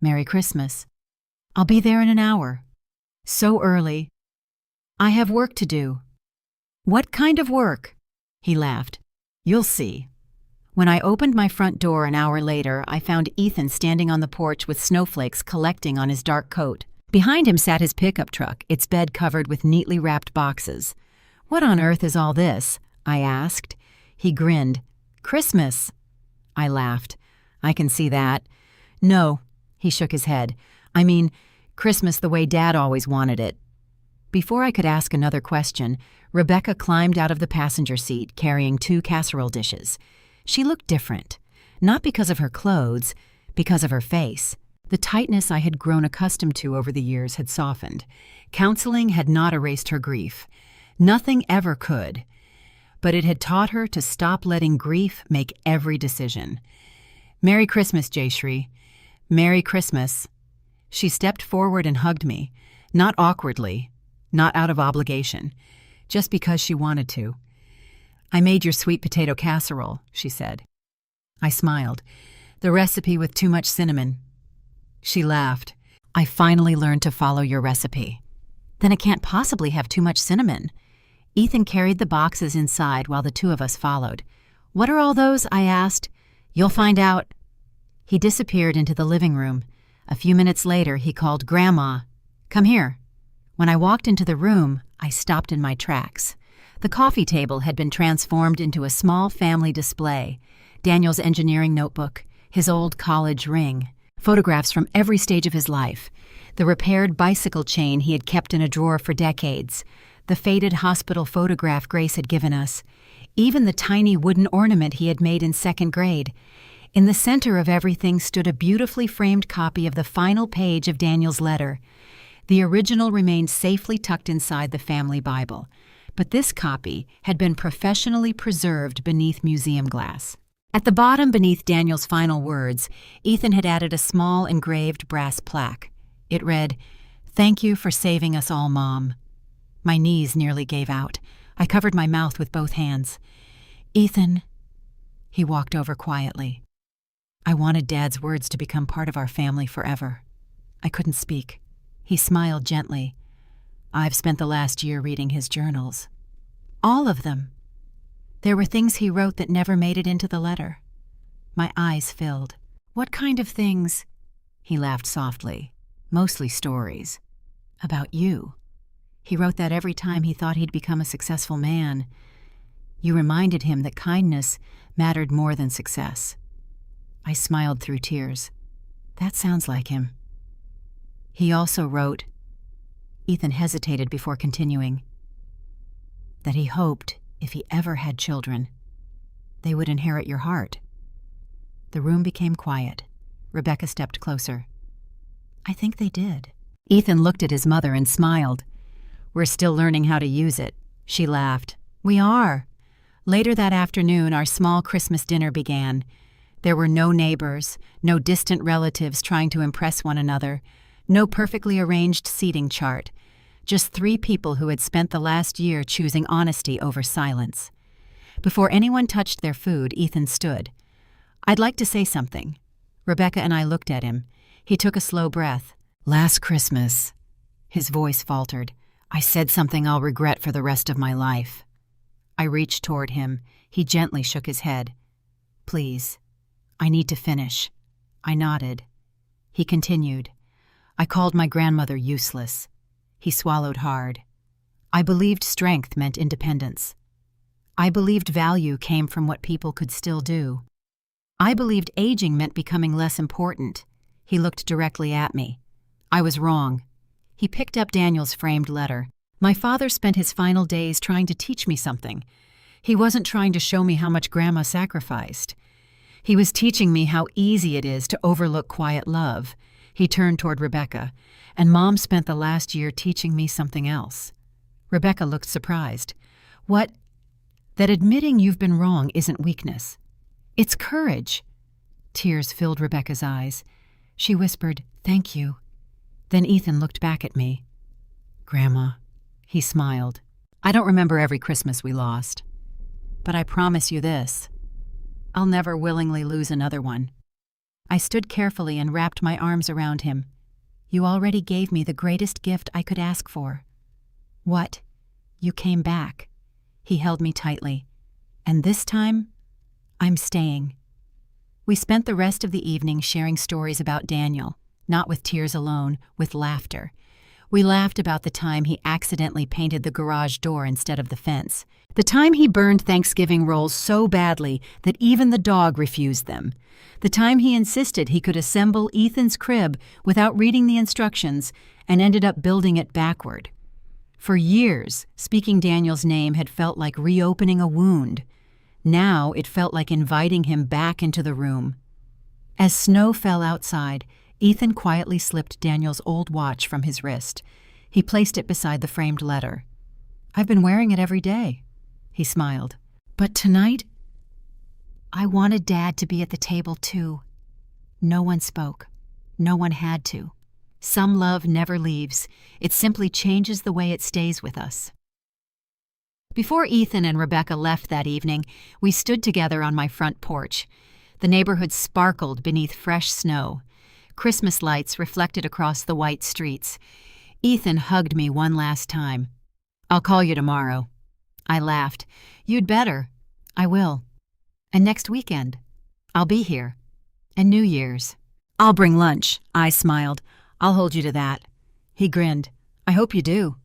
"Merry Christmas." "I'll be there in an hour." "So early." "I have work to do." "What kind of work?" He laughed. "You'll see." When I opened my front door an hour later, I found Ethan standing on the porch with snowflakes collecting on his dark coat. Behind him sat his pickup truck, its bed covered with neatly wrapped boxes. "What on earth is all this?" I asked. He grinned. "Christmas." I laughed. "I can see that." "No," he shook his head. "I mean, Christmas the way Dad always wanted it." Before I could ask another question, Rebecca climbed out of the passenger seat carrying 2 casserole dishes. She looked different, not because of her clothes, because of her face. The tightness I had grown accustomed to over the years had softened. Counseling had not erased her grief. Nothing ever could. But it had taught her to stop letting grief make every decision. "Merry Christmas, Jayshree." "Merry Christmas." She stepped forward and hugged me, not awkwardly, not out of obligation, just because she wanted to. "I made your sweet potato casserole," she said. I smiled. "The recipe with too much cinnamon." She laughed. "I finally learned to follow your recipe." "Then it can't possibly have too much cinnamon." Ethan carried the boxes inside while the two of us followed. "What are all those?" I asked. "You'll find out." He disappeared into the living room. A few minutes later, he called, "Grandma, come here." When I walked into the room, I stopped in my tracks. The coffee table had been transformed into a small family display. Daniel's engineering notebook, his old college ring, photographs from every stage of his life, the repaired bicycle chain he had kept in a drawer for decades, the faded hospital photograph Grace had given us, even the tiny wooden ornament he had made in 2nd grade. In the center of everything stood a beautifully framed copy of the final page of Daniel's letter. The original remained safely tucked inside the family Bible, but this copy had been professionally preserved beneath museum glass. At the bottom, beneath Daniel's final words, Ethan had added a small engraved brass plaque. It read, "Thank you for saving us all, Mom." My knees nearly gave out. I covered my mouth with both hands. "Ethan, He walked over quietly. I wanted Dad's words to become part of our family forever. I couldn't speak. He smiled gently. I've spent the last year reading his journals. All of them. There were things he wrote that never made it into the letter. My eyes filled. What kind of things? He laughed softly. Mostly stories. About you. He wrote that every time he thought he'd become a successful man. You reminded him that kindness mattered more than success. I smiled through tears. That sounds like him. He also wrote, Ethan hesitated before continuing, that he hoped, if he ever had children, they would inherit your heart. The room became quiet. Rebecca stepped closer. I think they did. Ethan looked at his mother and smiled. We're still learning how to use it. She laughed. We are. Later that afternoon, our small Christmas dinner began. There were no neighbors, no distant relatives trying to impress one another, no perfectly arranged seating chart, just 3 people who had spent the last year choosing honesty over silence. Before anyone touched their food, Ethan stood. I'd like to say something. Rebecca and I looked at him. He took a slow breath. Last Christmas, his voice faltered, I said something I'll regret for the rest of my life. I reached toward him. He gently shook his head. Please, I need to finish. I nodded. He continued. I called my grandmother useless. He swallowed hard. I believed strength meant independence. I believed value came from what people could still do. I believed aging meant becoming less important. He looked directly at me. I was wrong. He picked up Daniel's framed letter. My father spent his final days trying to teach me something. He wasn't trying to show me how much Grandma sacrificed. He was teaching me how easy it is to overlook quiet love. He turned toward Rebecca, and Mom spent the last year teaching me something else. Rebecca looked surprised. What? That admitting you've been wrong isn't weakness. It's courage. Tears filled Rebecca's eyes. She whispered, Thank you. Then Ethan looked back at me. Grandma. He smiled. I don't remember every Christmas we lost. But I promise you this. I'll never willingly lose another one. I stood carefully and wrapped my arms around him. You already gave me the greatest gift I could ask for. What? You came back. He held me tightly. And this time, I'm staying. We spent the rest of the evening sharing stories about Daniel, not with tears alone, with laughter. We laughed about the time he accidentally painted the garage door instead of the fence. The time he burned Thanksgiving rolls so badly that even the dog refused them. The time he insisted he could assemble Ethan's crib without reading the instructions and ended up building it backward. For years, speaking Daniel's name had felt like reopening a wound. Now it felt like inviting him back into the room. As snow fell outside, Ethan quietly slipped Daniel's old watch from his wrist. He placed it beside the framed letter. I've been wearing it every day. He smiled. But tonight, I wanted Dad to be at the table too. No one spoke. No one had to. Some love never leaves. It simply changes the way it stays with us. Before Ethan and Rebecca left that evening, we stood together on my front porch. The neighborhood sparkled beneath fresh snow. Christmas lights reflected across the white streets. Ethan hugged me one last time. I'll call you tomorrow. I laughed. You'd better. I will. And next weekend. I'll be here. And New Year's. I'll bring lunch. I smiled. I'll hold you to that. He grinned. I hope you do.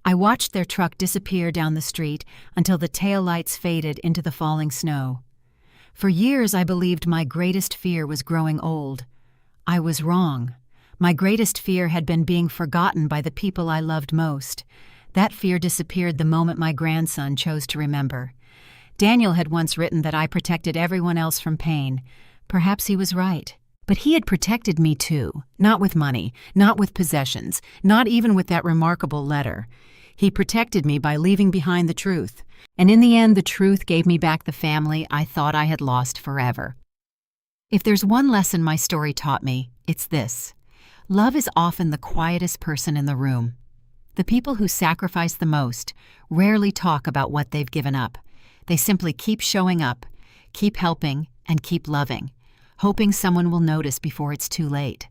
I watched their truck disappear down the street until the taillights faded into the falling snow. For years I believed my greatest fear was growing old. I was wrong. My greatest fear had been being forgotten by the people I loved most. That fear disappeared the moment my grandson chose to remember. Daniel had once written that I protected everyone else from pain. Perhaps he was right. But he had protected me too, not with money, not with possessions, not even with that remarkable letter. He protected me by leaving behind the truth. And in the end, the truth gave me back the family I thought I had lost forever. If there's one lesson my story taught me, it's this. Love is often the quietest person in the room. The people who sacrifice the most rarely talk about what they've given up. They simply keep showing up, keep helping and keep loving, hoping someone will notice before it's too late.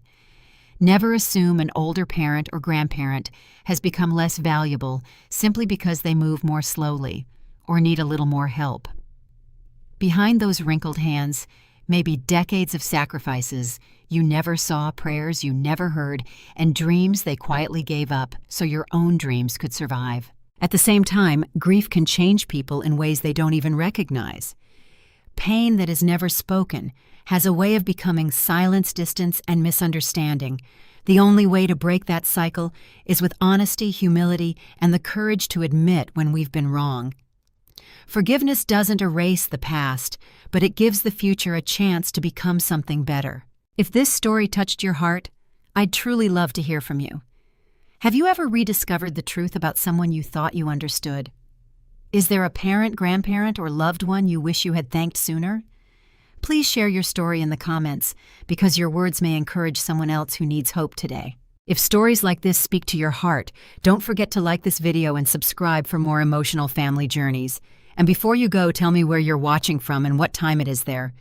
Never assume an older parent or grandparent has become less valuable simply because they move more slowly or need a little more help. Behind those wrinkled hands may be decades of sacrifices you never saw, prayers you never heard, and dreams they quietly gave up so your own dreams could survive. At the same time, grief can change people in ways they don't even recognize. Pain that is never spoken has a way of becoming silence, distance, and misunderstanding. The only way to break that cycle is with honesty, humility, and the courage to admit when we've been wrong. Forgiveness doesn't erase the past, but it gives the future a chance to become something better. If this story touched your heart, I'd truly love to hear from you. Have you ever rediscovered the truth about someone you thought you understood? Is there a parent, grandparent, or loved one you wish you had thanked sooner? Please share your story in the comments, because your words may encourage someone else who needs hope today. If stories like this speak to your heart, don't forget to like this video and subscribe for more emotional family journeys. And before you go, tell me where you're watching from and what time it is there.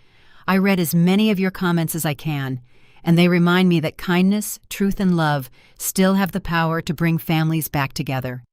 I read as many of your comments as I can, and they remind me that kindness, truth, and love still have the power to bring families back together.